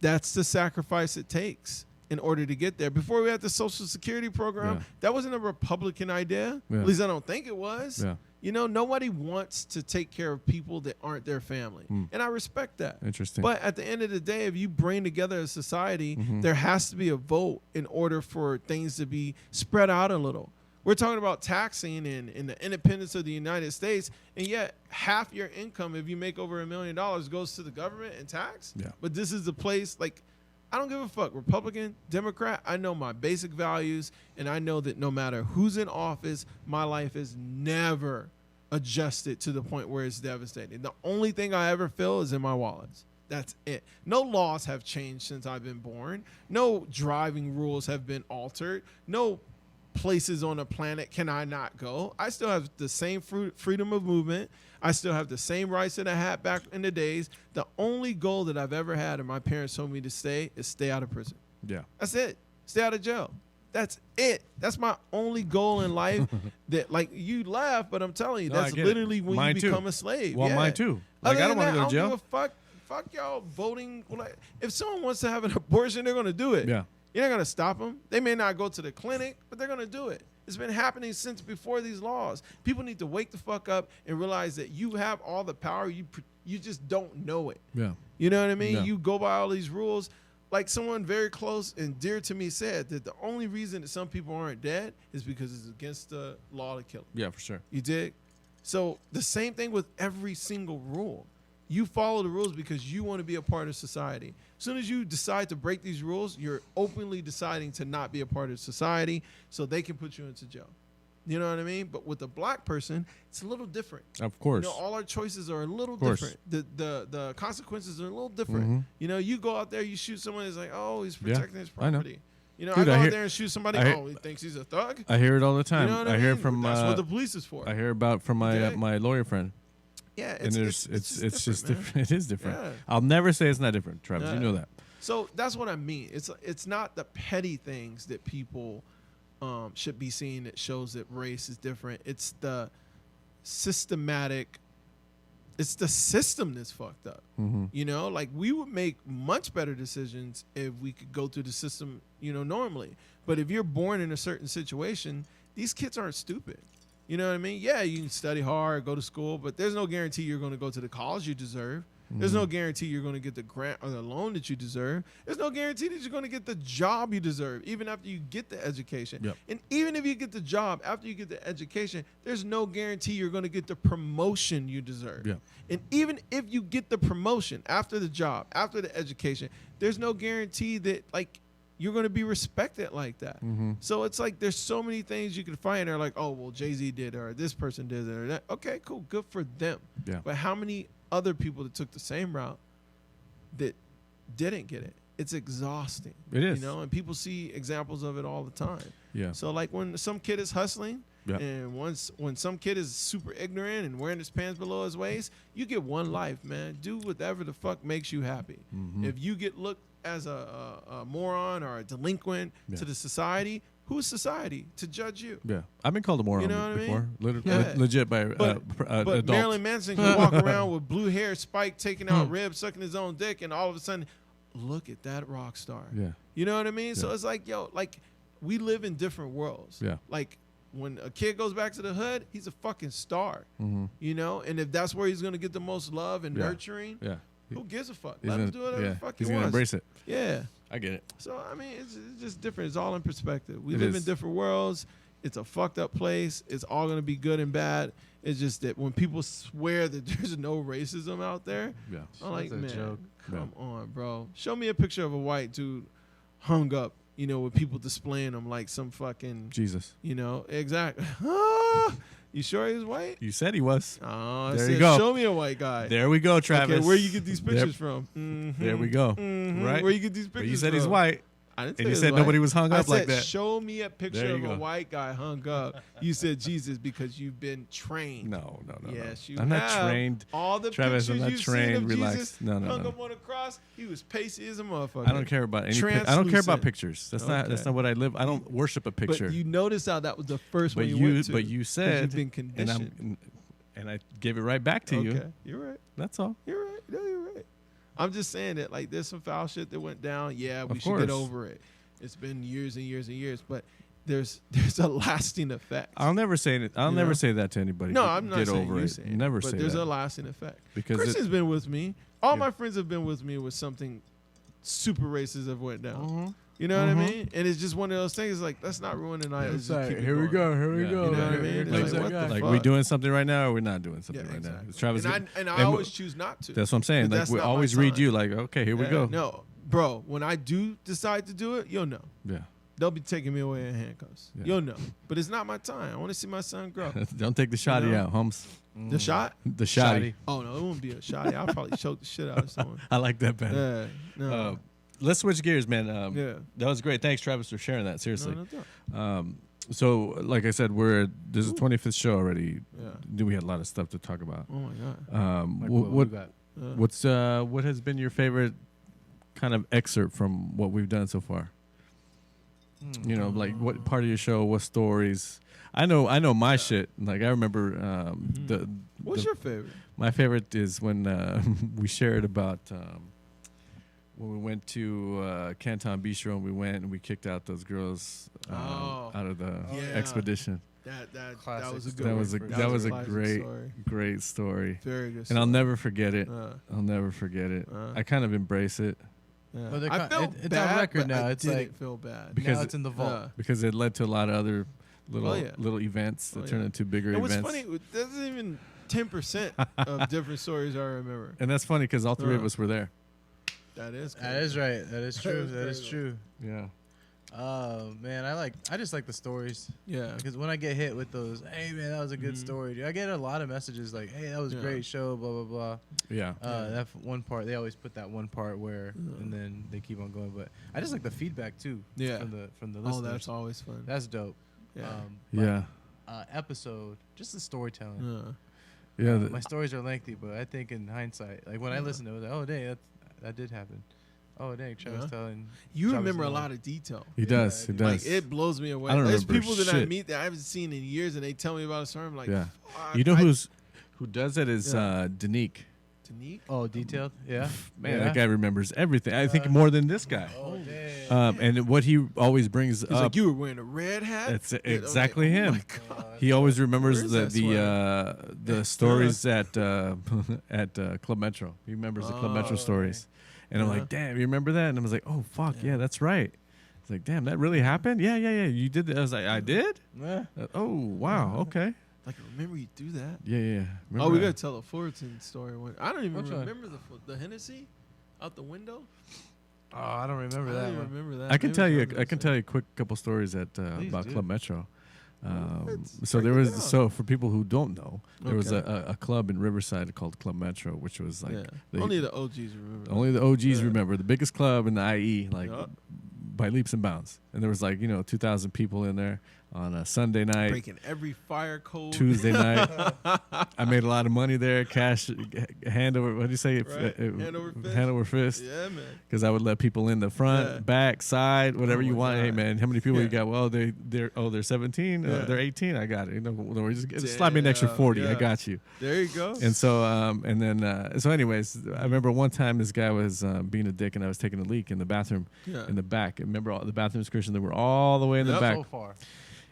Speaker 2: That's the sacrifice it takes in order to get there. Before we had the Social Security program, that wasn't a Republican idea. Yeah. At least I don't think it was. Yeah. You know, nobody wants to take care of people that aren't their family. And I respect that.
Speaker 1: Interesting.
Speaker 2: But at the end of the day, if you bring together a society, there has to be a vote in order for things to be spread out a little. We're talking about taxing and the independence of the United States, and yet half your income, if you make over $1 million, goes to the government in tax. Yeah. But this is the place, like, I don't give a fuck. Republican, Democrat, I know my basic values, and I know that no matter who's in office, my life is never adjusted to the point where it's devastating. The only thing I ever feel is in my wallets. That's it. No laws have changed since I've been born. No driving rules have been altered. No places on the planet can I not go. I still have the same freedom of movement. I still have the same rights that I had back in the days. The only goal that I've ever had, and my parents told me to stay, is stay out of prison. Yeah. That's it. Stay out of jail. That's it. That's my only goal in life. That, like, you laugh, but I'm telling you, that's literally when you become a slave.
Speaker 1: Well, mine too. Like, I don't want to go to jail.
Speaker 2: I don't give a fuck y'all voting. Like, if someone wants to have an abortion, they're going to do it. Yeah. You're not going to stop them. They may not go to the clinic, but they're going to do it. It's been happening since before these laws. People need to wake the fuck up and realize that you have all the power. You just don't know it. Yeah. You know what I mean? Yeah. You go by all these rules. Like someone very close and dear to me said that the only reason that some people aren't dead is because it's against the law to kill them.
Speaker 1: Yeah, for sure.
Speaker 2: You dig? So the same thing with every single rule. You follow the rules because you want to be a part of society. As soon as you decide to break these rules, you're openly deciding to not be a part of society so they can put you into jail. You know what I mean? But with a black person, it's a little different.
Speaker 1: Of course.
Speaker 2: You know, all our choices are a little different. The consequences are a little different. Mm-hmm. You know, you go out there, you shoot someone, it's like, oh, he's protecting his property. You know, dude, I go out there and shoot somebody, he thinks he's a thug.
Speaker 1: I hear it all the time.
Speaker 2: You know what I
Speaker 1: hear
Speaker 2: mean?
Speaker 1: from
Speaker 2: that's what the police is for.
Speaker 1: I hear about from my lawyer friend.
Speaker 2: Yeah,
Speaker 1: it's just different. It is different. Yeah. I'll never say it's not different, Travis. You know that.
Speaker 2: So that's what I mean. It's not the petty things that people should be seeing that shows that race is different. It's the systematic. It's the system that's fucked up. Mm-hmm. You know, like we would make much better decisions if we could go through the system, you know, normally. But if you're born in a certain situation, these kids aren't stupid. You know what I mean? Yeah, you can study hard, go to school, but there's no guarantee you're going to go to the college you deserve. There's no guarantee you're going to get the grant or the loan that you deserve. There's no guarantee that you're going to get the job you deserve, even after you get the education.
Speaker 1: Yep.
Speaker 2: And even if you get the job after you get the education, there's no guarantee you're going to get the promotion you deserve.
Speaker 1: Yep.
Speaker 2: And even if you get the promotion after the job, after the education, there's no guarantee that like you're going to be respected like that. So it's like there's so many things you can find. They're like, oh, well, Jay-Z did, or this person did it, or that. Okay, cool, good for them.
Speaker 1: Yeah.
Speaker 2: But how many other people that took the same route that didn't get it? It's exhausting.
Speaker 1: It is.
Speaker 2: You know, and people see examples of it all the time.
Speaker 1: Yeah.
Speaker 2: So like when some kid is hustling,
Speaker 1: yeah.
Speaker 2: and when some kid is super ignorant and wearing his pants below his waist, you get one life, man. Do whatever the fuck makes you happy. If you get looked as a moron or a delinquent to the society, who's society to judge you?
Speaker 1: Yeah, I've been called a moron
Speaker 2: You know what
Speaker 1: before.
Speaker 2: I mean?
Speaker 1: Legit by
Speaker 2: But
Speaker 1: adults.
Speaker 2: Marilyn Manson can walk around with blue hair, spiked, taking out ribs, sucking his own dick, and all of a sudden, look at that rock star.
Speaker 1: Yeah.
Speaker 2: You know what I mean?
Speaker 1: Yeah.
Speaker 2: So it's like, yo, like we live in different worlds.
Speaker 1: Yeah.
Speaker 2: Like when a kid goes back to the hood, he's a fucking star. You know, and if that's where he's gonna get the most love and nurturing, who gives a fuck? Let him do whatever the fuck he
Speaker 1: He's
Speaker 2: wants.
Speaker 1: gonna embrace it.
Speaker 2: Yeah.
Speaker 1: I get it.
Speaker 2: So I mean, it's just different. It's all in perspective. We
Speaker 1: It
Speaker 2: live
Speaker 1: is.
Speaker 2: in different worlds. It's a fucked up place. It's all gonna be good and bad. It's just that when people swear that there's no racism out there,
Speaker 1: Yeah.
Speaker 2: I'm like,
Speaker 3: That's a
Speaker 2: man,
Speaker 3: joke.
Speaker 2: come on, bro. Show me a picture of a white dude hung up, you know, with people displaying them like some fucking,
Speaker 1: Jesus.
Speaker 2: you know, exactly. You sure he was white?
Speaker 1: You said he was.
Speaker 2: Oh, I
Speaker 1: There
Speaker 2: said,
Speaker 1: you go.
Speaker 2: show me a white guy.
Speaker 1: There we go, Travis.
Speaker 2: Okay, where you get these pictures from?
Speaker 1: There we go. Right?
Speaker 2: Where you get these pictures
Speaker 1: But you said
Speaker 2: from?
Speaker 1: he's white.
Speaker 2: I didn't say
Speaker 1: And you
Speaker 2: he
Speaker 1: said
Speaker 2: was
Speaker 1: nobody
Speaker 2: white.
Speaker 1: was hung
Speaker 2: I
Speaker 1: up like
Speaker 2: said,
Speaker 1: that.
Speaker 2: show me a picture
Speaker 1: There
Speaker 2: of
Speaker 1: you
Speaker 2: a
Speaker 1: go.
Speaker 2: white guy hung up. You said Jesus because you've been trained.
Speaker 1: No.
Speaker 2: Yes, you
Speaker 1: I'm not
Speaker 2: have.
Speaker 1: trained.
Speaker 2: All the
Speaker 1: Travis, I'm
Speaker 2: pictures
Speaker 1: not
Speaker 2: you've
Speaker 1: trained.
Speaker 2: seen of
Speaker 1: Relax.
Speaker 2: Jesus
Speaker 1: No.
Speaker 2: hung up on a cross, he was pasty as a motherfucker.
Speaker 1: I don't care about any. I don't care about pictures. That's not what I live. I don't worship a picture.
Speaker 2: But you notice how that was the first one
Speaker 1: But
Speaker 2: you went to.
Speaker 1: But you said,
Speaker 2: you've been conditioned.
Speaker 1: and I gave it right back to you.
Speaker 2: Okay, you're right.
Speaker 1: That's all.
Speaker 2: You're right. No, you're right. I'm just saying that like there's some foul shit that went down. Yeah, we
Speaker 1: Of
Speaker 2: should get
Speaker 1: course.
Speaker 2: over it. It's been years and years and years, but there's a lasting effect.
Speaker 1: I'll never say it. I'll never say that to anybody.
Speaker 2: No, I'm not
Speaker 1: get
Speaker 2: saying
Speaker 1: over
Speaker 2: you
Speaker 1: it.
Speaker 2: saying it,
Speaker 1: Never
Speaker 2: but
Speaker 1: say
Speaker 2: there's
Speaker 1: that.
Speaker 2: a lasting effect.
Speaker 1: Because
Speaker 2: Christian's been with me. All my friends have been with me with something super racist that went down. You know what I mean? And it's just one of those things. Like let's not ruin the night. Let's just keep it
Speaker 3: Here we
Speaker 2: going.
Speaker 3: go. Here we
Speaker 1: Yeah.
Speaker 3: go.
Speaker 2: You know what I
Speaker 3: Here
Speaker 2: mean?
Speaker 3: comes
Speaker 2: It's
Speaker 3: that
Speaker 2: like,
Speaker 3: guy.
Speaker 2: what the
Speaker 1: like
Speaker 2: fuck?
Speaker 1: we doing something right now, or we're not doing something right
Speaker 2: exactly.
Speaker 1: now. Travis,
Speaker 2: And I always choose not to.
Speaker 1: that's what I'm saying.
Speaker 2: But
Speaker 1: Like
Speaker 2: that's
Speaker 1: we
Speaker 2: not my
Speaker 1: always read
Speaker 2: time.
Speaker 1: you. Like okay, here we go.
Speaker 2: No, bro. When I do decide to do it, you'll know.
Speaker 1: Yeah.
Speaker 2: They'll be taking me away in handcuffs.
Speaker 1: Yeah.
Speaker 2: You'll know. But it's not my time. I want to see my son grow.
Speaker 1: Don't take the shotty
Speaker 2: know?
Speaker 1: out, Holmes.
Speaker 2: The shot?
Speaker 1: The shotty.
Speaker 2: Oh, no, it won't be a shot. I'll probably choke the shit out of someone.
Speaker 1: I like that better.
Speaker 2: Yeah. No.
Speaker 1: Let's switch gears, man.
Speaker 2: Yeah.
Speaker 1: That was great. Thanks, Travis, for sharing that. Seriously.
Speaker 2: No doubt.
Speaker 1: So, like I said, this is the 25th show already.
Speaker 2: Yeah.
Speaker 1: We had a lot of stuff to talk about.
Speaker 2: Oh, my God.
Speaker 3: Like,
Speaker 1: what
Speaker 3: we got?
Speaker 1: what has been your favorite kind of excerpt from what we've done so far? You know, like what part of your show, what stories? I know my shit. Like I remember
Speaker 2: What's your favorite?
Speaker 1: My favorite is when we shared about when we went to Canton Bistro and we kicked out those girls out of the expedition.
Speaker 2: That
Speaker 3: Classic
Speaker 2: was a
Speaker 3: story.
Speaker 2: good
Speaker 1: That was a
Speaker 2: classic
Speaker 1: great story.
Speaker 2: Very good
Speaker 1: And
Speaker 2: story.
Speaker 1: I'll never forget it. I'll never forget it. I kind of embrace it.
Speaker 2: Yeah.
Speaker 3: Well,
Speaker 2: I felt
Speaker 3: it's
Speaker 2: bad,
Speaker 3: on record
Speaker 2: but
Speaker 3: now.
Speaker 2: I
Speaker 3: It's
Speaker 2: didn't
Speaker 3: like
Speaker 2: feel bad.
Speaker 1: Because
Speaker 3: now it's in the vault.
Speaker 1: because it led to a lot of other little events that turned into bigger
Speaker 2: And what's
Speaker 1: events.
Speaker 2: funny, there's even 10% of different stories I remember.
Speaker 1: And that's funny because all three of us were there.
Speaker 2: That is
Speaker 3: That is right. That is true. That is true.
Speaker 1: Yeah.
Speaker 3: Man, I just like the stories.
Speaker 2: Yeah.
Speaker 3: Because when I get hit with those, hey man, that was a good story. Dude, I get a lot of messages like, hey, that was a great show, blah blah blah.
Speaker 1: Yeah.
Speaker 3: That one part, they always put that one part where, and then they keep on going. But I just like the feedback too.
Speaker 2: Yeah.
Speaker 3: From the listeners.
Speaker 2: Oh, that's always fun.
Speaker 3: That's dope.
Speaker 2: Yeah.
Speaker 3: Episode, just the storytelling.
Speaker 1: Yeah.
Speaker 3: My stories are lengthy, but I think in hindsight, like when I listened to it, I was like, oh dang, that did happen. Oh dang, Travis telling.
Speaker 2: You
Speaker 3: Travis
Speaker 2: remember a
Speaker 3: Nolan.
Speaker 2: lot of detail.
Speaker 1: He does. He does.
Speaker 2: Like it blows me away.
Speaker 1: I don't
Speaker 2: There's
Speaker 1: remember
Speaker 2: people that I
Speaker 1: shit.
Speaker 2: meet that I haven't seen in years, and they tell me about a story. I'm like,
Speaker 1: Yeah.
Speaker 2: fuck,
Speaker 1: You know who does it is Danique.
Speaker 2: Danique?
Speaker 3: Oh, detailed? Yeah.
Speaker 1: Man, that guy remembers everything. I think more than this guy.
Speaker 3: Oh,
Speaker 1: And what he always brings
Speaker 2: He's
Speaker 1: up,
Speaker 2: like, you were wearing a red hat.
Speaker 1: it's exactly
Speaker 2: like,
Speaker 1: him. He always remembers
Speaker 2: Where's
Speaker 1: the stories at Club Metro. He remembers the Club Metro stories, and I'm like, damn, you remember that? And I was like, oh fuck, yeah, that's right. It's like, damn, that really happened? Yeah. You did that. I was like, I did?
Speaker 3: Yeah.
Speaker 1: Oh, wow, okay.
Speaker 2: Like, remember you do that?
Speaker 1: Yeah.
Speaker 2: Remember we got to tell a Fullerton story. I don't even remember the Hennessy out the window.
Speaker 3: Oh, I don't remember that.
Speaker 2: I don't remember that.
Speaker 1: I can tell you a quick couple stories about Club Metro. So for people who don't know, there was a club in Riverside called Club Metro, which was like
Speaker 2: only the OGs remember.
Speaker 1: Only the OGs remember the biggest club in the IE, like by leaps and bounds. And there was 2,000 people in there on a Sunday night,
Speaker 2: breaking every fire code.
Speaker 1: Tuesday night, I made a lot of money there. Cash, hand over. What do you say?
Speaker 2: Right. Hand over fist.
Speaker 1: Hand over fist.
Speaker 2: Yeah, man.
Speaker 1: Because I would let people in the front, back, side, whatever you want. God. Hey, man, how many people you got? Well, they're 17. They're 18. I got it. Just slide me an extra 40. I got you.
Speaker 2: There you go.
Speaker 1: And so, anyways, I remember one time this guy was being a dick, and I was taking a leak in the bathroom in the back. Remember all the bathroom excursion that were all the way in the back.
Speaker 3: So far.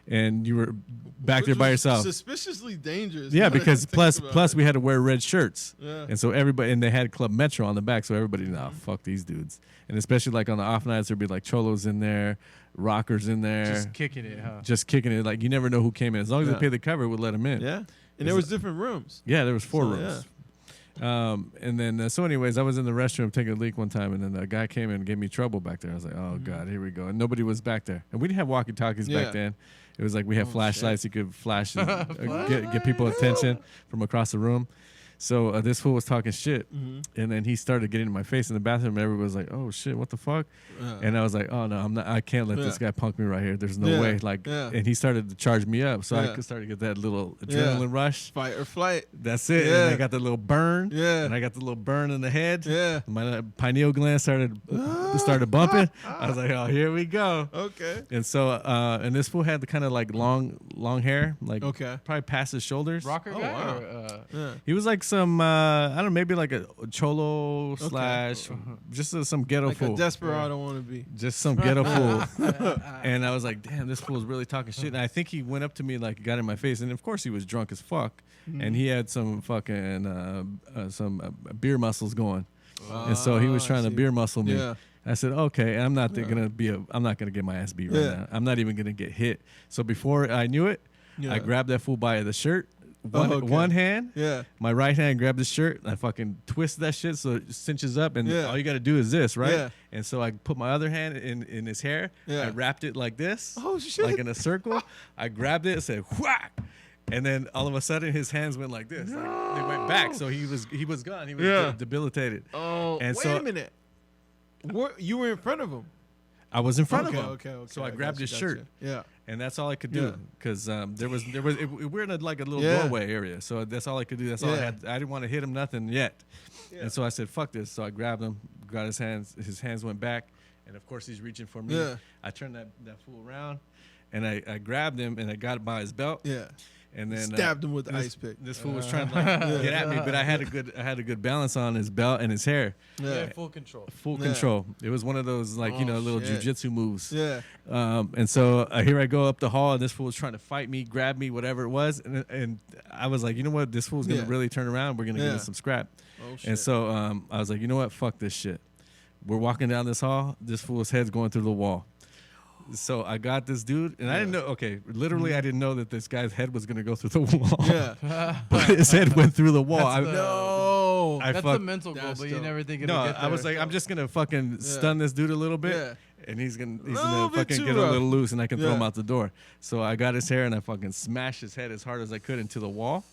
Speaker 1: And you were back there by yourself.
Speaker 2: Suspiciously dangerous.
Speaker 1: Yeah, because plus we had to wear red shirts.
Speaker 2: Yeah.
Speaker 1: And so everybody, and they had Club Metro on the back, so everybody, fuck these dudes. And especially like on the off nights, there'd be like cholos in there, rockers in there.
Speaker 3: Just kicking it, huh?
Speaker 1: Just kicking it. Like you never know who came in. As long as they paid the cover, we'd let them in.
Speaker 2: Yeah. And there was different rooms.
Speaker 1: Yeah, there was 4 rooms. And then, so anyways, I was in the restroom taking a leak one time, and then a guy came in and gave me trouble back there. I was like, oh, God, here we go. And nobody was back there. And we didn't have walkie-talkies back then. It was like we had flashlights. You could flash and get people attention from across the room. So this fool was talking shit, and then he started getting in my face in the bathroom. And everybody was like, "Oh shit, what the fuck?" And I was like, "Oh no, I'm not. I can't let this guy punk me right here. There's no way." Like, and he started to charge me up, so I started to get that little adrenaline rush,
Speaker 2: fight or flight.
Speaker 1: That's it. And I got the little burn. And I got the little burn in the head. My pineal gland started bumping. I was like, "Oh, here we go." Okay. And so, and this fool had the kind of like long hair, like probably past his shoulders.
Speaker 3: Rocker guy. Wow.
Speaker 1: He was like some I don't know, maybe like a cholo slash just some ghetto
Speaker 2: like
Speaker 1: fool.
Speaker 2: A desperado wannabe.
Speaker 1: Just some ghetto fool. And I was like, damn, this fool's really talking shit. And I think he went up to me, like got in my face, and of course he was drunk as fuck, and he had some fucking beer muscles going, and so he was trying to beer muscle me. Yeah. I said, okay, I'm not gonna get my ass beat right now. I'm not even gonna get hit. So before I knew it, I grabbed that fool by the shirt. One hand, my right hand grabbed the shirt, and I fucking twist that shit so it cinches up, and all you got to do is this, right? Yeah. And so I put my other hand in his hair, I wrapped it like this, like in a circle. I grabbed it and said, whack! And then all of a sudden his hands went like this. Like, they went back, so he was gone. He was debilitated.
Speaker 2: Oh, and wait a minute. You were in front of him.
Speaker 1: I was in front of him.
Speaker 2: Okay.
Speaker 1: So I grabbed his shirt.
Speaker 2: Yeah.
Speaker 1: And that's all I could do because we're in a little doorway area, so that's all I could do. That's all I had. I didn't want to hit him nothing yet, and so I said, "Fuck this!" So I grabbed him, got his hands. His hands went back, and of course he's reaching for me. Yeah. I turned that fool around, and I grabbed him, and I got it by his belt. Yeah. And then
Speaker 2: stabbed him with the ice pick.
Speaker 1: This fool was trying to get at me, but I had a good balance on his belt and his hair.
Speaker 3: Yeah, full control.
Speaker 1: Full control. It was one of those little jujitsu moves. Yeah. And so here I go up the hall, and this fool was trying to fight me, grab me, whatever it was, and I was like, you know what, this fool's gonna really turn around. We're gonna get in some scrap. Oh shit. And so I was like, you know what, fuck this shit. We're walking down this hall. This fool's head's going through the wall. So I got this dude, and I didn't know. Okay, literally, I didn't know that this guy's head was gonna go through the wall. Yeah, but his head went through the wall.
Speaker 3: That's the mental goal, but you never think it'll get there.
Speaker 1: I was like, I'm just gonna fucking stun this dude a little bit, and he's gonna fucking get a little loose, and I can throw him out the door. So I got his hair, and I fucking smashed his head as hard as I could into the wall,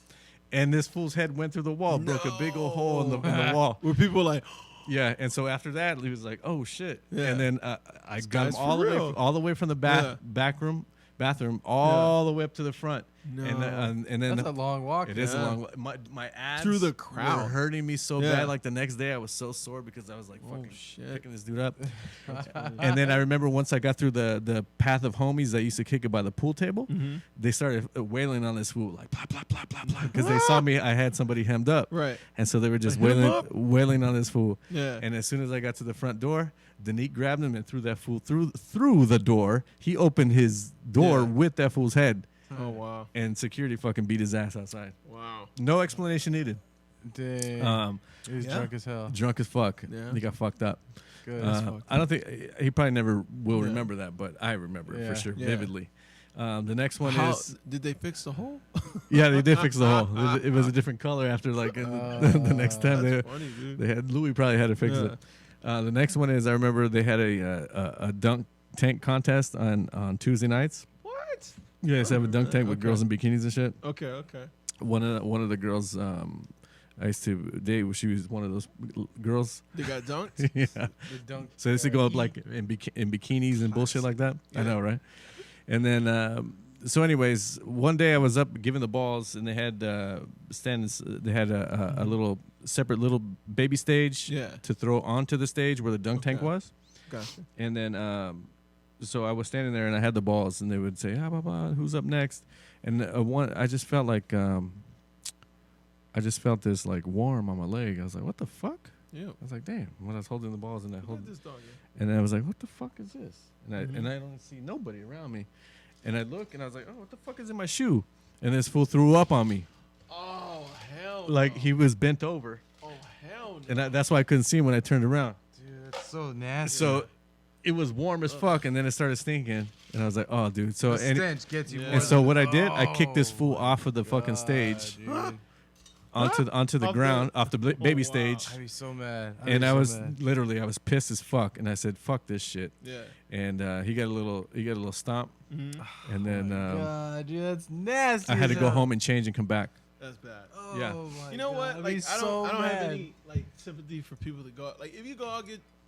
Speaker 1: and this fool's head went through the wall, broke a big old hole in the wall.
Speaker 2: Were people like?
Speaker 1: Yeah, and so after that, he was like, "Oh shit!" Yeah. And then I got him all the way from the bathroom all the way up to the front,
Speaker 2: No.
Speaker 1: And then
Speaker 3: that's a long walk.
Speaker 1: It is a long. My abs
Speaker 2: through the crowd
Speaker 1: were hurting me so bad. Like the next day, I was so sore because I was like fucking picking this dude up. And then I remember once I got through the path of homies that used to kick it by the pool table, they started wailing on this fool like blah blah blah blah blah because they saw me. I had somebody hemmed up,
Speaker 2: right?
Speaker 1: And so they were just wailing on this fool.
Speaker 2: Yeah.
Speaker 1: And as soon as I got to the front door, Danique grabbed him and threw that fool through the door. He opened his door with that fool's head.
Speaker 2: Oh wow!
Speaker 1: And security fucking beat his ass outside.
Speaker 2: Wow.
Speaker 1: No explanation needed.
Speaker 3: Dang. He was drunk as hell.
Speaker 1: Drunk as fuck.
Speaker 2: Yeah.
Speaker 1: He got fucked up.
Speaker 3: Good as fuck.
Speaker 1: I don't think he probably never will remember that, but I remember it for sure vividly. The next one is.
Speaker 2: Did they fix the hole?
Speaker 1: Yeah, they did fix the hole. It was a different color after like the next time they had Louis probably had to fix it. The next one is I remember they had a dunk tank contest on Tuesday nights.
Speaker 2: What?
Speaker 1: Yeah, they have a dunk tank with girls in bikinis and shit.
Speaker 2: Okay.
Speaker 1: One of the girls I used to date. She was one of those girls.
Speaker 2: They got dunked.
Speaker 1: Yeah.
Speaker 3: The dunk.
Speaker 1: So they used to go up like in bikinis and bullshit like that. Yeah. I know, right? And then so, anyways, one day I was up giving the balls, and they had stands. They had a little separate little baby stage to throw onto the stage where the dunk tank was.
Speaker 2: Gotcha.
Speaker 1: And then so I was standing there, and I had the balls, and they would say, blah, blah, who's up next? And I just felt like this like warm on my leg. I was like, what the fuck?
Speaker 2: Yeah.
Speaker 1: I was like, damn. When I was holding the balls, and
Speaker 2: this dog,
Speaker 1: and I was like, what the fuck is this? And I don't see nobody around me. And I look, and I was like, oh, what the fuck is in my shoe? And this fool threw up on me.
Speaker 2: Oh, hell
Speaker 1: Like he was bent over.
Speaker 2: Oh, hell
Speaker 1: no. And that's why I couldn't see him when I turned around.
Speaker 3: Dude, it's so nasty.
Speaker 1: So it was warm as fuck, and then it started stinking. And I was like, oh, dude. So
Speaker 3: the stench gets you.
Speaker 1: And so what I did, I kicked this fool off of the fucking stage. Onto the ground, off the baby stage.
Speaker 3: I'd be so mad.
Speaker 1: And I was pissed as fuck, and I said, "Fuck this shit."
Speaker 2: Yeah.
Speaker 1: And he got a little stomp, and then
Speaker 3: God, dude, that's nasty.
Speaker 1: I had to go home and change and come back.
Speaker 2: That's bad.
Speaker 3: Oh
Speaker 1: Yeah.
Speaker 2: You know what? Like I don't have any like sympathy for people that go out. Like if you go out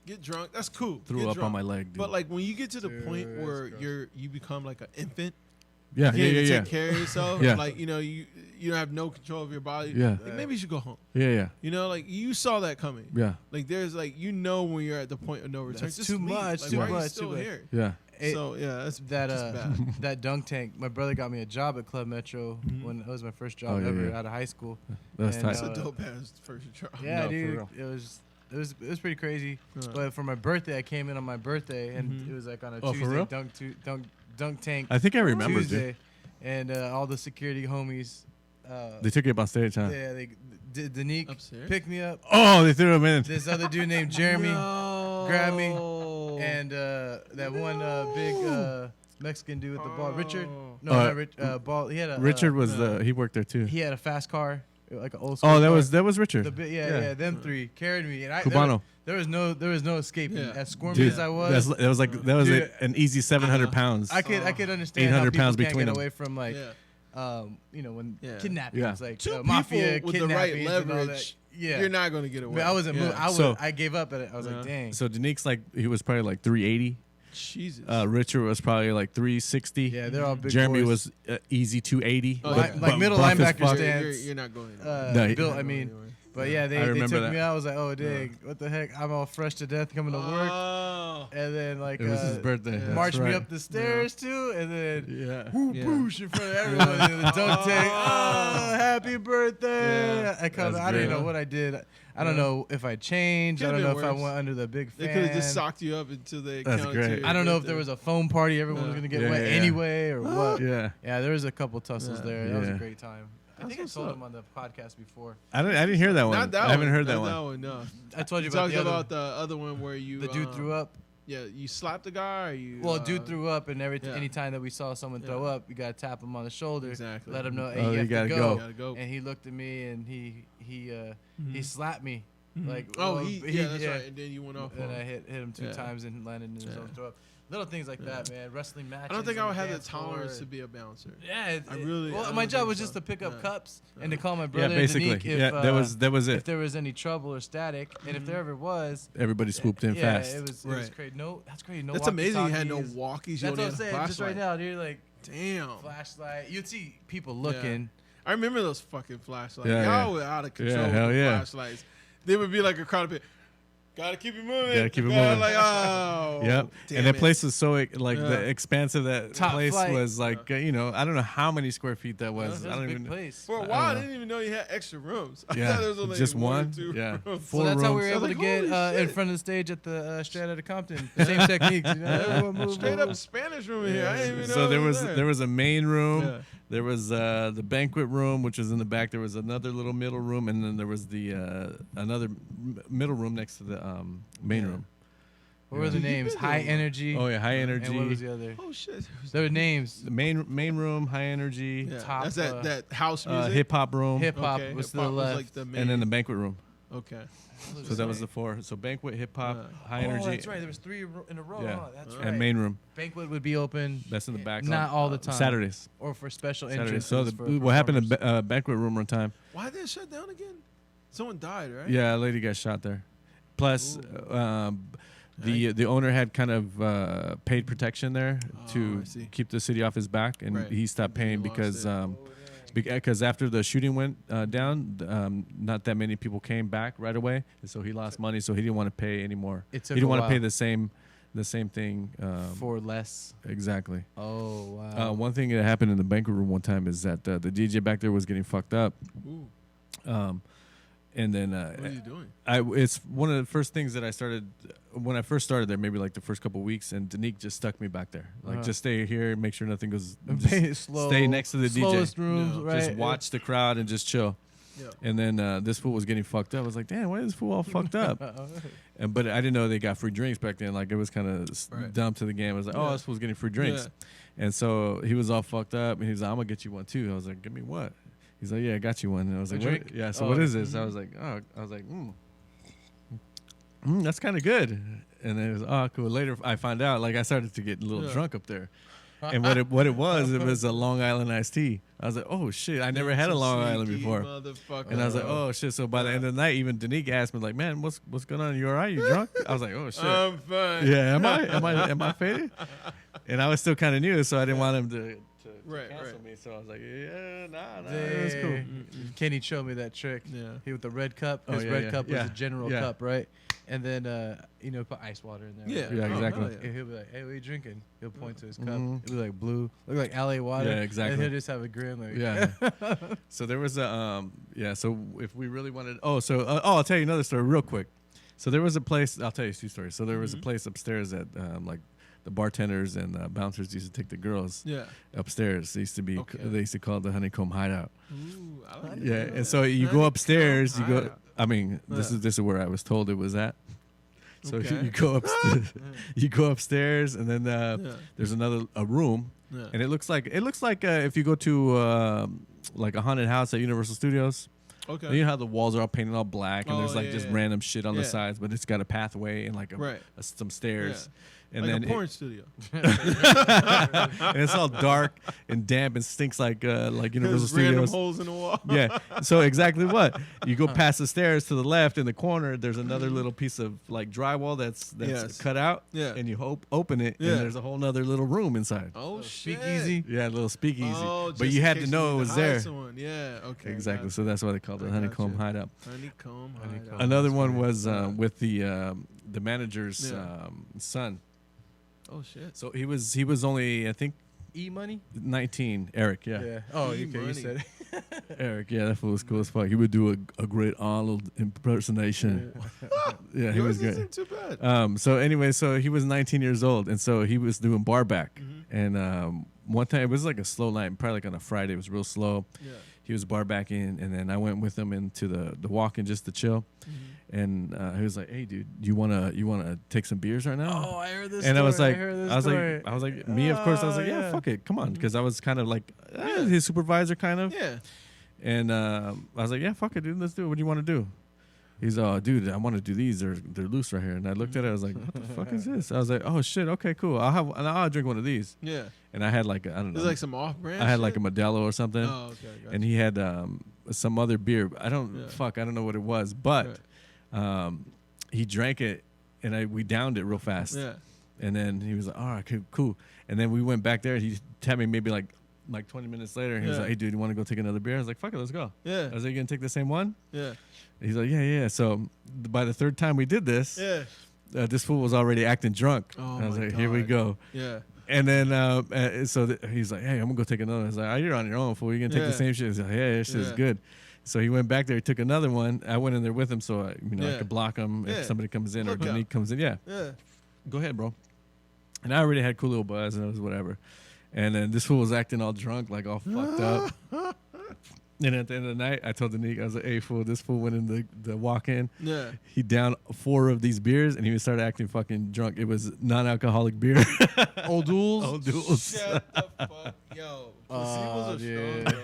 Speaker 2: get drunk, that's cool.
Speaker 1: Threw up on my leg, dude.
Speaker 2: But like when you get to the point where you become like an infant.
Speaker 1: Yeah.
Speaker 2: Take care of yourself.
Speaker 1: Yeah.
Speaker 2: Like, you know, you don't have no control of your body.
Speaker 1: Yeah.
Speaker 2: Like, maybe you should go home.
Speaker 1: Yeah.
Speaker 2: You know, like you saw that coming.
Speaker 1: Yeah.
Speaker 2: Like there's like when you're at the point of no return.
Speaker 3: That's
Speaker 2: just
Speaker 3: too
Speaker 2: leave.
Speaker 3: much.
Speaker 2: Like,
Speaker 3: Too
Speaker 2: why are you
Speaker 3: much.
Speaker 2: still
Speaker 3: Too much.
Speaker 2: here?
Speaker 1: Yeah.
Speaker 2: So that's
Speaker 3: that
Speaker 2: just bad.
Speaker 3: that dunk tank. My brother got me a job at Club Metro when it was my first job ever out of high school.
Speaker 1: That's tight.
Speaker 2: That's a dope ass first job.
Speaker 3: Yeah,
Speaker 1: No,
Speaker 3: dude.
Speaker 1: for real.
Speaker 3: It was pretty crazy. But for my birthday, I came in on my birthday, and it was like on a
Speaker 1: for
Speaker 3: Tuesday
Speaker 1: real?
Speaker 3: dunk tank.
Speaker 1: I think I remember,
Speaker 3: Tuesday,
Speaker 1: dude.
Speaker 3: and all the security homies.
Speaker 1: They took you up on stage, huh?
Speaker 3: Yeah, they Danique
Speaker 2: Upstairs?
Speaker 3: picked me up.
Speaker 1: Oh, they threw him in.
Speaker 3: This other dude named Jeremy grabbed me, and that one big Mexican dude with the ball, Richard. No, not Rich. Ball. He had a
Speaker 1: Richard was he worked there too.
Speaker 3: He had a fast car, like an old school.
Speaker 1: Oh,
Speaker 3: car.
Speaker 1: that was Richard.
Speaker 3: Yeah. Them three carried me, and
Speaker 1: Cubano.
Speaker 3: There was no escaping. As squirmy
Speaker 1: Dude,
Speaker 3: as I was,
Speaker 1: that was an easy 700 pounds.
Speaker 3: I could understand
Speaker 1: 800
Speaker 3: how people
Speaker 1: pounds
Speaker 3: can't
Speaker 1: between
Speaker 3: get
Speaker 1: them.
Speaker 3: away from like, when kidnappings,
Speaker 1: Yeah.
Speaker 3: like
Speaker 2: Two
Speaker 3: mafia
Speaker 2: people with the right
Speaker 3: kidnappings and all that.
Speaker 2: leverage.
Speaker 3: Yeah,
Speaker 2: You're not gonna get away.
Speaker 3: But I wasn't moving.
Speaker 1: So-
Speaker 3: I gave up at it. I was like, dang.
Speaker 1: So Danique's he was probably like 380.
Speaker 2: Jesus.
Speaker 1: Richard was probably like 360.
Speaker 3: Yeah, they're all big
Speaker 1: Jeremy
Speaker 3: boys.
Speaker 1: was easy 280.
Speaker 3: Like middle
Speaker 1: buff as
Speaker 3: linebacker
Speaker 1: fuck.
Speaker 3: stance.
Speaker 2: You're not going anywhere.
Speaker 1: No,
Speaker 3: Bill, I mean. But yeah, they
Speaker 1: remember
Speaker 3: took
Speaker 1: that.
Speaker 3: me out. I was like, oh, dang, what the heck? I'm all fresh to death coming to work.
Speaker 2: Oh.
Speaker 3: And then, like,
Speaker 1: It was his birthday. That's
Speaker 3: marched me
Speaker 1: right.
Speaker 3: up the stairs, too. And then, boosh in front of everyone in the dunk tank. Oh, happy birthday.
Speaker 2: Yeah.
Speaker 3: I didn't
Speaker 1: great.
Speaker 3: know what I did. I don't know if I changed.
Speaker 2: Could've
Speaker 3: I don't know
Speaker 2: been
Speaker 3: if I
Speaker 2: worse.
Speaker 3: went under the big fan.
Speaker 2: They could have just socked you up until they
Speaker 1: That's
Speaker 2: counted
Speaker 1: great.
Speaker 2: to your
Speaker 3: I don't know if
Speaker 2: birthday.
Speaker 3: there was a foam party. Everyone was going to get wet anyway or what.
Speaker 1: Yeah.
Speaker 3: Yeah, there was a couple tussles there. That was a
Speaker 1: Yeah.
Speaker 3: great time. I think I
Speaker 2: what's
Speaker 3: told
Speaker 2: up.
Speaker 3: him on the podcast before.
Speaker 1: I didn't hear that one.
Speaker 2: Not that
Speaker 1: I haven't
Speaker 2: one.
Speaker 1: heard that
Speaker 2: Not
Speaker 1: one.
Speaker 2: No.
Speaker 3: I told you
Speaker 2: You
Speaker 3: about
Speaker 2: talked
Speaker 3: the other
Speaker 2: about the other one where you
Speaker 3: the dude threw up.
Speaker 2: Yeah, you slapped the guy, or you.
Speaker 3: Well, dude threw up, and
Speaker 2: yeah.
Speaker 3: anytime that we saw someone throw up, you gotta tap him on the shoulder,
Speaker 2: Exactly.
Speaker 3: let him know, hey,
Speaker 1: Oh,
Speaker 3: you
Speaker 1: you
Speaker 3: have
Speaker 1: gotta
Speaker 3: to
Speaker 1: go.
Speaker 2: You gotta go.
Speaker 3: And he looked at me, and he slapped me, like
Speaker 2: Oh,
Speaker 3: well,
Speaker 2: that's right. And then you went off.
Speaker 3: And
Speaker 2: on
Speaker 3: I
Speaker 2: him.
Speaker 3: hit him 2 times and landed in his own throw up. Little things like that, man. Wrestling matches.
Speaker 2: I don't think I would have the
Speaker 3: dance floor.
Speaker 2: tolerance to be a bouncer.
Speaker 3: Yeah,
Speaker 2: I really.
Speaker 3: Well,
Speaker 2: I
Speaker 3: my
Speaker 2: don't
Speaker 3: job
Speaker 2: think
Speaker 3: was
Speaker 2: so.
Speaker 3: just to pick up
Speaker 2: Yeah.
Speaker 3: cups and to call my
Speaker 1: Yeah,
Speaker 3: brother.
Speaker 1: basically.
Speaker 3: Danique if,
Speaker 1: Yeah, that was
Speaker 3: if
Speaker 1: it.
Speaker 3: there was any trouble or static, and if there ever was,
Speaker 1: Everybody swooped in fast.
Speaker 3: it was
Speaker 2: Right.
Speaker 3: crazy. That's crazy. No,
Speaker 2: That's amazing. You had no
Speaker 3: walkie-talkies.
Speaker 2: walkies.
Speaker 3: That's what I'm saying. Just right now, dude. Like,
Speaker 2: Damn.
Speaker 3: Flashlight. You'd see people looking.
Speaker 2: I remember those fucking flashlights.
Speaker 1: Yeah,
Speaker 2: Y'all were out of control
Speaker 1: hell
Speaker 2: with
Speaker 1: yeah.
Speaker 2: flashlights. They would be like a crowd of people. Gotta keep it moving.
Speaker 1: Gotta keep it moving.
Speaker 2: Like, oh.
Speaker 1: Yep. And that place was so the expanse of that
Speaker 3: Top
Speaker 1: place
Speaker 3: flight.
Speaker 1: was like I don't know how many square feet that was.
Speaker 3: That's
Speaker 1: I don't
Speaker 3: a big
Speaker 1: even
Speaker 3: place.
Speaker 2: For a while, I didn't even know you had extra rooms. I
Speaker 1: Yeah,
Speaker 2: thought there was only
Speaker 1: just
Speaker 2: one or
Speaker 1: one.
Speaker 2: two
Speaker 1: Yeah,
Speaker 2: rooms.
Speaker 1: 4
Speaker 3: So that's
Speaker 1: rooms.
Speaker 3: how we were able to
Speaker 2: like,
Speaker 3: get
Speaker 2: holy
Speaker 3: in
Speaker 2: shit.
Speaker 3: front of the stage at the Straight Outta Compton. The same techniques. You know? Everyone move,
Speaker 2: Straight
Speaker 3: move,
Speaker 2: up
Speaker 3: move.
Speaker 2: Spanish room in here. I didn't even know
Speaker 1: So
Speaker 2: it was
Speaker 1: there was a main room.
Speaker 2: Yeah.
Speaker 1: There was the banquet room, which was in the back. There was another little middle room, and then there was the another middle room next to the main room.
Speaker 3: What were the names? High Energy.
Speaker 1: Oh yeah, high energy.
Speaker 3: And what was the other?
Speaker 2: Oh shit.
Speaker 3: There were names.
Speaker 1: The main room, high energy.
Speaker 2: Yeah.
Speaker 3: Top,
Speaker 2: That's that house music.
Speaker 1: Hip hop room,
Speaker 3: Hip hop
Speaker 2: Okay,
Speaker 3: was to
Speaker 2: hip-hop
Speaker 3: the
Speaker 2: was
Speaker 3: left.
Speaker 2: like the main.
Speaker 1: and then the banquet room.
Speaker 2: Okay.
Speaker 1: So that was the 4. So banquet, hip hop, high
Speaker 3: Oh,
Speaker 1: energy,
Speaker 3: that's right. There was 3 in a row.
Speaker 1: Yeah.
Speaker 3: Huh? That's right.
Speaker 1: and main room.
Speaker 3: Banquet would be open.
Speaker 1: That's in the back.
Speaker 3: Not all the time.
Speaker 1: Saturdays.
Speaker 3: Or for special
Speaker 1: Saturdays.
Speaker 3: entrances.
Speaker 1: So
Speaker 3: for
Speaker 1: what happened in
Speaker 3: performers.
Speaker 1: the banquet room one time?
Speaker 2: Why did it shut down again? Someone died, right?
Speaker 1: Yeah, a lady got shot there. Plus, the owner had kind of paid protection there to
Speaker 2: I see.
Speaker 1: keep the city off his back, and
Speaker 2: Right.
Speaker 1: he stopped paying
Speaker 2: He lost
Speaker 1: because
Speaker 2: it.
Speaker 1: because after the shooting went down, not that many people came back right away, and so he lost money. So he didn't want to pay anymore.
Speaker 3: It
Speaker 1: He
Speaker 3: took
Speaker 1: didn't
Speaker 3: a
Speaker 1: want to pay
Speaker 3: while.
Speaker 1: the same thing
Speaker 3: For less.
Speaker 1: exactly.
Speaker 3: Oh, wow.
Speaker 1: One thing that happened in the banquet room one time is that the DJ back there was getting fucked up.
Speaker 2: Ooh.
Speaker 1: And then
Speaker 2: What are you doing?
Speaker 1: it's one of the first things that I started when I first started there, maybe like the first couple of weeks, and Danique just stuck me back there. Like, just stay here, make sure nothing goes. Just
Speaker 3: Slow,
Speaker 1: stay next to the
Speaker 3: slowest
Speaker 1: DJ.
Speaker 3: rooms,
Speaker 2: Yeah.
Speaker 3: right?
Speaker 1: Just watch the crowd and just chill.
Speaker 2: Yeah.
Speaker 1: And then this fool was getting fucked up. I was like, damn, why is this fool all fucked up? But I didn't know they got free drinks back then. Like, it was kind of
Speaker 2: Right.
Speaker 1: dumb to the game. I was like, oh,
Speaker 2: Yeah.
Speaker 1: this fool's getting free drinks. And so he was all fucked up, and he's like, I'm gonna get you one too. I was like, give me what? He's like, yeah, I got you one. And I was
Speaker 3: A
Speaker 1: like,
Speaker 3: drink?
Speaker 1: what? Yeah. So
Speaker 3: Oh.
Speaker 1: what is this? I was like, that's kind of good. And then it was, oh, cool. Later, I found out, like, I started to get a little
Speaker 2: Yeah.
Speaker 1: drunk up there. And what it was a Long Island iced tea. I was like, oh shit, I never had a Long Island
Speaker 2: Sneaky
Speaker 1: before.
Speaker 2: motherfucker.
Speaker 1: And I was like, oh shit. So by the end of the night, even Danique asked me, like, man, what's going on? You all right? You drunk? I was like, oh shit.
Speaker 2: I'm fine.
Speaker 1: Yeah, am I faded? And I was still kind of new, so I didn't want him to
Speaker 2: Right,
Speaker 1: cancel
Speaker 2: right.
Speaker 1: me. So I was like, yeah, nah, it was cool.
Speaker 3: Kenny showed me that trick.
Speaker 2: Yeah.
Speaker 3: He with the red cup.
Speaker 1: Oh,
Speaker 3: His
Speaker 1: yeah,
Speaker 3: red
Speaker 1: yeah,
Speaker 3: cup was
Speaker 1: yeah,
Speaker 3: a general
Speaker 1: yeah.
Speaker 3: cup, right? And then put ice water in there.
Speaker 2: Yeah.
Speaker 3: right?
Speaker 1: Yeah,
Speaker 2: Oh,
Speaker 1: exactly.
Speaker 2: hell yeah.
Speaker 3: And he'll be like, "Hey, what are you drinking?" He'll point to his cup.
Speaker 1: Mhm.
Speaker 3: It'll be like blue, look like LA water.
Speaker 1: Yeah, exactly.
Speaker 3: And he'll just have a grin, like,
Speaker 1: Yeah. So there was a So if we really wanted, I'll tell you another story real quick. So there was a place. I'll tell you 2 stories. So there was a place upstairs that like the bartenders and bouncers used to take the girls
Speaker 2: Yeah.
Speaker 1: upstairs. They used to be.
Speaker 2: Okay.
Speaker 1: They used to call it the Honeycomb Hideout.
Speaker 2: Ooh, I like
Speaker 1: Yeah,
Speaker 2: that.
Speaker 1: and so you go upstairs. You go.
Speaker 2: Hideout.
Speaker 1: I mean, this
Speaker 2: Yeah.
Speaker 1: is where I was told it was at. So
Speaker 2: Okay.
Speaker 1: you go upstairs. You go upstairs, and then there's a room,
Speaker 2: Yeah.
Speaker 1: and it looks like if you go to like a haunted house at Universal Studios.
Speaker 2: Okay.
Speaker 1: You know how the walls are all painted all black, and
Speaker 2: Oh,
Speaker 1: there's like
Speaker 2: yeah,
Speaker 1: just
Speaker 2: yeah.
Speaker 1: random shit on the
Speaker 2: Yeah.
Speaker 1: sides, but it's got a pathway and like
Speaker 2: Right.
Speaker 1: some stairs. And
Speaker 2: like
Speaker 1: then
Speaker 2: a porn studio.
Speaker 1: and it's all dark and damp and stinks like Universal
Speaker 2: There's random
Speaker 1: Studios.
Speaker 2: holes in the wall.
Speaker 1: Yeah. So exactly what you go past the stairs to the left in the corner. There's another little piece of like drywall that's
Speaker 2: Yes.
Speaker 1: cut out.
Speaker 2: Yeah.
Speaker 1: And you open it,
Speaker 2: Yeah.
Speaker 1: and there's a whole nother little room inside.
Speaker 2: Oh, shit.
Speaker 3: speakeasy.
Speaker 1: Yeah, a little speakeasy.
Speaker 2: Oh,
Speaker 1: but
Speaker 2: just
Speaker 1: you
Speaker 2: in
Speaker 1: had
Speaker 2: case
Speaker 1: to know
Speaker 2: need
Speaker 1: it was
Speaker 2: hide
Speaker 1: there.
Speaker 2: someone. Yeah. Okay.
Speaker 1: Exactly.
Speaker 2: Gotcha.
Speaker 1: So that's why they called it
Speaker 2: I
Speaker 1: Honeycomb
Speaker 2: gotcha.
Speaker 1: Hideout.
Speaker 2: Honeycomb.
Speaker 3: Honeycomb.
Speaker 2: Hideout.
Speaker 1: Another
Speaker 2: That's
Speaker 1: one
Speaker 2: great.
Speaker 1: was with the manager's
Speaker 2: Yeah.
Speaker 1: son.
Speaker 2: Oh shit.
Speaker 1: So he was only, I think,
Speaker 3: E-money?
Speaker 1: 19. Eric, yeah.
Speaker 3: Oh, okay. You
Speaker 2: E-money.
Speaker 3: said it.
Speaker 1: Eric, yeah, that fool was cool as fuck. He would do a great Arnold impersonation. Yeah, he was
Speaker 2: Yours
Speaker 1: great.
Speaker 2: isn't too bad.
Speaker 1: So anyway, so he was 19 years old, and so he was doing bar back.
Speaker 2: Mm-hmm.
Speaker 1: And one time, it was like a slow night, probably like on a Friday. It was real slow.
Speaker 2: Yeah.
Speaker 1: He was bar backing, and then I went with him into the walk-in just to chill. And he was like, "Hey, dude, you wanna take some beers right now?"
Speaker 3: Oh, I heard this.
Speaker 1: And I was like,
Speaker 3: heard this
Speaker 1: I was
Speaker 3: story.
Speaker 1: like, me, of course. I was like, yeah,
Speaker 3: yeah.
Speaker 1: fuck it, come on, because I was kind of like his supervisor, kind of.
Speaker 2: Yeah.
Speaker 1: And I was like, yeah, fuck it, dude, let's do it. What do you want to do? He's, dude, I want to do these. They're loose right here. And I looked at it. I was like, what the fuck is this? I was like, oh shit, okay, cool. I'll drink one of these.
Speaker 2: Yeah.
Speaker 1: And I had like I don't know.
Speaker 2: There's like some off-brand.
Speaker 1: I had
Speaker 2: shit?
Speaker 1: like a Modelo or something.
Speaker 2: Oh, okay. Gotcha.
Speaker 1: And he had some other beer. I don't
Speaker 2: Yeah.
Speaker 1: I don't know what it was, but
Speaker 2: Right.
Speaker 1: he drank it, and we downed it real fast.
Speaker 2: Yeah.
Speaker 1: And then he was like, all right, cool. And then we went back there. He tapped me maybe like 20 minutes later. And he was like, hey, dude, you want to go take another beer? I was like, fuck it, let's go.
Speaker 2: Yeah.
Speaker 1: I was like, you going to take the same one?
Speaker 2: Yeah.
Speaker 1: And he's like, yeah. So by the third time we did this, this fool was already acting drunk.
Speaker 2: Oh,
Speaker 1: and I was like,
Speaker 2: God.
Speaker 1: here we go.
Speaker 2: Yeah.
Speaker 1: And then he's like, hey, I'm going to go take another one. I was like, oh, you're on your own, fool. You're going to take the same shit. He's like, yeah, this shit is good. So he went back there. He took another one. I went in there with him so I could block him if somebody comes in or Danique comes in. Yeah. Go ahead, bro. And I already had cool little buzz and it was whatever. And then this fool was acting all drunk, like all fucked up. And at the end of the night, I told Danique, I was like, hey, fool, this fool went in the walk-in.
Speaker 2: Yeah.
Speaker 1: He downed 4 of these beers and he started acting fucking drunk. It was non-alcoholic beer.
Speaker 3: Old Duels?
Speaker 1: Old Duels.
Speaker 2: Shut the fuck. Yo. Placebos are strong, bro.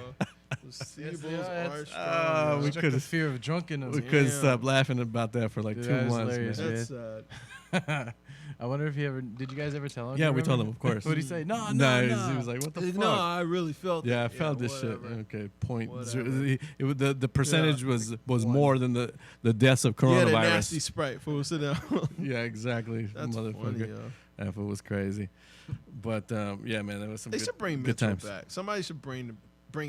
Speaker 2: Placebos are strong.
Speaker 1: We
Speaker 3: could have fear of drunkenness.
Speaker 1: We couldn't stop laughing about that for like 2 months.
Speaker 2: That's sad.
Speaker 3: I wonder if did you guys ever tell him?
Speaker 1: Yeah, we told him, of course.
Speaker 3: What did he say? No.
Speaker 1: He was like, what the fuck?
Speaker 2: No, I really felt it.
Speaker 1: Yeah, I felt this
Speaker 2: whatever.
Speaker 1: shit. Okay, point
Speaker 2: Whatever.
Speaker 1: zero. The percentage was more than the deaths of coronavirus.
Speaker 2: Yeah, the nasty Sprite. Fool, sit down.
Speaker 1: Yeah, exactly.
Speaker 2: That's
Speaker 1: motherfucker.
Speaker 2: funny, yo.
Speaker 1: That fool was crazy. But yeah, man, that was some.
Speaker 2: They should bring
Speaker 1: good
Speaker 2: Metro
Speaker 1: times.
Speaker 2: back. Somebody should bring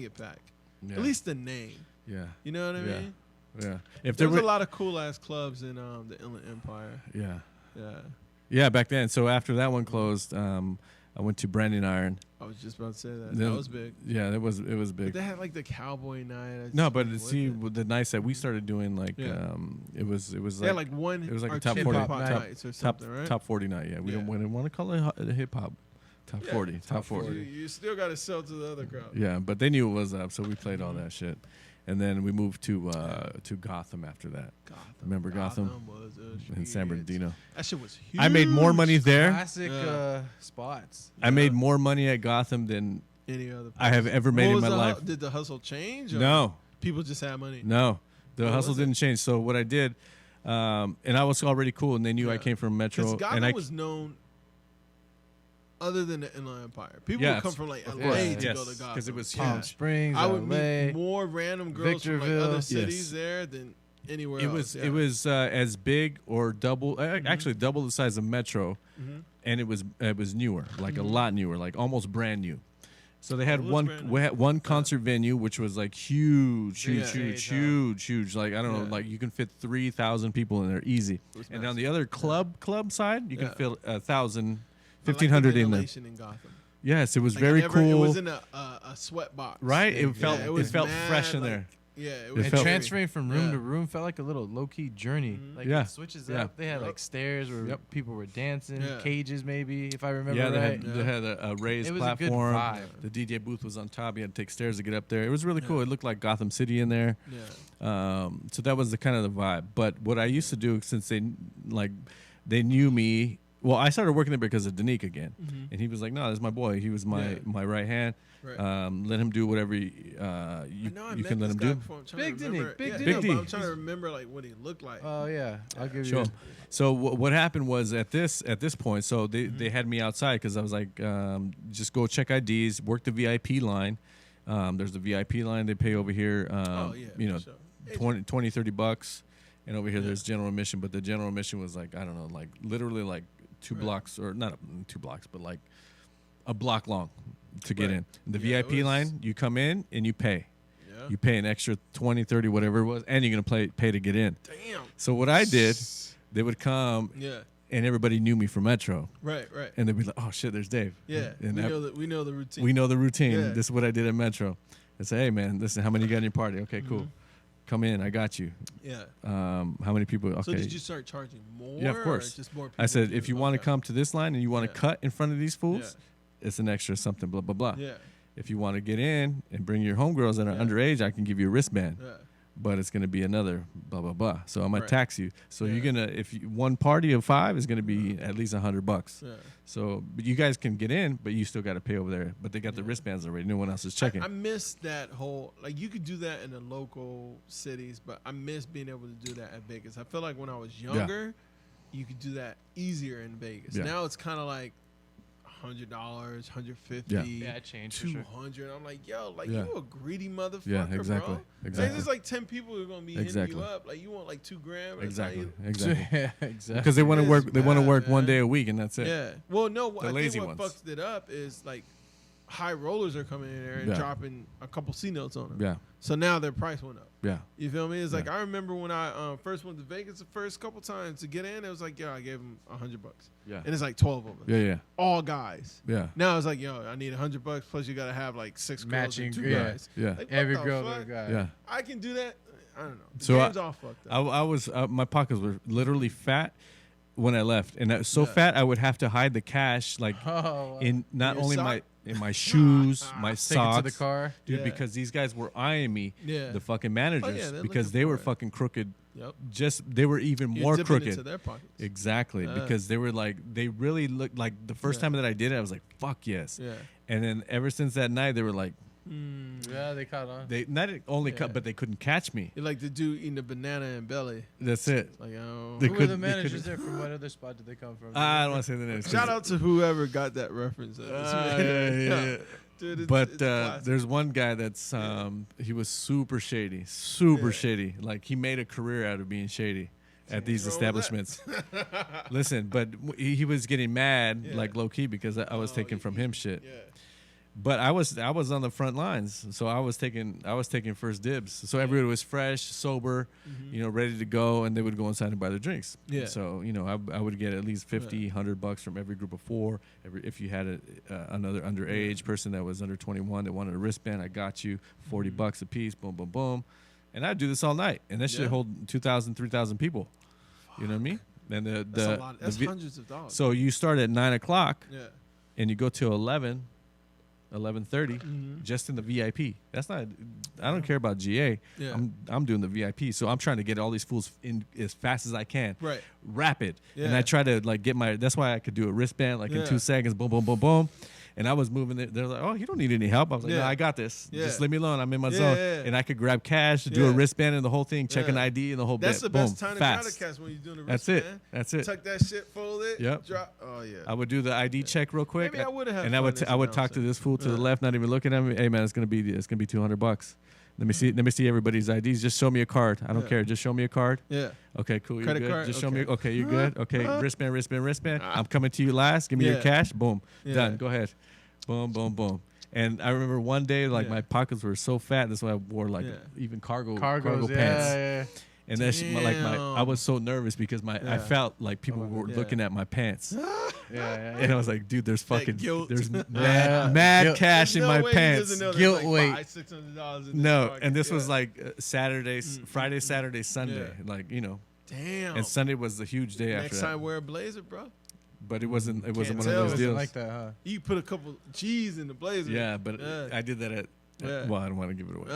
Speaker 2: it back.
Speaker 1: Yeah.
Speaker 2: At least the name.
Speaker 1: Yeah.
Speaker 2: You know what I mean?
Speaker 1: Yeah. If
Speaker 2: there was a lot of cool ass clubs in the Inland Empire.
Speaker 1: Yeah.
Speaker 2: Yeah.
Speaker 1: Yeah, back then. So after that one closed, I went to Branding Iron.
Speaker 2: I was just about to say that. That was big.
Speaker 1: Yeah, it was big.
Speaker 2: But they had like the cowboy night.
Speaker 1: No, but with the nights that we started doing, like it was
Speaker 2: like, like one.
Speaker 1: It was like a top 40
Speaker 2: nights or something, right?
Speaker 1: Top 40 night. Yeah, we didn't want to call it hip hop. Top 40. Top 40.
Speaker 2: You still got to sell to the other crowd.
Speaker 1: Yeah, but they knew it was up, so we played all that shit. And then we moved to Gotham after that. Remember Gotham?
Speaker 2: Was
Speaker 1: in San Bernardino.
Speaker 2: That shit was huge.
Speaker 1: I made more money there.
Speaker 3: Classic spots.
Speaker 1: I made more money at Gotham than
Speaker 2: any other place
Speaker 1: I have ever made in my life.
Speaker 2: Did the hustle change?
Speaker 1: No.
Speaker 2: People just had money?
Speaker 1: No. The hustle didn't change. So what I did, and I was already cool, and they knew I came from Metro.
Speaker 2: Because Gotham was known other than the Inland Empire. People would come from like LA to go to Gotham.
Speaker 1: Because it was
Speaker 3: Palm
Speaker 1: huge.
Speaker 3: Springs,
Speaker 2: I would
Speaker 3: LA,
Speaker 2: meet more random girls from like other cities there than anywhere else.
Speaker 1: It was as big or double, actually double the size of Metro, and it was newer, like a lot newer, like almost brand new. So they had one concert venue, which was like huge. Like I don't know, like you can fit 3,000 people in there easy. And on the other club side, you can fit 1,000. 1,500 in there.
Speaker 2: In Gotham.
Speaker 1: Yes, it was very cool.
Speaker 2: It was in a sweat box.
Speaker 1: Right? It felt fresh in there.
Speaker 2: Yeah,
Speaker 3: and transferring from room to room felt like a little low-key journey. Like it switches up. They had like stairs where people were dancing, cages maybe, if I remember right.
Speaker 1: They had a raised platform. A good vibe. The DJ booth was on top. You had to take stairs to get up there. It was really cool. It looked like Gotham City in there. Yeah. So that was the kind of the vibe. But what I used to do, since they knew me. Well, I started working there because of Danique again, and he was like, "No, that's my boy. He was my right hand. Right. Let him do whatever you can let him do."
Speaker 3: Big Danique,
Speaker 2: Big D. I'm trying to remember like what he looked like.
Speaker 3: Oh yeah, I'll give
Speaker 1: you. So what happened was at this point, so they had me outside because I was like, just go check IDs, work the VIP line. There's the VIP line they pay over here. $20, $30. And over here, there's general admission, but the general admission was like, I don't know, like literally like 2 blocks, or not 2 blocks, but like a block long to get in. The VIP line, you come in and you pay. Yeah. You pay an extra 20, 30, whatever it was, and you're going to pay to get in.
Speaker 2: Damn.
Speaker 1: So what I did, they would come, and everybody knew me from Metro.
Speaker 2: Right.
Speaker 1: And they'd be like, oh, shit, there's Dave.
Speaker 2: Yeah,
Speaker 1: and
Speaker 2: we know the routine.
Speaker 1: We know the routine. Yeah. This is what I did at Metro. I say, hey, man, listen, how many you got in your party? Okay, cool. Come in, I got you.
Speaker 2: Yeah.
Speaker 1: How many people? Okay.
Speaker 2: So did you start charging more?
Speaker 1: Yeah, of course.
Speaker 2: Or just more people
Speaker 1: I said, if you want to come to this line and you want to cut in front of these fools, it's an extra something, blah, blah, blah.
Speaker 2: Yeah.
Speaker 1: If you want to get in and bring your homegirls that are underage, I can give you a wristband. Yeah. But it's going to be another blah, blah, blah. So I'm going to tax you. So you're going to, one party of 5 is going to be at least $100. Yeah. So, but you guys can get in, but you still got to pay over there. But they got the wristbands already. No one else is checking.
Speaker 2: I miss that whole, like you could do that in the local cities, but I miss being able to do that at Vegas. I feel like when I was younger, you could do that easier in Vegas. Yeah. Now it's kind of like $100, $150,
Speaker 3: yeah, change
Speaker 2: $200.
Speaker 3: Sure.
Speaker 2: I'm like, yo, like you a greedy motherfucker,
Speaker 1: yeah, exactly,
Speaker 2: bro.
Speaker 1: Exactly.
Speaker 2: Like, there's like 10 people who are gonna be hitting you up. Like you want like $2,000.
Speaker 1: Exactly.
Speaker 3: Yeah, exactly.
Speaker 1: Because they want to work. They want to work 1 day a week, and that's it.
Speaker 2: Yeah. Well, no.
Speaker 1: The
Speaker 2: I
Speaker 1: lazy
Speaker 2: think what
Speaker 1: ones.
Speaker 2: fucks it up is like high rollers are coming in there and dropping a couple C notes on them.
Speaker 1: Yeah.
Speaker 2: So now their price went up.
Speaker 1: Yeah.
Speaker 2: You feel me? It's like I remember when I first went to Vegas the first couple times to get in, it was like, I gave them $100.
Speaker 1: Yeah.
Speaker 2: And it's like 12 of us.
Speaker 1: Yeah.
Speaker 2: All guys.
Speaker 1: Yeah.
Speaker 2: Now it's like, I need $100 plus you gotta have like 6 girls
Speaker 3: matching
Speaker 2: and 2
Speaker 3: yeah.
Speaker 2: guys.
Speaker 1: Yeah.
Speaker 2: Like,
Speaker 3: Every
Speaker 2: what the
Speaker 3: girl
Speaker 2: fuck?
Speaker 3: guy.
Speaker 1: Yeah.
Speaker 2: I can do that. I don't know. The
Speaker 1: So
Speaker 2: game's all fucked up.
Speaker 1: I was my pockets were literally fat when I left, and I was so fat I would have to hide the cash like in not
Speaker 2: Your
Speaker 1: only
Speaker 2: sock?
Speaker 1: in my shoes, my
Speaker 3: Take it
Speaker 1: socks,
Speaker 3: to the car.
Speaker 1: dude, because these guys were eyeing me, the fucking managers,
Speaker 2: they're
Speaker 1: because
Speaker 2: looking
Speaker 1: they
Speaker 2: for
Speaker 1: were
Speaker 2: it.
Speaker 1: fucking crooked.
Speaker 2: Yep.
Speaker 1: They were even
Speaker 2: You're
Speaker 1: more
Speaker 2: dipping
Speaker 1: crooked.
Speaker 2: into their pockets.
Speaker 1: Exactly, because they were like, they really looked like the first time that I did it, I was like, fuck yes.
Speaker 2: Yeah.
Speaker 1: And then ever since that night, they were like,
Speaker 3: Yeah, they caught on.
Speaker 1: they not only cut, but they couldn't catch me.
Speaker 2: You're like the dude eating the banana and belly.
Speaker 1: That's it.
Speaker 2: Like,
Speaker 1: They
Speaker 3: Who were the
Speaker 1: couldn't-
Speaker 3: managers there? From what other spot did they come from?
Speaker 1: I don't want to say the name.
Speaker 2: Shout out to whoever got that reference.
Speaker 1: Yeah.
Speaker 2: Dude,
Speaker 1: But
Speaker 2: it's classic.
Speaker 1: there's one guy that's he was super shady, shady. Like he made a career out of being shady at these establishments. Listen, but he was getting mad like low key because I was taking from him shit.
Speaker 2: Yeah.
Speaker 1: But I was on the front lines, so I was taking first dibs. So everybody was fresh, sober, ready to go, and they would go inside and buy their drinks.
Speaker 2: Yeah.
Speaker 1: So I would get at least $50, $100 from every group of 4. If you had another underage person that was under 21 that wanted a wristband, I got you $40 a piece. Boom, boom, boom, and I'd do this all night, and that shit hold 2,000, 3,000 people. You know what I mean? And
Speaker 2: That's a lot. That's hundreds of dollars.
Speaker 1: So you start at 9 o'clock,
Speaker 2: Yeah.
Speaker 1: and you go till 11:30, just in the VIP. That's not. I don't care about GA.
Speaker 2: Yeah.
Speaker 1: I'm doing the VIP, so I'm trying to get all these fools in as fast as I can.
Speaker 2: Right.
Speaker 1: Rapid.
Speaker 2: Yeah.
Speaker 1: And I try to like get my. That's why I could do a wristband like in 2 seconds. Boom, boom, boom, boom. And I was moving it. They're like, "Oh, you don't need any help." I was like, "No, I got this. Just leave me alone. I'm in my zone."
Speaker 2: Yeah.
Speaker 1: And I could grab cash, do a wristband, and the whole thing, check an ID, and the whole
Speaker 2: That's
Speaker 1: bit.
Speaker 2: the best
Speaker 1: Boom,
Speaker 2: time
Speaker 1: fast.
Speaker 2: to grab a cash when you're doing the
Speaker 1: That's
Speaker 2: wristband.
Speaker 1: it. That's it.
Speaker 2: Tuck that shit, fold it.
Speaker 1: Yep.
Speaker 2: Drop. Oh yeah.
Speaker 1: I would do the ID check real quick.
Speaker 2: Maybe I would've had
Speaker 1: and I
Speaker 2: fun
Speaker 1: would
Speaker 2: as
Speaker 1: I would
Speaker 2: an
Speaker 1: talk to
Speaker 2: announcer.
Speaker 1: this fool to the left, not even looking at me. Hey man, it's gonna be $200. Let me see everybody's IDs. Just show me a card. I don't care. Just show me a card.
Speaker 2: Yeah.
Speaker 1: Okay, cool. You're
Speaker 2: Credit
Speaker 1: good.
Speaker 2: card?
Speaker 1: Just show me.
Speaker 2: Okay.
Speaker 1: Okay, you're good. Okay, wristband. I'm coming to you last. Give me your cash. Boom.
Speaker 2: Yeah.
Speaker 1: Done. Go ahead. Boom, boom, boom. And I remember one day, like my pockets were so fat. That's why I wore like even cargo pants.
Speaker 3: Yeah.
Speaker 1: And then I was so nervous because I felt like people were looking at my pants. And I was like, dude, there's mad cash in my pants.
Speaker 3: Guilt weight.
Speaker 2: $600
Speaker 1: No, and this was like Friday, Saturday, Sunday, like
Speaker 2: Damn.
Speaker 1: and Sunday was the huge day after
Speaker 2: Next
Speaker 1: that.
Speaker 2: time wear a blazer, bro.
Speaker 1: But it wasn't one of
Speaker 2: tell.
Speaker 1: those
Speaker 2: It
Speaker 1: deals.
Speaker 3: Like that, huh?
Speaker 2: You put a couple G's in the blazer.
Speaker 1: Yeah, but I did that at. Well, I don't want to give it away.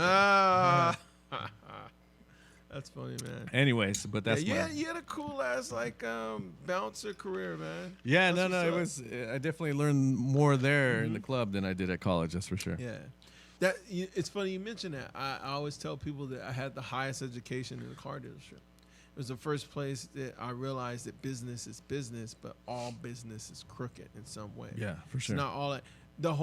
Speaker 2: That's funny, man.
Speaker 1: Anyways, but that's
Speaker 2: you had a cool ass like bouncer career, man.
Speaker 1: Yeah,
Speaker 2: That's
Speaker 1: no, it
Speaker 2: what's
Speaker 1: was. I definitely learned more there in the club than I did at college. That's for sure.
Speaker 2: Yeah, it's funny you mention that. I always tell people that I had the highest education in the car dealership. It was the first place that I realized that business is business, but all business is crooked in some way.
Speaker 1: Yeah, for sure.
Speaker 2: It's not all that. The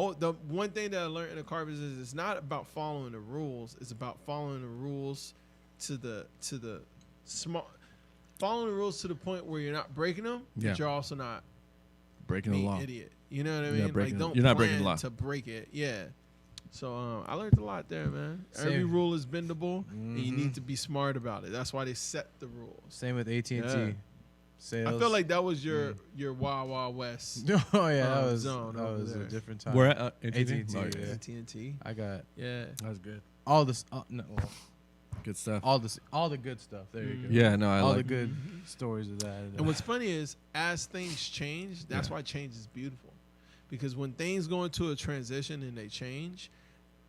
Speaker 2: one thing that I learned in the car business is it's not about following the rules. It's about following the rules to the small, following the rules to the point where you're not breaking them, but you're also not
Speaker 1: breaking the law.
Speaker 2: Idiot. You know what I mean?
Speaker 1: You're not breaking the law
Speaker 2: to break it. Yeah. So I learned a lot there, man. Every rule is bendable, and you need to be smart about it. That's why they set the rules.
Speaker 3: Same with AT&T.
Speaker 2: Yeah.
Speaker 3: Sales.
Speaker 2: I feel like that was your Wild Wild West.
Speaker 3: Oh yeah, that was
Speaker 2: there.
Speaker 3: a different time.
Speaker 1: Where at
Speaker 3: AT&T?
Speaker 1: Oh,
Speaker 3: Yeah.
Speaker 2: AT&T.
Speaker 3: I got
Speaker 1: that was good.
Speaker 3: all this.
Speaker 1: Good stuff.
Speaker 3: All the good stuff. There you go.
Speaker 1: Yeah, no, I
Speaker 3: all
Speaker 1: like
Speaker 3: the good stories of that.
Speaker 2: And what's funny is, as things change, that's why change is beautiful. Because when things go into a transition and they change,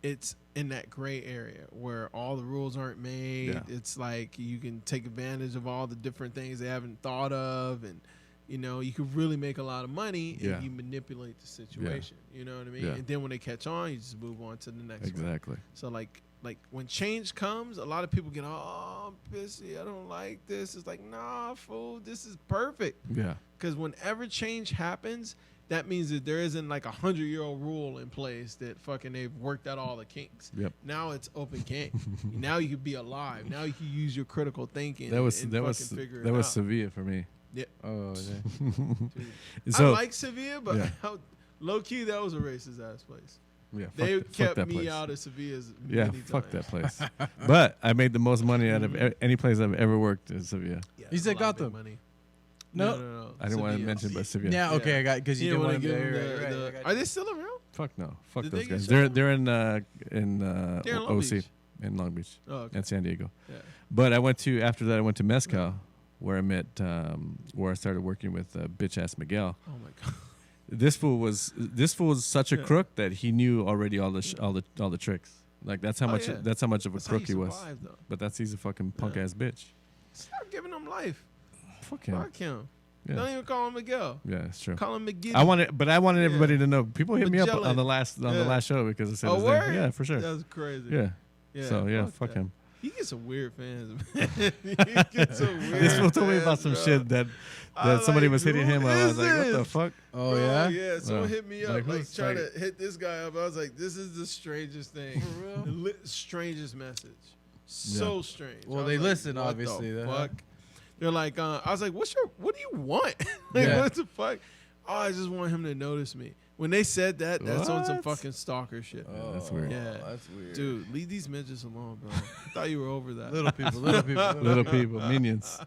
Speaker 2: it's in that gray area where all the rules aren't made. Yeah. It's like you can take advantage of all the different things they haven't thought of, and you could really make a lot of money if you manipulate the situation. Yeah. You know what I mean? Yeah. And then when they catch on, you just move on to the next one.
Speaker 1: Exactly.
Speaker 2: So like when change comes, a lot of people get, I'm pissy, I don't like this. It's like, nah, fool, this is perfect.
Speaker 1: Yeah.
Speaker 2: Because whenever change happens, that means that there isn't like 100-year-old rule in place that fucking they've worked out all the kinks.
Speaker 1: Yep.
Speaker 2: Now it's open kink. Now you can be alive. Now you can use your critical thinking.
Speaker 1: That was Sevilla for me.
Speaker 2: Yeah.
Speaker 3: Oh, yeah.
Speaker 1: So,
Speaker 2: I like Sevilla, but low key that was a racist ass place.
Speaker 1: Yeah,
Speaker 2: they kept
Speaker 1: that
Speaker 2: me
Speaker 1: place.
Speaker 2: out of Sevilla's.
Speaker 1: Yeah, fuck that place. But I made the most money out of any place I've ever worked in Sevilla.
Speaker 2: Yeah,
Speaker 3: you said Gotham.
Speaker 2: Money.
Speaker 3: No.
Speaker 1: I didn't want to mention, but Sevilla.
Speaker 3: Yeah, okay, I got because you didn't want to
Speaker 2: give them. Are they still around?
Speaker 1: Fuck no, fuck
Speaker 2: Did
Speaker 1: those
Speaker 2: they
Speaker 1: guys.
Speaker 2: get
Speaker 1: They're in
Speaker 2: Long
Speaker 1: OC
Speaker 2: Beach.
Speaker 1: in Long Beach
Speaker 2: Okay.
Speaker 1: and San Diego.
Speaker 2: Yeah.
Speaker 1: But after that I went to Mezcal, where I met where I started working with bitch ass Miguel.
Speaker 2: Oh my god.
Speaker 1: This fool was such a crook that he knew already all the tricks. Like that's how much of a crook he was. But he's a fucking punk ass bitch.
Speaker 2: Stop giving him life.
Speaker 1: Fuck him.
Speaker 2: Fuck him.
Speaker 1: Yeah.
Speaker 2: Don't even call him Miguel.
Speaker 1: Yeah, it's true.
Speaker 2: Call him McGiddy.
Speaker 1: I wanted everybody to know. People hit me up
Speaker 2: Magellan.
Speaker 1: on the last show because I said his
Speaker 2: word?
Speaker 1: name. Yeah, for sure.
Speaker 2: That's crazy.
Speaker 1: Yeah. So yeah, fuck him.
Speaker 2: He gets some weird fans. He gets some weird
Speaker 1: This fool told me about some shit that somebody was hitting him. I was like, what the fuck?
Speaker 3: Oh, yeah?
Speaker 2: Yeah, someone hit me up,
Speaker 1: like
Speaker 2: trying to hit this guy up. I was like, this is the strangest thing. For real? Strangest message. So strange.
Speaker 3: Well, they listen, obviously.
Speaker 2: The fuck? They're like, I was like, what do you want? What the fuck? Oh, I just want him to notice me. When they said that, that's on some fucking stalker shit.
Speaker 1: Oh, that's weird.
Speaker 2: Yeah,
Speaker 3: that's weird.
Speaker 2: Dude, leave these midgets alone, bro. I thought you were over that.
Speaker 3: Little people.
Speaker 1: Minions.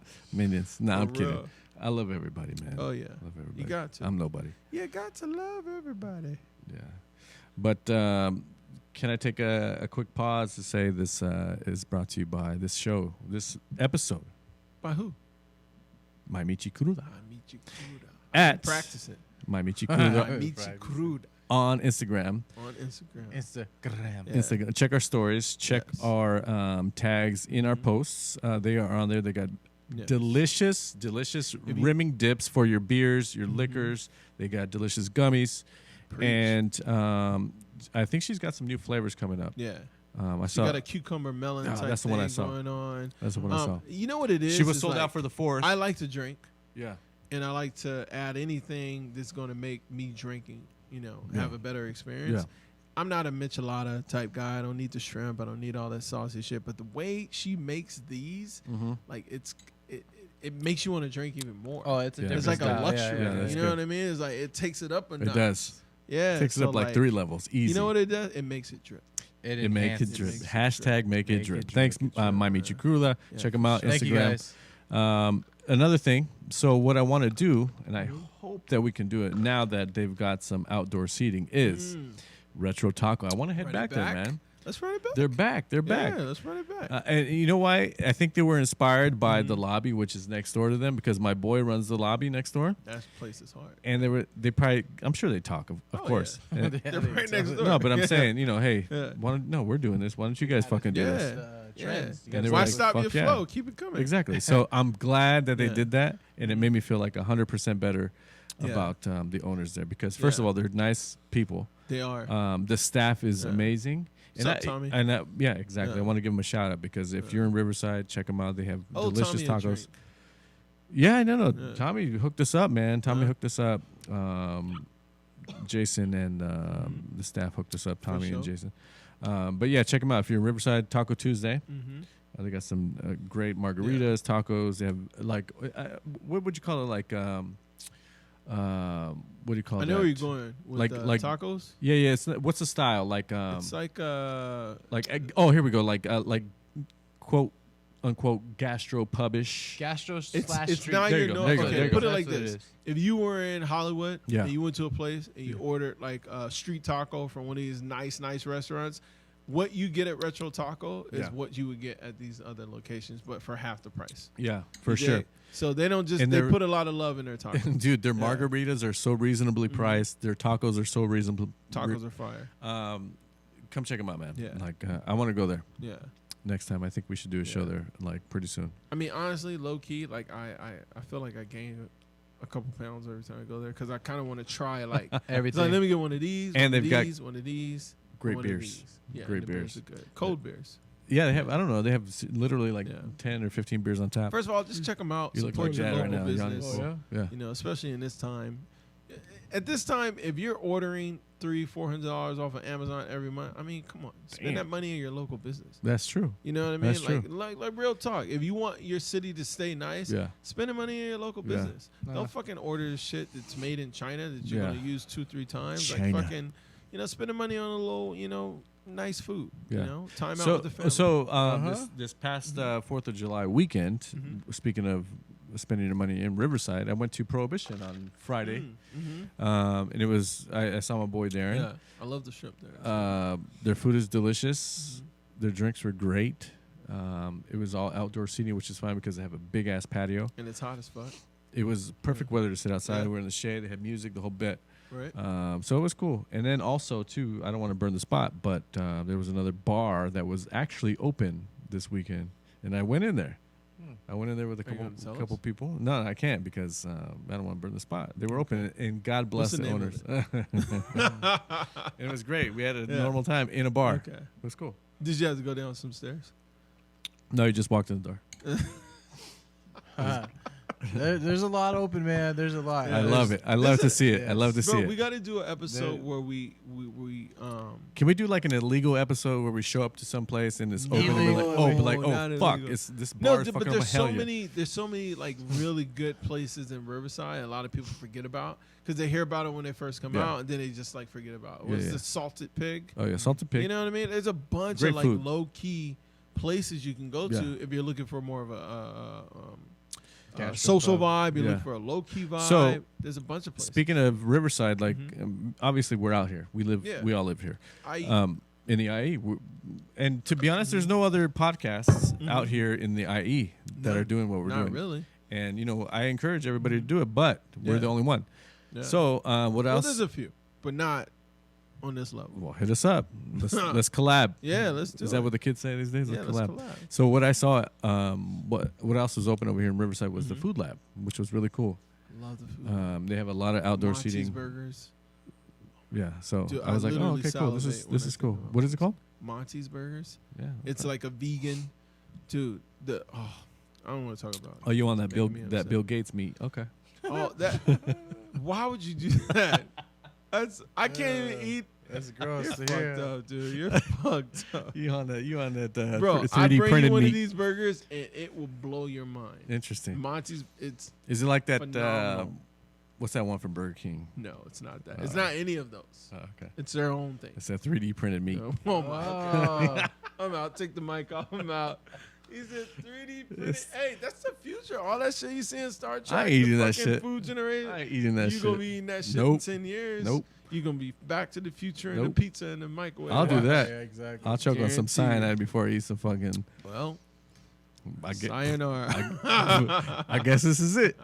Speaker 1: Nah, I'm kidding.
Speaker 2: real.
Speaker 1: I love everybody, man.
Speaker 2: Oh yeah,
Speaker 1: I love everybody.
Speaker 2: you got to.
Speaker 1: I'm nobody.
Speaker 2: You got to love everybody.
Speaker 1: Yeah, but can I take a quick pause to say this is brought to you by this episode.
Speaker 2: By who?
Speaker 1: My Michi Cruda.
Speaker 2: At practicing.
Speaker 1: My Michi Cruda.
Speaker 2: Michi Cruda.
Speaker 1: On Instagram.
Speaker 2: Instagram.
Speaker 1: Check our stories. Check our tags in our posts. They are on there. They got delicious rimming dips for your beers, your liquors. They got delicious gummies.
Speaker 2: Preach.
Speaker 1: And I think she's got some new flavors coming up.
Speaker 2: Yeah.
Speaker 1: I
Speaker 2: saw. Got a cucumber melon type
Speaker 1: that's the one I
Speaker 2: thing
Speaker 1: saw.
Speaker 2: going on.
Speaker 1: That's the one I saw.
Speaker 2: You know what it is?
Speaker 1: She was sold out for the 4th.
Speaker 2: I like to drink.
Speaker 1: Yeah.
Speaker 2: And I like to add anything that's going to make me drinking, have a better experience.
Speaker 1: Yeah.
Speaker 2: I'm not a michelada type guy. I don't need the shrimp. I don't need all that saucy shit. But the way she makes these, like it makes you want to drink even more.
Speaker 3: Oh, it's a different
Speaker 2: It's like
Speaker 3: style.
Speaker 2: a luxury.
Speaker 1: Yeah,
Speaker 2: you know what I mean? It's like it takes it up a notch.
Speaker 1: It does.
Speaker 2: Yeah.
Speaker 1: It takes it up like 3 levels. Easy.
Speaker 2: You know what it does? It makes it drip.
Speaker 1: It makes it drip. Hashtag make it drip. Thanks, My Michi Cruda. Check them out.
Speaker 3: Thank
Speaker 1: Instagram.
Speaker 3: You guys.
Speaker 1: Another thing. So what I want to do, and I hope that we can do it now that they've got some outdoor seating, is Retro Taco. I want to head back there, man.
Speaker 2: Let's run it back.
Speaker 1: They're back. They're back.
Speaker 2: Yeah, let's run it back.
Speaker 1: And you know why? I think they were inspired by the lobby, which is next door to them, because my boy runs the lobby next door.
Speaker 2: That place is hard.
Speaker 1: And they probably, I'm sure they talk, of course.
Speaker 2: Yeah.
Speaker 1: And
Speaker 2: They're right next door.
Speaker 1: no, but I'm saying, hey, we're doing this. Why don't you guys fucking do this?
Speaker 2: And why stop your flow? Keep it coming.
Speaker 1: Exactly. So I'm glad that they did that, and it made me feel like 100% better about the owners there, because first of all, they're nice people.
Speaker 2: They are.
Speaker 1: The staff is amazing.
Speaker 2: What's up, Tommy?
Speaker 1: Yeah, exactly. I want to give them a shout out, because if you're in Riverside, check them out. They have delicious tacos. Yeah, no. Yeah. Tommy hooked us up, man. Tommy hooked us up. Jason and the staff hooked us up. Tommy and Jason. But yeah, check them out if you're in Riverside. Taco Tuesday. They got some great margaritas, tacos. They have what would you call it? Like what do you call it?
Speaker 2: I know where you're going with
Speaker 1: like
Speaker 2: tacos.
Speaker 1: Yeah. What's the style? Like
Speaker 2: it's like
Speaker 1: oh, here we go. Like quote unquote gastro-pubish.
Speaker 2: It's
Speaker 3: street.
Speaker 2: now you know. Okay, put it like
Speaker 3: That's
Speaker 2: this: if you were in Hollywood and you went to a place and you ordered like a street taco from one of these nice restaurants, what you get at Retro Taco is what you would get at these other locations, but for half the price.
Speaker 1: Yeah, for sure.
Speaker 2: So they don't just they put a lot of love in their tacos.
Speaker 1: Dude, their margaritas are so reasonably priced. Their tacos are so reasonable.
Speaker 2: Tacos are fire.
Speaker 1: Come check them out, man.
Speaker 2: Yeah.
Speaker 1: Like I want to go there.
Speaker 2: Yeah.
Speaker 1: Next time, I think we should do a show there, like pretty soon.
Speaker 2: I mean, honestly, low key, like I feel like I gain a couple pounds every time I go there, because I kind of want to try like
Speaker 3: everything.
Speaker 2: Like, let me get one of these,
Speaker 1: and they've got
Speaker 2: one of these.
Speaker 1: Great beers.
Speaker 2: Yeah,
Speaker 1: great beers.
Speaker 2: Are good. Cold beers.
Speaker 1: Yeah, they have. I don't know. They have literally like 10 or 15 beers on tap.
Speaker 2: First of all, just check them out.
Speaker 1: You look
Speaker 2: Support
Speaker 1: like
Speaker 2: your
Speaker 1: that
Speaker 2: local
Speaker 1: right now.
Speaker 2: business.
Speaker 1: Yeah.
Speaker 2: You know, especially in this time. At this time, if you're ordering $300-$400 off of Amazon every month, I mean, come on, spend that money in your local business.
Speaker 1: That's true.
Speaker 2: You know what I mean?
Speaker 1: That's true.
Speaker 2: Like real talk. If you want your city to stay nice, spend the money in your local business. Don't fucking order shit that's made in China that you're gonna use 2-3 times.
Speaker 1: China.
Speaker 2: Like fucking, spend the money on a little, nice food. Time out with the family.
Speaker 1: So this past 4th of July weekend, speaking of spending your money in Riverside, I went to Prohibition on Friday, and it was I saw my boy Darren.
Speaker 2: Yeah, I love the shrimp there.
Speaker 1: Their food is delicious. Their drinks were great. It was all outdoor seating, which is fine because they have a big ass patio,
Speaker 2: and it's hot as fuck.
Speaker 1: It was perfect weather to sit outside. We're in the shade. They had music, the whole bit.
Speaker 2: Right.
Speaker 1: So it was cool. And then also too, I don't want to burn the spot, but there was another bar that was actually open this weekend, and I went in there. I went in there with a couple people. No, I can't because I don't want to burn the spot. They were open, and God bless the owners. It was great. We had a normal time in a bar.
Speaker 2: Okay.
Speaker 1: It was cool.
Speaker 2: Did you have to go down some stairs?
Speaker 1: No, you just walked in the door.
Speaker 3: There's a lot open, man. There's a lot.
Speaker 1: I love it. I love to see it. I love to see it.
Speaker 2: We got to do an episode where we
Speaker 1: Can we do like an illegal episode where we show up to some place and it's open and we're like, oh fuck, it's this bar is fucking
Speaker 2: but there's so many like really good places in Riverside a lot of people forget about because they hear about it when they first come out and then they just like forget about it. What's the Salted Pig?
Speaker 1: Oh yeah, Salted Pig.
Speaker 2: You know what I mean? There's a bunch of like low key places you can go to if you're looking for more of a social vibe. You're looking for a low key vibe.
Speaker 1: So
Speaker 2: there's a bunch of places.
Speaker 1: Speaking of Riverside, like obviously we're out here. We all live here. In the IE, and to be honest, there's no other podcasts out here in the IE that are doing what we're doing.
Speaker 2: Not really.
Speaker 1: And I encourage everybody to do it, but we're the only one. Yeah. So what else?
Speaker 2: Well, there's a few, but not on this level.
Speaker 1: Well, hit us up. Let's collab.
Speaker 2: Yeah, let's do it.
Speaker 1: Is that what the kids say these days?
Speaker 2: Yeah, let's collab.
Speaker 1: So what I saw, what else was open over here in Riverside was the Food Lab, which was really cool.
Speaker 2: Love the food lab.
Speaker 1: They have a lot of outdoor
Speaker 2: Monty's
Speaker 1: seating.
Speaker 2: Burgers.
Speaker 1: Yeah, so
Speaker 2: Dude,
Speaker 1: I was like, oh, okay, cool. This is cool. What is it called?
Speaker 2: Monty's Burgers.
Speaker 1: Yeah,
Speaker 2: it's like a vegan. Dude, I don't want to talk about it.
Speaker 1: Oh, you on that Bill Gates meat? Okay.
Speaker 2: Oh, that. Why would you do that? I can't even eat.
Speaker 3: That's gross.
Speaker 2: You're fucked up, dude. You're fucked up.
Speaker 1: You on that
Speaker 2: bro?
Speaker 1: 3D
Speaker 2: I bring
Speaker 1: printed
Speaker 2: you one
Speaker 1: meat.
Speaker 2: of these burgers, and it will blow your mind.
Speaker 1: Interesting.
Speaker 2: Monty's.
Speaker 1: Is it like that?
Speaker 2: Phenomenal.
Speaker 1: What's that one from Burger King?
Speaker 2: No, it's not that. It's not any of those.
Speaker 1: Oh, okay.
Speaker 2: It's their own thing.
Speaker 1: It's that 3D printed meat.
Speaker 2: Oh my god. I'm out. Take the mic off. I'm out. He said 3D printed. Hey, that's the future. All that shit you see in Star Trek.
Speaker 1: I ain't eating that
Speaker 2: shit.
Speaker 1: shit.
Speaker 2: Food generation.
Speaker 1: I ain't eating that shit.
Speaker 2: You gonna be eating that shit in 10 years.
Speaker 1: Nope.
Speaker 2: You gonna be Back to the Future and the pizza in the microwave.
Speaker 1: I'll do that.
Speaker 3: Yeah, exactly.
Speaker 1: I'll choke on some cyanide before I eat some fucking.
Speaker 2: Well,
Speaker 1: sayonara. I guess this is it.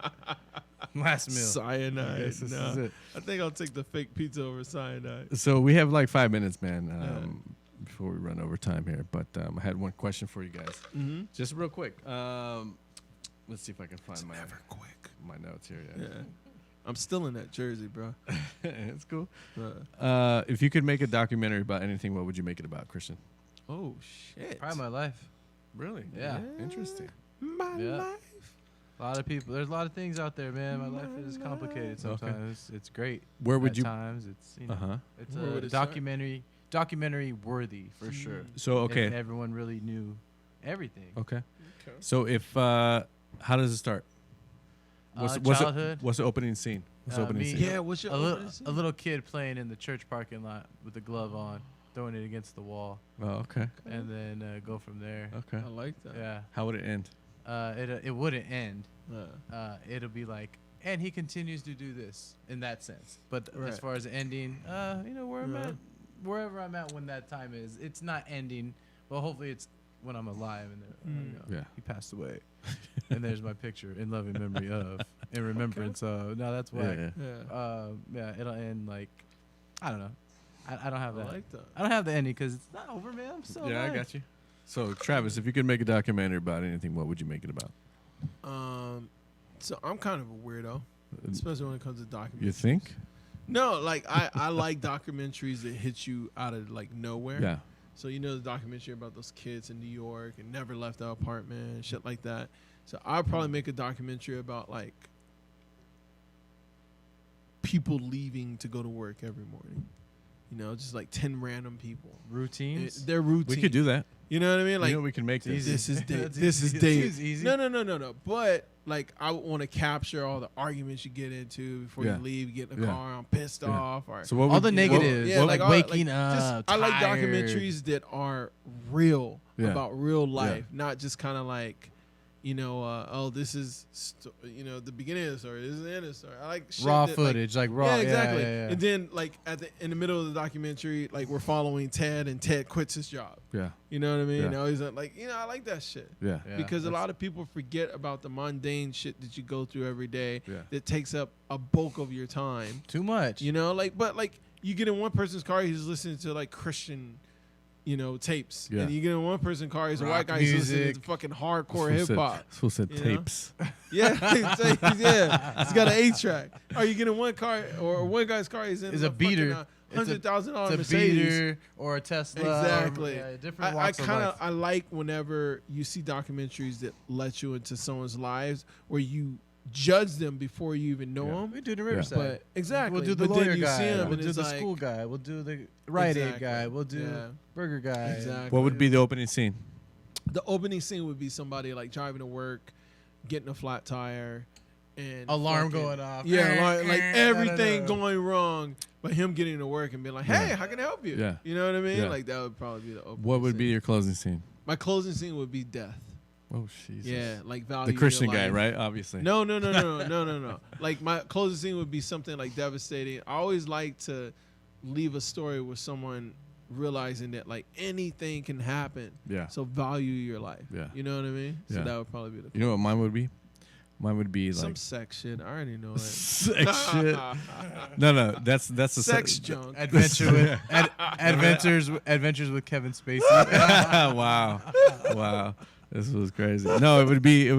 Speaker 3: Last meal.
Speaker 2: Cyanide.
Speaker 1: This is it.
Speaker 2: I think I'll take the fake pizza over cyanide.
Speaker 1: So we have like 5 minutes, man, before we run over time here. But I had one question for you guys, just real quick. Let's see if I can find my notes here.
Speaker 2: Yeah. I'm still in that jersey, bro.
Speaker 1: It's cool. If you could make a documentary about anything, what would you make it about, Christian?
Speaker 2: Oh shit!
Speaker 3: Probably my life.
Speaker 1: Really?
Speaker 3: Yeah.
Speaker 1: Interesting.
Speaker 2: My life.
Speaker 3: A lot of people. There's a lot of things out there, man. My life is complicated sometimes. Okay. It's great.
Speaker 1: Where would
Speaker 3: At times it's it's a documentary worthy for sure.
Speaker 1: So okay.
Speaker 3: If everyone really knew everything.
Speaker 1: Okay. So if how does it start?
Speaker 3: Childhood.
Speaker 1: What's the opening scene?
Speaker 2: Yeah, what's your opening scene?
Speaker 3: A little kid playing in the church parking lot with the glove on, throwing it against the wall.
Speaker 1: Oh, okay.
Speaker 3: And then go from there.
Speaker 1: Okay.
Speaker 2: I like that.
Speaker 3: Yeah.
Speaker 1: How would it end?
Speaker 3: It wouldn't end. It'll be like, and he continues to do this in that sense. But as far as ending, where I'm at, wherever I'm at when that time is, it's not ending. Well, hopefully it's when I'm alive and he passed away. And there's my picture in loving memory of, in remembrance of. No, that's why. Yeah. It'll end like, I don't know. I don't have that.
Speaker 2: I like that.
Speaker 3: I don't have the ending because it's not over, man. I'm still alive.
Speaker 1: I got you. So, Travis, if you could make a documentary about anything, what would you make it about?
Speaker 2: So I'm kind of a weirdo, especially when it comes to documentaries.
Speaker 1: You think?
Speaker 2: No, like I like documentaries that hit you out of like nowhere.
Speaker 1: Yeah.
Speaker 2: So the documentary about those kids in New York and never left the apartment and shit like that. So I'd probably make a documentary about like people leaving to go to work every morning. You know, just like 10 random people.
Speaker 3: Routines?
Speaker 2: They're routines.
Speaker 1: We could do that.
Speaker 2: You know what I mean? Like,
Speaker 1: we can make this.
Speaker 2: This is Dave.
Speaker 3: This is easy.
Speaker 2: No. But like, I want to capture all the arguments you get into before you leave. You get in the car, I'm pissed off. Or
Speaker 1: so
Speaker 3: all the negatives,
Speaker 2: like
Speaker 3: waking up.
Speaker 2: I like documentaries that are real about real life, not just kind of like, you know, this is the beginning of the story. This is the end of the story. I like shit
Speaker 3: raw
Speaker 2: that,
Speaker 3: footage, like raw.
Speaker 2: Yeah, exactly.
Speaker 3: Yeah.
Speaker 2: And then like in the middle of the documentary, like we're following Ted, and Ted quits his job.
Speaker 1: Yeah.
Speaker 2: You know what I mean?
Speaker 1: Yeah.
Speaker 2: Now he's like, I like that shit.
Speaker 1: Yeah.
Speaker 2: Because a lot of people forget about the mundane shit that you go through every day
Speaker 1: Yeah.
Speaker 2: that takes up a bulk of your time.
Speaker 3: Too much.
Speaker 2: You know, but you get in one person's car, he's listening to like Christian, tapes.
Speaker 1: Yeah.
Speaker 2: And you get in one person's car, he's a
Speaker 3: Rock
Speaker 2: white guy, he's listening to
Speaker 3: music.
Speaker 2: fucking hardcore hip hop.
Speaker 1: Who said tapes?
Speaker 2: Yeah, he's got an 8-track. Or you get in one car, or one guy's car, he's in
Speaker 3: a beater.
Speaker 2: $100,000
Speaker 3: It's a
Speaker 2: Mercedes.
Speaker 3: beater or a Tesla.
Speaker 2: Exactly.
Speaker 3: Different walks of life.
Speaker 2: I like whenever you see documentaries that let you into someone's lives where you judge them before you even know them.
Speaker 3: We do the Riverside.
Speaker 2: But exactly.
Speaker 3: We'll do the
Speaker 2: but
Speaker 3: lawyer
Speaker 2: then you
Speaker 3: guy.
Speaker 2: see him
Speaker 3: We'll
Speaker 2: and
Speaker 3: do
Speaker 2: it's
Speaker 3: the
Speaker 2: like,
Speaker 3: school guy. We'll do the Rite Aid guy. We'll do burger guy.
Speaker 2: Exactly.
Speaker 1: What would be the opening scene?
Speaker 2: The opening scene would be somebody like driving to work, getting a flat tire, and
Speaker 3: Alarm going off.
Speaker 2: Yeah, like everything going wrong, but him getting to work and being like, "Hey, how can I help you?"
Speaker 1: Yeah.
Speaker 2: You know what I mean?
Speaker 1: Yeah.
Speaker 2: Like that would probably be the opening.
Speaker 1: What would
Speaker 2: scene.
Speaker 1: be your closing scene?
Speaker 2: My closing scene would be death.
Speaker 1: Oh, Jesus.
Speaker 2: Yeah, like value
Speaker 1: The Christian
Speaker 2: your
Speaker 1: guy,
Speaker 2: life.
Speaker 1: right? Obviously.
Speaker 2: No. Like my closing scene would be something like devastating. I always like to leave a story with someone realizing that like anything can happen.
Speaker 1: Yeah.
Speaker 2: So value your life.
Speaker 1: Yeah.
Speaker 2: You know what I mean? So
Speaker 1: Yeah.
Speaker 2: that would probably be the.
Speaker 1: You know what mine would be? Mine would be
Speaker 2: Some
Speaker 1: like
Speaker 2: sex shit. I already know that.
Speaker 1: sex shit. No, that's a
Speaker 2: Sex junk.
Speaker 3: Adventures with Kevin Spacey.
Speaker 1: Wow, this was crazy. No, it would be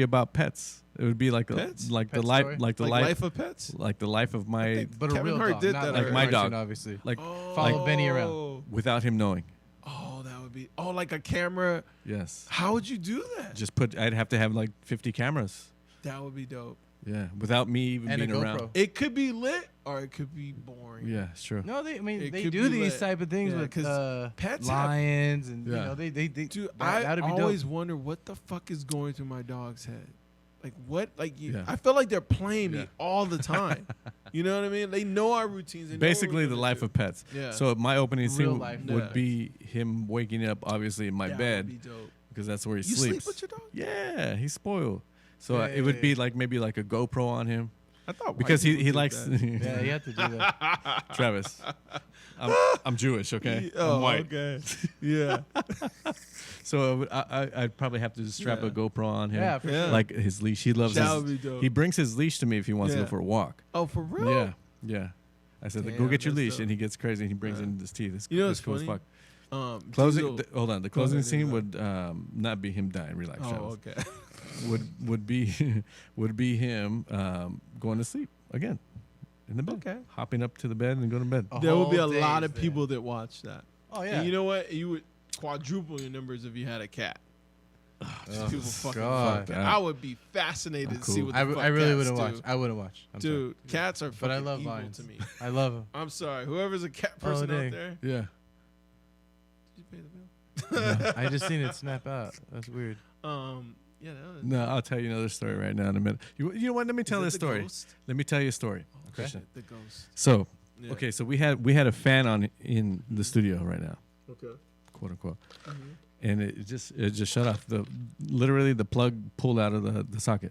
Speaker 1: about pets. It would be like
Speaker 2: Pets?
Speaker 1: like
Speaker 3: Pet
Speaker 1: the life,
Speaker 3: story?
Speaker 1: like the
Speaker 2: Like
Speaker 1: life,
Speaker 2: Life of Pets.
Speaker 1: like the life of my,
Speaker 3: But a
Speaker 2: Kevin
Speaker 3: real
Speaker 2: Hart
Speaker 3: dog,
Speaker 2: did
Speaker 3: not
Speaker 2: that
Speaker 3: like
Speaker 2: already.
Speaker 1: my
Speaker 3: cartoon,
Speaker 1: dog.
Speaker 3: obviously.
Speaker 1: like
Speaker 3: Follow Benny around.
Speaker 1: without him knowing.
Speaker 2: Oh, that would be. Oh, like a camera.
Speaker 1: Yes.
Speaker 2: How would you do that?
Speaker 1: I'd have to have like 50 cameras.
Speaker 2: That would be dope.
Speaker 1: Yeah, without me even
Speaker 3: And a
Speaker 1: being
Speaker 3: GoPro.
Speaker 1: around.
Speaker 2: It could be lit or it could be boring.
Speaker 1: Yeah, it's true.
Speaker 3: No, they
Speaker 2: It
Speaker 3: do
Speaker 2: could be
Speaker 3: these
Speaker 2: lit.
Speaker 3: type of things
Speaker 2: Yeah,
Speaker 3: with
Speaker 2: 'cause pets have-
Speaker 3: lions and
Speaker 1: Yeah.
Speaker 3: you know they
Speaker 2: Dude,
Speaker 3: that'd
Speaker 2: I
Speaker 3: be
Speaker 2: always
Speaker 3: dope.
Speaker 2: wonder what the fuck is going through my dog's head. Like what? Like
Speaker 1: Yeah.
Speaker 2: I feel like they're playing
Speaker 1: Yeah.
Speaker 2: me all the time. You know what I mean? They know our routines. They know what
Speaker 1: Basically,
Speaker 2: we're
Speaker 1: the
Speaker 2: gonna
Speaker 1: life
Speaker 2: do.
Speaker 1: of pets.
Speaker 2: Yeah.
Speaker 1: So my opening
Speaker 3: Real
Speaker 1: scene
Speaker 3: life.
Speaker 1: would
Speaker 2: Yeah.
Speaker 1: be him waking up, obviously in my
Speaker 2: That
Speaker 1: bed,
Speaker 2: would be dope.
Speaker 1: because that's where he
Speaker 2: You
Speaker 1: sleeps.
Speaker 2: sleep with your dog?
Speaker 1: Yeah, he's spoiled. So
Speaker 3: Yeah,
Speaker 1: it would
Speaker 3: yeah,
Speaker 1: be
Speaker 3: yeah.
Speaker 1: like maybe like a GoPro on him,
Speaker 2: I thought
Speaker 1: because
Speaker 2: white people
Speaker 1: he
Speaker 2: did
Speaker 1: likes
Speaker 2: that.
Speaker 3: Yeah, you have to do that.
Speaker 1: Travis. I'm Jewish, okay?
Speaker 2: Oh,
Speaker 1: I'm white.
Speaker 2: Okay. Yeah.
Speaker 1: So I'd probably have to just strap
Speaker 2: Yeah.
Speaker 1: a GoPro on him,
Speaker 3: Yeah, for
Speaker 2: Yeah.
Speaker 3: sure.
Speaker 1: like his leash. He loves.
Speaker 2: That would
Speaker 1: His,
Speaker 2: be dope.
Speaker 1: he brings his leash to me if he wants to
Speaker 2: Yeah.
Speaker 1: go for a walk.
Speaker 2: Oh, for real?
Speaker 1: Yeah. I said,
Speaker 2: Damn,
Speaker 1: go get your
Speaker 2: that's
Speaker 1: leash,
Speaker 2: dope.
Speaker 1: and he gets crazy and he brings
Speaker 2: Yeah.
Speaker 1: in his teeth. It's,
Speaker 2: You know
Speaker 1: it's
Speaker 2: what's
Speaker 1: cool
Speaker 2: funny?
Speaker 1: as fuck. Closing.
Speaker 2: Diesel-
Speaker 1: Hold on. The
Speaker 2: Go
Speaker 1: closing
Speaker 2: ahead,
Speaker 1: scene
Speaker 2: Diesel.
Speaker 1: would not be him dying. Relax,
Speaker 2: Oh,
Speaker 1: Travis.
Speaker 2: okay.
Speaker 1: Would be would be him going to sleep again in the bed,
Speaker 2: Okay.
Speaker 1: hopping up to the bed and go to bed.
Speaker 3: Oh.
Speaker 2: There will be a
Speaker 3: Whole
Speaker 2: lot
Speaker 3: days
Speaker 2: of
Speaker 3: there.
Speaker 2: people that watch that.
Speaker 3: Oh yeah.
Speaker 2: And you know what? You would quadruple your numbers if you had a cat.
Speaker 3: Oh,
Speaker 2: People fucking
Speaker 3: God.
Speaker 2: fuck that.
Speaker 1: that.
Speaker 2: I would be fascinated
Speaker 1: I'm
Speaker 2: to see
Speaker 1: cool.
Speaker 2: what the
Speaker 3: I
Speaker 2: fuck
Speaker 3: really
Speaker 2: cats
Speaker 3: wouldn't
Speaker 2: do.
Speaker 3: watch. I wouldn't watch. I'm sorry.
Speaker 2: Dude, cats are fucking
Speaker 3: But I love
Speaker 2: evil
Speaker 3: lions.
Speaker 2: to me.
Speaker 3: I love them.
Speaker 2: I'm sorry. Whoever's a cat person
Speaker 3: dang.
Speaker 2: out there,
Speaker 1: Yeah.
Speaker 2: did you pay the bill?
Speaker 3: I just seen it snap out. That's weird.
Speaker 2: Yeah, that was,
Speaker 1: No, I'll tell you another story right now in a minute. You know what? Let me tell
Speaker 2: is
Speaker 1: this
Speaker 2: it the
Speaker 1: story.
Speaker 2: ghost?
Speaker 1: Let me tell you a story.
Speaker 2: Oh,
Speaker 1: Okay.
Speaker 2: shit, the ghost.
Speaker 1: So,
Speaker 2: Yeah.
Speaker 1: okay, so we had a fan on in the studio right now,
Speaker 2: Okay.
Speaker 1: quote unquote,
Speaker 2: Mhm.
Speaker 1: and it just shut off. Literally the plug pulled out of the socket.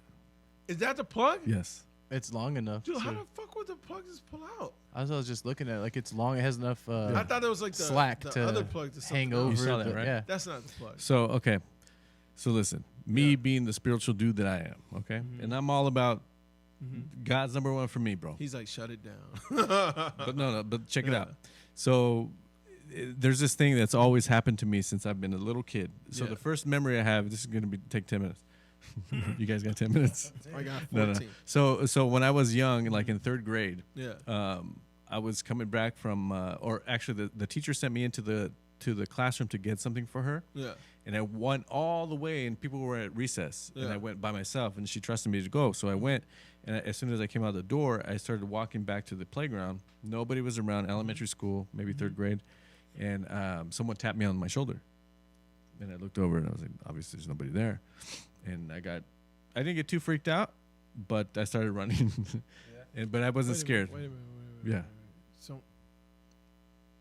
Speaker 2: Is that the plug?
Speaker 1: Yes.
Speaker 3: It's long enough.
Speaker 2: Dude, how
Speaker 3: so-
Speaker 2: the fuck would the plug just pull out?
Speaker 3: I was just looking at it. Like it's long. It has enough
Speaker 2: I thought it was like the,
Speaker 3: slack
Speaker 2: the
Speaker 3: to
Speaker 2: other plug to
Speaker 3: hang
Speaker 2: something
Speaker 3: over.
Speaker 2: else.
Speaker 1: You saw that,
Speaker 3: but
Speaker 1: right?
Speaker 3: Yeah.
Speaker 2: That's not the plug.
Speaker 1: So okay, so listen, me
Speaker 2: Yeah.
Speaker 1: being the spiritual dude that I am, okay,
Speaker 2: Mhm.
Speaker 1: and I'm all about
Speaker 2: Mhm.
Speaker 1: God's number one for me, bro.
Speaker 2: He's like, shut it down.
Speaker 1: But check it
Speaker 2: Yeah.
Speaker 1: out. So there's this thing that's always happened to me since I've been a little kid. So
Speaker 2: Yeah.
Speaker 1: the first memory I have, this is going to take 10 minutes. You guys got 10 minutes?
Speaker 2: I got
Speaker 1: No,
Speaker 2: 14.
Speaker 1: no. So when I was young, like in third grade,
Speaker 2: Yeah.
Speaker 1: I was coming back from, or actually the teacher sent me into the to the classroom to get something for her.
Speaker 2: Yeah.
Speaker 1: And I went all the way, and people were at recess. Yeah. And I went by myself, and she trusted me to go. So I went, and as soon as I came out the door, I started walking back to the playground. Nobody was around, elementary school, maybe third grade. And someone tapped me on my shoulder. And I looked over, and I was like, obviously there's nobody there. And I didn't get too freaked out, but I started running. But I wasn't scared.
Speaker 2: Wait a minute.
Speaker 1: Yeah.
Speaker 2: So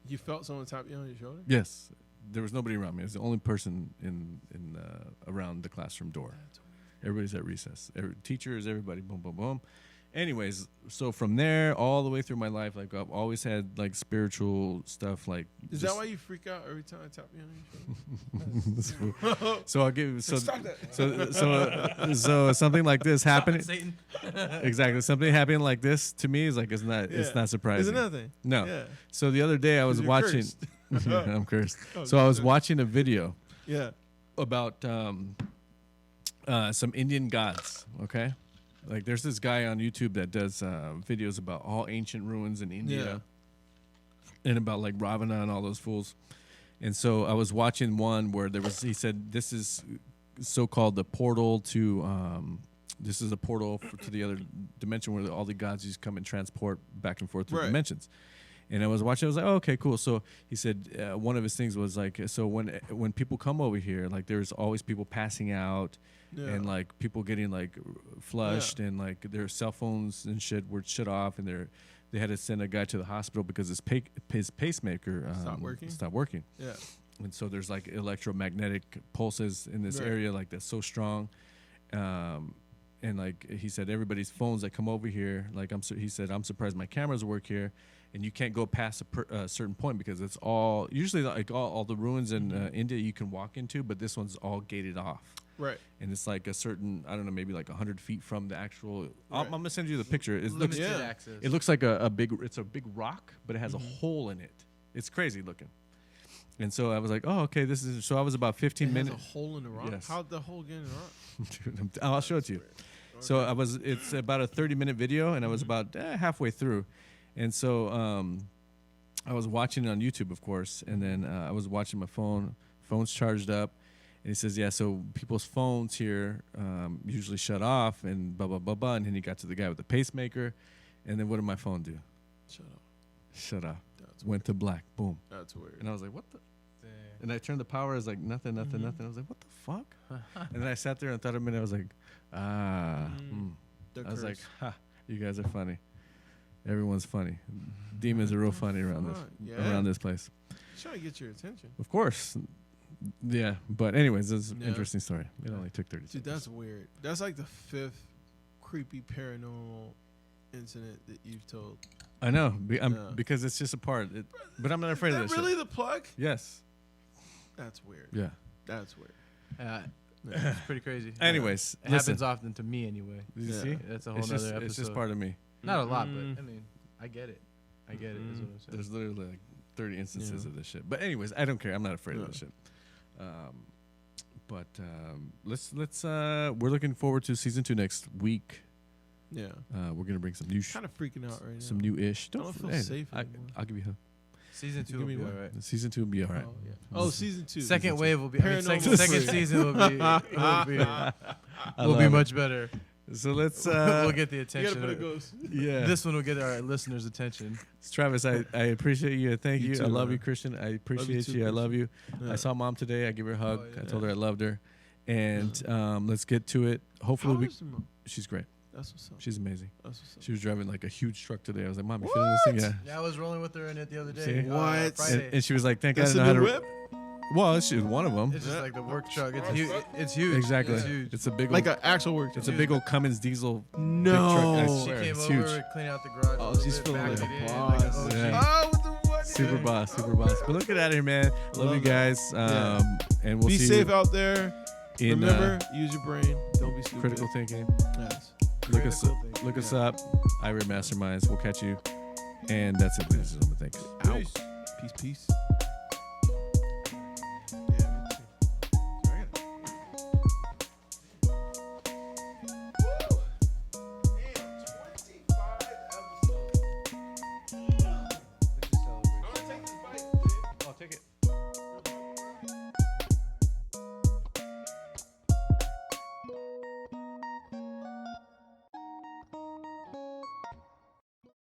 Speaker 2: you felt someone tap you on your shoulder?
Speaker 1: Yes. There was nobody around me. I was the only person in around the classroom door. Everybody's at recess. Teachers, everybody, boom, boom, boom. Anyways, so from there all the way through my life, like I've always had like spiritual stuff. Like,
Speaker 2: is that why you freak out every time I tap you on your shoulder?
Speaker 1: So I'll give so
Speaker 2: stop that.
Speaker 1: So something like this happening.
Speaker 3: Satan.
Speaker 1: Exactly, something happening like this to me is like it's not surprising.
Speaker 2: Is it nothing?
Speaker 1: No.
Speaker 2: Yeah.
Speaker 1: So the other day I was watching. I'm cursed. So I was watching a video.
Speaker 2: Yeah.
Speaker 1: About some Indian gods. Okay. Like there's this guy on YouTube that does videos about all ancient ruins in India, and about like Ravana and all those fools. And so I was watching one where he said this is so-called the portal to this is a portal to the other dimension where all the gods just come and transport back and forth through dimensions. And I was watching, I was like, oh, okay, cool. So he said one of his things was like, so when people come over here, like there's always people passing out. Yeah. And like people getting like flushed, and like their cell phones and shit were shut off, and they had to send a guy to the hospital because his pacemaker stopped working. Yeah. And so there's like electromagnetic pulses in this area like that's so strong. And like he said, everybody's phones that come over here, like he said, I'm surprised my cameras work here. And you can't go past a certain point because it's all usually like all the ruins in India you can walk into, but this one's all gated off. Right. And it's like a certain, I don't know, maybe like 100 feet from the actual. I'm gonna send you the picture. It looks like a big. It's a big rock, but it has a hole in it. It's crazy looking. And so I was like, oh, okay, this is. So I was about 15 minutes.
Speaker 2: Has a hole in the rock. Yes. How'd the hole get in the rock?
Speaker 1: Dude, I'll show it to you. Okay. So it's about a 30-minute video, and I was about halfway through, and so I was watching it on YouTube, of course, and then I was watching my phone's charged up. And he says, yeah, so people's phones here usually shut off and blah, blah, blah, blah. And then he got to the guy with the pacemaker. And then what did my phone do? Shut off. Went to black. Boom.
Speaker 2: That's weird.
Speaker 1: And I was like, what the? Damn. And I turned the power. I was like, nothing. I was like, what the fuck? And then I sat there and thought a minute. I was like, I was like, ha, you guys are funny. Everyone's funny. Demons are real funny around this place.
Speaker 2: Trying to get your attention.
Speaker 1: Of course. Yeah, but anyways, it's an interesting story. It only took 30 seconds.
Speaker 2: Dude, that's weird. That's like the 5th creepy paranormal incident that you've told.
Speaker 1: I know, because it's just a part. But I'm not afraid of this
Speaker 2: really
Speaker 1: shit.
Speaker 2: The plug?
Speaker 1: Yes.
Speaker 2: That's weird.
Speaker 1: Yeah.
Speaker 2: That's weird.
Speaker 3: It's pretty crazy.
Speaker 1: Anyways,
Speaker 3: it happens often to me anyway.
Speaker 1: You see?
Speaker 3: That's a whole other episode.
Speaker 1: It's just part of me.
Speaker 3: Not a lot, but I mean, I get it. Is what I'm saying.
Speaker 1: There's literally like 30 instances of this shit. But anyways, I don't care. I'm not afraid of this shit. But let's we're looking forward to season 2 next week. Yeah. We're gonna bring some new
Speaker 2: kind of freaking out right now.
Speaker 1: Some new-ish.
Speaker 2: Don't feel safe anymore.
Speaker 1: I'll give you a hug.
Speaker 3: Season 2 will be all right.
Speaker 1: Season 2 will be all right.
Speaker 2: Season 2.
Speaker 3: Second wave will be. Second season will be much better.
Speaker 1: So let's
Speaker 3: we'll get the attention.
Speaker 2: You gotta put a ghost.
Speaker 1: Yeah.
Speaker 3: This one will get our listeners' attention.
Speaker 1: Travis, I appreciate you. Thank you. Too, I love you, Christian. I appreciate you. I love you. Yeah. I saw Mom today. I gave her a hug. I told her I loved her. And let's get to it. Hopefully she's great.
Speaker 2: That's what's up.
Speaker 1: She's amazing.
Speaker 2: That's what's up.
Speaker 1: She was driving like a huge truck today. I was like, Mom, you feeling this thing?
Speaker 3: Yeah, I was rolling with her in it the other day.
Speaker 2: What?
Speaker 3: Friday.
Speaker 1: And she was like, thank God I know how to
Speaker 2: whip?
Speaker 1: Well, she was one of them.
Speaker 3: It's just like the work truck. It's huge. It's huge.
Speaker 1: Exactly.
Speaker 3: It's huge.
Speaker 1: It's a big
Speaker 2: like an actual work truck.
Speaker 1: It's a big old Cummins diesel.
Speaker 2: No.
Speaker 1: Big truck. I
Speaker 3: she
Speaker 1: swear.
Speaker 3: came
Speaker 1: it's
Speaker 3: over,
Speaker 1: huge.
Speaker 3: clean out the garage.
Speaker 2: Oh, she's feeling like a boss.
Speaker 1: Super boss. But look at that here, man. Love you guys. And we'll
Speaker 2: be
Speaker 1: see
Speaker 2: safe
Speaker 1: you
Speaker 2: out there. Remember, use your brain. Don't be stupid.
Speaker 1: Critical thinking.
Speaker 2: Yes.
Speaker 1: Look us up. Irate Masterminds. We'll catch you. And that's it, ladies and gentlemen. Thanks.
Speaker 2: Out. Peace.